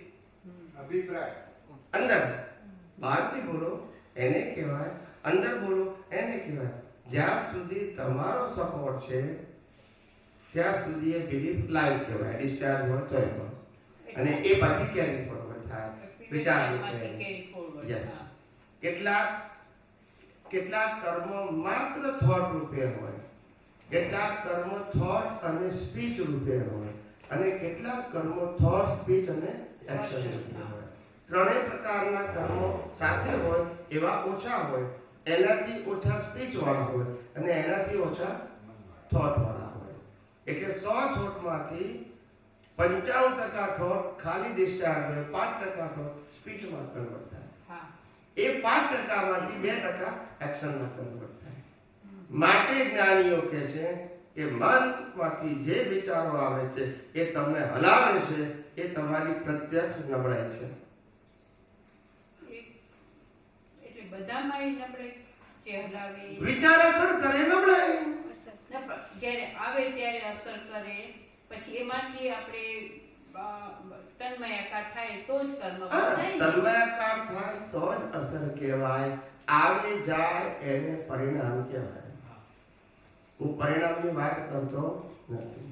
અભિપ્રાય અંદર, બહારથી બોલો એને કહેવાય, અંદર બોલો એને કહેવાય. જ્યાં સુધી તમારો સપોર્ટ છે ત્યાં સુધી એ બિલીફ લાઈવ કહેવાય. ડિસ્ચાર્જ હોય તો પણ, અને એ પછી કેરી ફોરવર્ડ થાય, વિચાર carry forward. યસ. હા. કેટલાક કર્મ માત્ર થોટ રૂપે હોય, કેટલાક કર્મ થોટ અને સ્પીચ રૂપે હોય, અને કેટલાક કર્મો થોટ, સ્પીચ અને એક્શન રૂપે હોય. ત્રણેય પ્રકારના કર્મો સાથે હોય એવા ઓછા હોય, એનાથી ઓછા સ્પીચ વાળા હોય અને એનાથી ઓછા થોટ વાળા હોય. એટલે 100 થોટમાંથી 95% થોટ ખાલી ડિસ્ચાર્જ હોય, 5% થોટ સ્પીચમાં કન્વર્ટ થાય. હા. એ 5%માંથી 2% એક્શનમાં કન્વર્ટ થાય. માટે જ્ઞાનીઓ કહે છે કે મનમાંથી જે વિચારો આવે છે એ તમને હલાવે છે, એ તમારી પ્રત્યક્ષ નબળાઈ છે. એટલે બધામાં એ નબળાઈ જે હલાવે એ વિચાર અસર કરે નબળાઈ. ના, પણ જ્યારે આવે ત્યારે અસર કરે, પછી એમાંથી આપણે તન્મયાકાર થાય તો જ કર્મ બંધાય ને. તન્મયાકાર થાય તો જ અસર કહેવાય. આવી જાય એને પરિણામ કહેવાય. હું પરિણામની વાત કરતો નથી.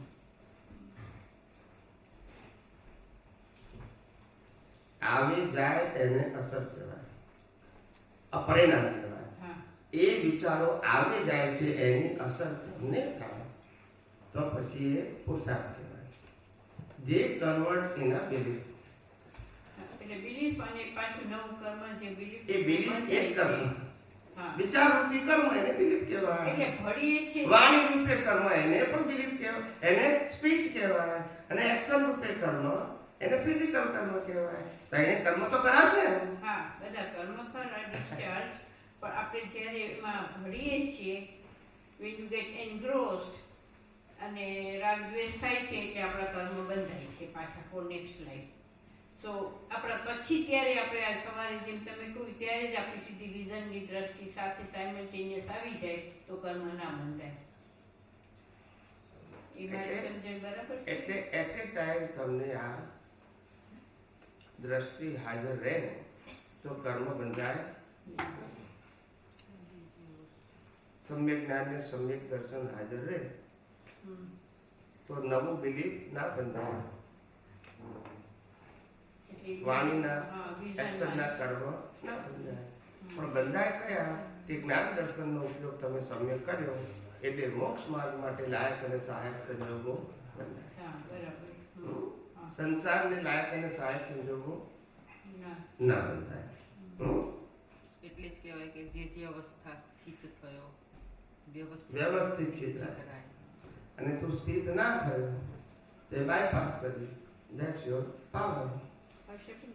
આવી જાય એને અસર કહેવાય, અપરિણામ કહેવાય. હા. એ વિચારો આવી જાય છે એની અસર તમને થાય તો પછી એ પુરુષાર્થ કહેવાય. જે કન્વર્ટ ઇન અ બિલીફ. એટલે belief અને પાછું નવું કર્મ જે belief એ બિલીફ એક કર્મ, હા. વિચાર રૂપી કર્મ એને બિલીફ એટલે કહેવાય. ભળીએ છે વાણી રૂપે કર્મ એને પણ બિલીફ કહેવાય, એને સ્પીચ કહેવાય. અને એક્શન રૂપે કર્મ એને ફિઝિકલ કર્મ કહેવાય. તો એને કર્મ તો કરા જ ને. હા, બધા કર્મ ખરા, discharge. પણ આપણે જ્યારે એમાં ભળીએ છીએ, when you get engrossed અને રાગ દ્વેષ થાય છે એટલે આપણા કર્મ બંધાય છે પાછા ફોર નેક્સ્ટ લાઈફ. સો આપણા પછી ત્યારે આપણે આ સવારે જેમ તમે કહ્યું ત્યારે જ આપણી સીધી વિઝનની દ્રષ્ટિ સાથે સાયમલ્ટેનિયસ આવી જાય તો કર્મ ના બંધાય. એ મારી સમજણ બરાબર છે? એટલે એટ એ ટાઈમ તમને આ દ્રષ્ટિ હાજર રહે તો કર્મ બંધાય. સમ્યક જ્ઞાન ને સમ્યક દર્શન હાજર રહે હમ. તો નવું બિલીફ ના બંધાય. એટલે વાણીના હા, vision એક્શનના કર્મ ના બંધાય. પણ બંધાય કયા? કે જ્ઞાન દર્શનનો ઉપયોગ તમે સમ્યક કર્યો એટલે મોક્ષ માર્ગ માટે લાયક અને સહાયક સંજોગો બંધાય. હા, બરાબર. હમ. હા. સંસારને લાયક અને સહાયક સંજોગો ના. ના બંધાય. હમ. એટલે જ કહેવાય કે જે અવસ્થા સ્થિત થયો વ્યવસ્થિત ચિત્ર. અને તું સ્થિત ના થયો તે બાયપાસ કરી. That's your power. હશે પણ.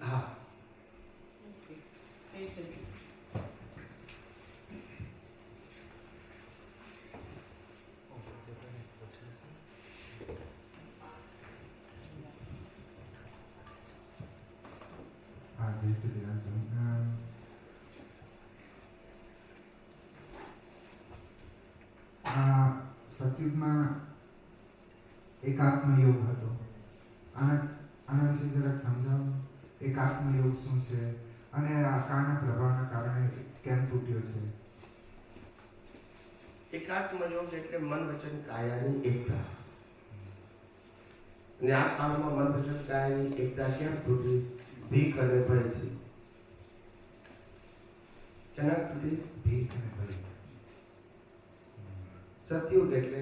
હા. ઓકે. થઈ શકે. હા, જય શ્રી કૃષ્ણ. આ સતયુગમાં એકાત્મ યોગ હતો. આના વિશે જરાક સમજાવો. એકાત્મ યોગ શું છે અને આકારના પ્રભાવના કારણે કેમ તૂટ્યો છે? એકાત્મ યોગ એટલે મન વચન કાયાની એકતા. અને આ કાળમાં મન વચન કાયાની એકતા કેમ તૂટી? ભીખ અને ભયથી. ચનક તૂટી. ભીખ અને ભય. સતયુગ એટલે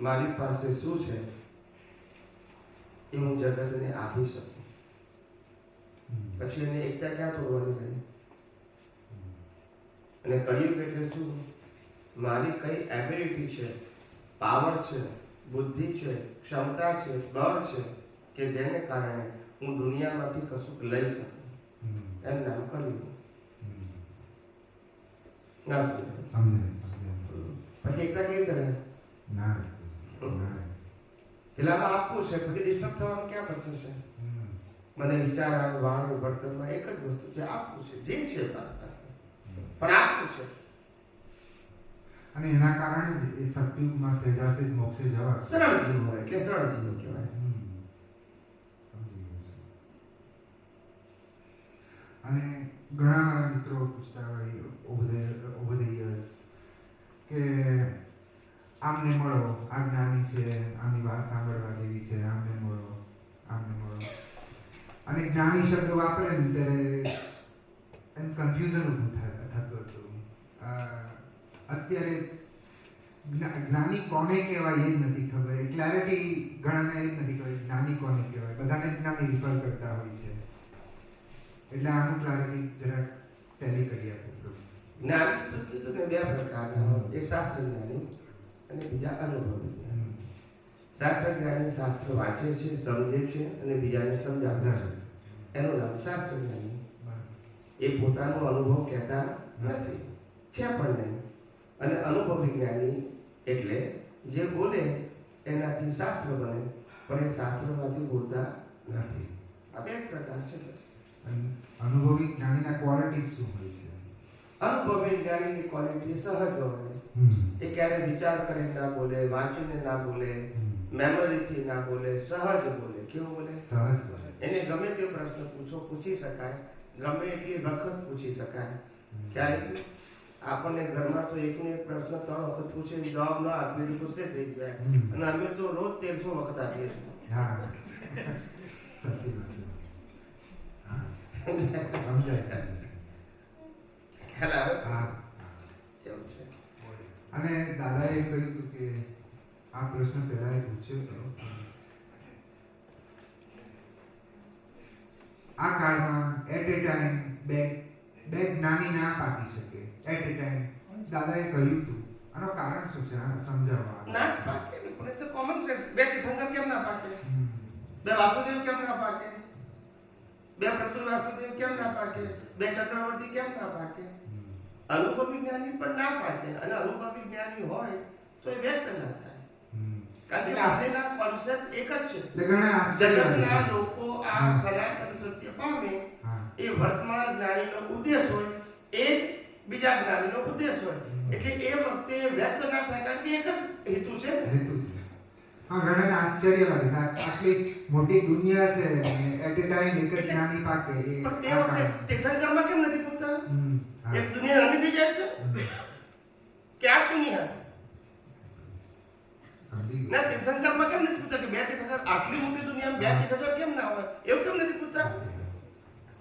મારી પાસે શું છે એ હું જગતને આપી શકું. પછી એને એકતા ક્યાં તોડવાની રહી? અને કળિયુગ એટલે શું? મારી કઈ એબિલિટી છે, પાવર છે, બુદ્ધિ છે, ક્ષમતા છે, બળ છે કે જેને કારણે હું દુનિયામાંથી કશુંક લઈ શકું. એમ નામ કર્યું ના સમજાય. પછી એકતા કેવી કરે પેલામાં આપવું છે, પછી ડિસ્ટર્બ થવાનું ક્યાં પ્રશ્ન છે? મને વિચાર આવે વાણી વર્તનમાં એક જ વસ્તુ છે, આપવું છે જે છે તારી પાસે, પણ આપવું છે. અને એના કારણે જ એ સતયુગમાં સહેજાસે જ મોક્ષે જવા સરળ જીવ હોય એટલે સરળ જીવ કહેવાય. અને ઘણા મારા મિત્રો પૂછતા હોય over the years કે આમને મળો, આ જ્ઞાની છે, આમની વાત સાંભળવા જેવી છે, આમને મળો. અને જ્ઞાની શબ્દ વાપરે ને ત્યારે એમ કન્ફ્યુઝન ઊભું થતું હતું. અત્યારે જ્ઞાની કોને કહેવાય એ જ નથી ખબર, એ ક્લેરિટી ઘણાને એ જ નથી ખબર જ્ઞાની કોને કહેવાય. બધાને જ્ઞાની રિફર કરતા હોય છે, એટલે આનું ક્લેરિટી જરાક ટેલી કરી આપો. જ્ઞાની તો કીધું કે બે પ્રકારના હોય, એક શાસ્ત્ર જ્ઞાની અને બીજા અનુભવી જ્ઞાની. શાસ્ત્ર જ્ઞાની શાસ્ત્ર વાંચે છે, સમજે છે અને બીજાને સમજાવે છે, એનું નામ શાસ્ત્ર જ્ઞાની. એ પોતાનો અનુભવ કહેતા નથી, છે પણ નહીં. અને અનુભવી જ્ઞાની એટલે જે બોલે એનાથી શાસ્ત્ર બને, પણ એ શાસ્ત્રમાંથી બોલતા નથી. આ બે પ્રકાર છે. અનુભવી જ્ઞાનીના ક્વોલિટીઝ શું હોય છે? અનુભવી જ્ઞાનીની ક્વોલિટી સહજ હોય. એ ક્યારે વિચાર કરીને ના બોલે, વાંચીને ના બોલે, મેમરીથી ના બોલે, સહજ બોલે. કેવું બોલે? સહજ બોલે. એને ગમે તે પ્રશ્ન પૂછી શકાય, ગમે એટલી વખત પૂછી શકાય. ક્યારેક આપણને ઘરમાં તો એકનો એક પ્રશ્ન 3 વખત પૂછે, જવાબ ન આપીએ તો ગુસ્સે થઈ જાય, અને અમે તો રોજ 1300 વખત આપીએ છીએ. હા, સાચી વાત છે. હા, સમજાય. ખ્યાલ આવે? હા, એવું છે. અને દાદાએ કહ્યું હતું કે આ પ્રશ્ન પહેલા એ પૂછ્યો હતો, આ કાળમાં એટ એ ટાઈમ બે જ્ઞાની ના પાકી શકે. એટ એ ટાઈમ દાદાએ કહ્યું હતું, આનું કારણ શું છે? સમજાવવા ના પાકે, પણ એ તો કોમન સેન્સ. બે તીર્થંકર કેમ ના પાકે? બે વાસુદેવ કેમ ના પાકે? બે પ્રતુલ વાસુદેવ કેમ ના પાકે? બે ચક્રવર્તી કેમ ના પાકે? અનુભવી જ્ઞાની પણ ના પાકે. અને અનુભવી જ્ઞાની હોય તો એ વ્યક્ત ના થાય, કારણ કે આજના કોન્સેપ્ટ એક જ છે. જગતના લોકો આ સનાતન સત્ય પામે એ વર્તમાન જ્ઞાનીનો ઉદ્દેશ હોય, એ બીજા જ્ઞાનીનો ઉદ્દેશ હોય. એટલે એ વખતે વ્યક્ત ના થાય, કારણ કે એક જ હેતુ છે. હા, ઘણાને આશ્ચર્ય લાગે છે આટલી મોટી દુનિયા છે અને એટ એ ટાઈમ એક જ જ્ઞાની પાકે. પણ તે વખતે તીર્થંકરમાં કેમ નથી પૂછતા? એક દુનિયા નાની થઈ જાય છે કે આ દુનિયા ના, તીર્થંકરમાં કેમ નથી પૂછતા કે બે તીર્થંકર આટલી મોટી દુનિયામાં બે તીર્થંકર કેમ ના હોય? એવું કેમ નથી પૂછતા?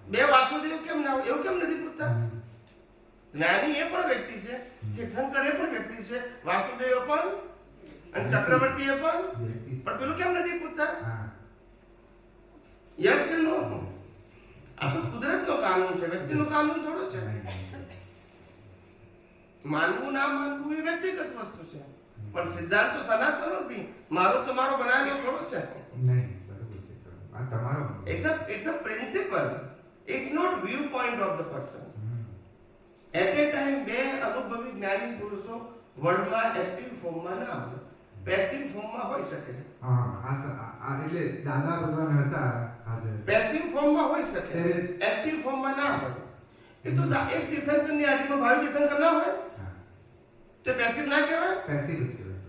બે વાસુદેવ કેમ ના હોય? એવું કેમ નથી પૂછતા? જ્ઞાની એ પણ વ્યક્તિ છે, તીર્થંકર એ પણ વ્યક્તિ છે, વાસુદેવ પણ અને ચક્રવર્તી એ પણ પેલું કેમ નથી પૂછતા? યસ કે નો? આ તો કુદરતનો કાનૂન છે, વ્યક્તિનો કાનૂન થોડો છે. માનવું ના માનવું એ વ્યક્તિગત વસ્તુ છે, પણ સિદ્ધાંત તો સનાતન બી મારો તમારો બનાવેલો થોડો છે. નહીં, બરોબર છે. આ તમારો it's a principle. It's not viewpoint of the person. At a time બે અનુભવી જ્ઞાની પુરુષો વર્લ્ડમાં એક્ટિવ ફોર્મમાં ના હોય, પેસિવ ફોર્મમાં હોઈ શકે. એટલે દાદા ભગવાન હતા હાજર, પેસિવ ફોર્મમાં હોઈ શકે, એક્ટિવ ફોર્મમાં ના હોય. એ તો એક તીર્થંકરની હાજરીમાં ભાવિ તીર્થંકર ના હોય તો પેસિવ ના કહેવાય? પેસિવ જ કહેવાય.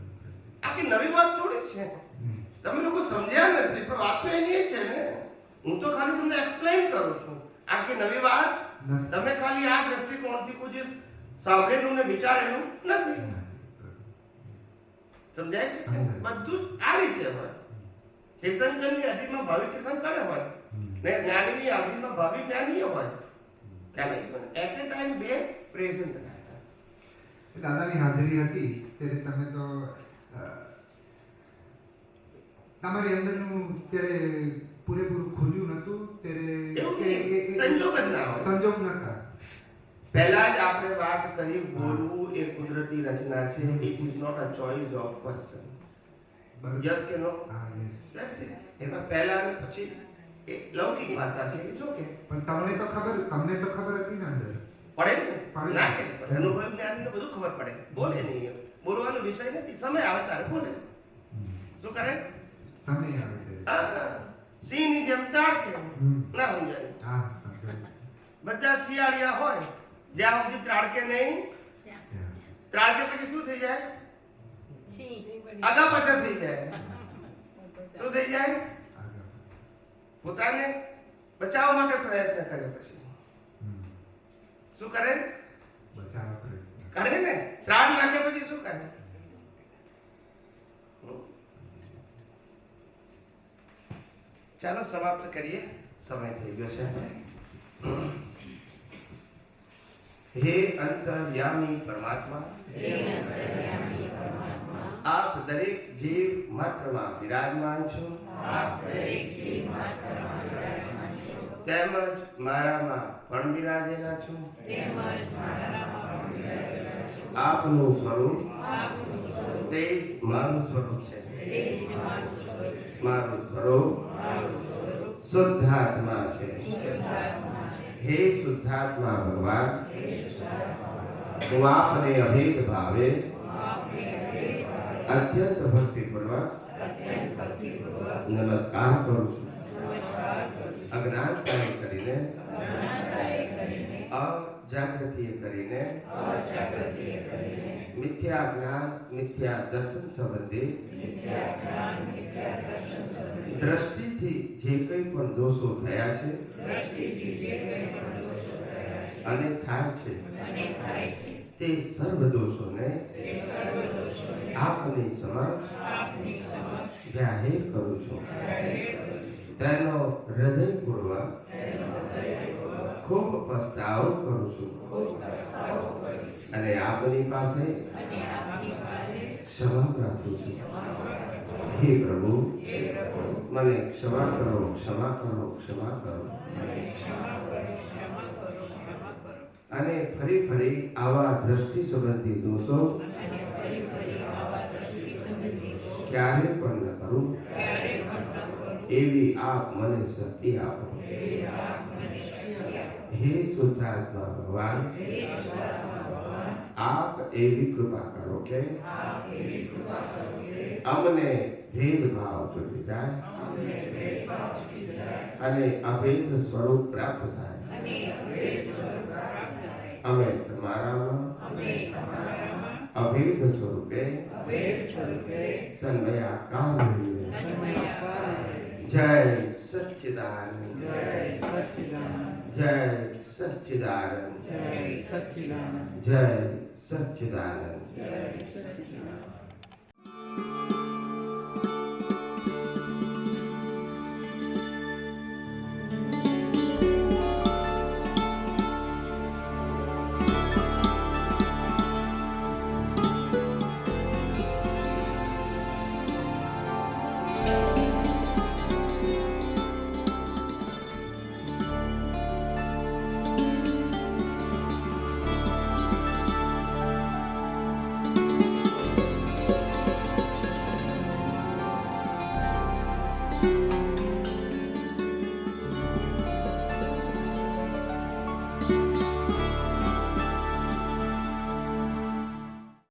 આખી નવી વાત થોડી છે, તમે લોકો સમજ્યા નથી, પણ વાત તો એની જ છે ને. હું તો ખાલી તમને એક્સપ્લેન કરું છું. આખી નવી વાત તમે ખાલી આ દ્રષ્ટિકોણથી કોઈ સાંભળેલું ને વિચારેલું નથી. સમજાય છે? બધું જ આ રીતે હોય. તીર્થંકરની હાજરીમાં ભાવિ તીર્થંકર હોય ને જ્ઞાનીની હાજરીમાં ભાવિ જ્ઞાની હોય. ખ્યાલ આવી? એટ એ ટાઈમ બે પ્રેઝન્ટ હતા. દાદાની હાજરી હતી ત્યારે તમે તો તમારી અંદરનું ત્યારે પૂરેપૂરું ખુલ્યું નતું, ત્યારે સંજોગ જ ના હોય. સંજોગ નતા. પહેલા જ આપણે વાત કરી બોલવું એ કુદરતી રચના છે. It is not a choice of person. Yes કે નો? હા યસ. That's it. એમાં પહેલા અને પછી એ લૌકિક ભાષા છે. It's okay. પણ તમને તો ખબર હતી ને અંદર. પડે ને પડે. ના કે અનુભવ જ્ઞાન ને બધું ખબર પડે. બોલે નહીં. બોલવાનો વિષય નથી. સમય આવે ત્યારે બોલે. શું કરે? સમય આવે ત્યારે. સિંહની જેમ તાડકે ના હું જાય. હા સમજાય. બધા શિયાળિયા હોય જ્યાં સુધી ત્રાડકે નહીં, ત્રાડકે પછી શું થઈ જાય? આગા પાછા થઈ જાય. શું થઈ જાય? પોતાને બચાવવા માટે પ્રયત્ન કરે. પછી શું કરે? બચાવવા પ્રયત્ન કરે ને. ત્રાડ નાખે પછી શું કરે? ચાલો સમાપ્ત કરીએ. સમય થઈ ગયો છે. હે અંતર્યામી પરમાત્મા, આપ દરેક જીવ માત્રમાં બિરાજમાન છો. તેમજ મારામાં પણ બિરાજેલા છો. આપનું સ્વરૂપ તે જ મારું સ્વરૂપ છે. મારું સ્વરૂપ શુદ્ધાત્મા છે. હે શુદ્ધાત્મા ભગવાન, હું આપને અભેદ ભાવે અત્યંત ભક્તિપૂર્વક નમસ્કાર કરું છું. અજ્ઞાનતાએ કરીને, અજાગૃતિએ કરીને, મિથ્યા જ્ઞાન મિથ્યા દર્શન સંબંધી દ્રષ્ટિથી જે કંઈ પણ દોષો થયા છે અને થાય છે તે સર્વ દોષોને આપની સમક્ષ જાહેર કરું છું. તેનો હૃદયપૂર્વક ખૂબ પસ્તાવ કરું છું અને આપની પાસે ક્ષમા પ્રાર્થું છું. હે પ્રભુ, મને ક્ષમા કરો, ક્ષમા કરો, ક્ષમા કરો. અને ફરી ફરી આવા દ્રષ્ટિ સંબંધી દોષો ક્યારે પણ ન કરું એવી આપ મને શક્તિ આપો. હે શુદ્ધાત્મા ભગવાન, આપ એવી કૃપા કરો કે અમને ભેદભાવ છૂટી જાય અને અભેદ સ્વરૂપ પ્રાપ્ત થાય. અમે તમારામાં અભેદ સ્વરૂપે તન્મયાકાર રહીએ. જય સચ્ચિદાનંદ, જય સચ્ચિદાનંદ, જય સચ્ચિદાનંદ.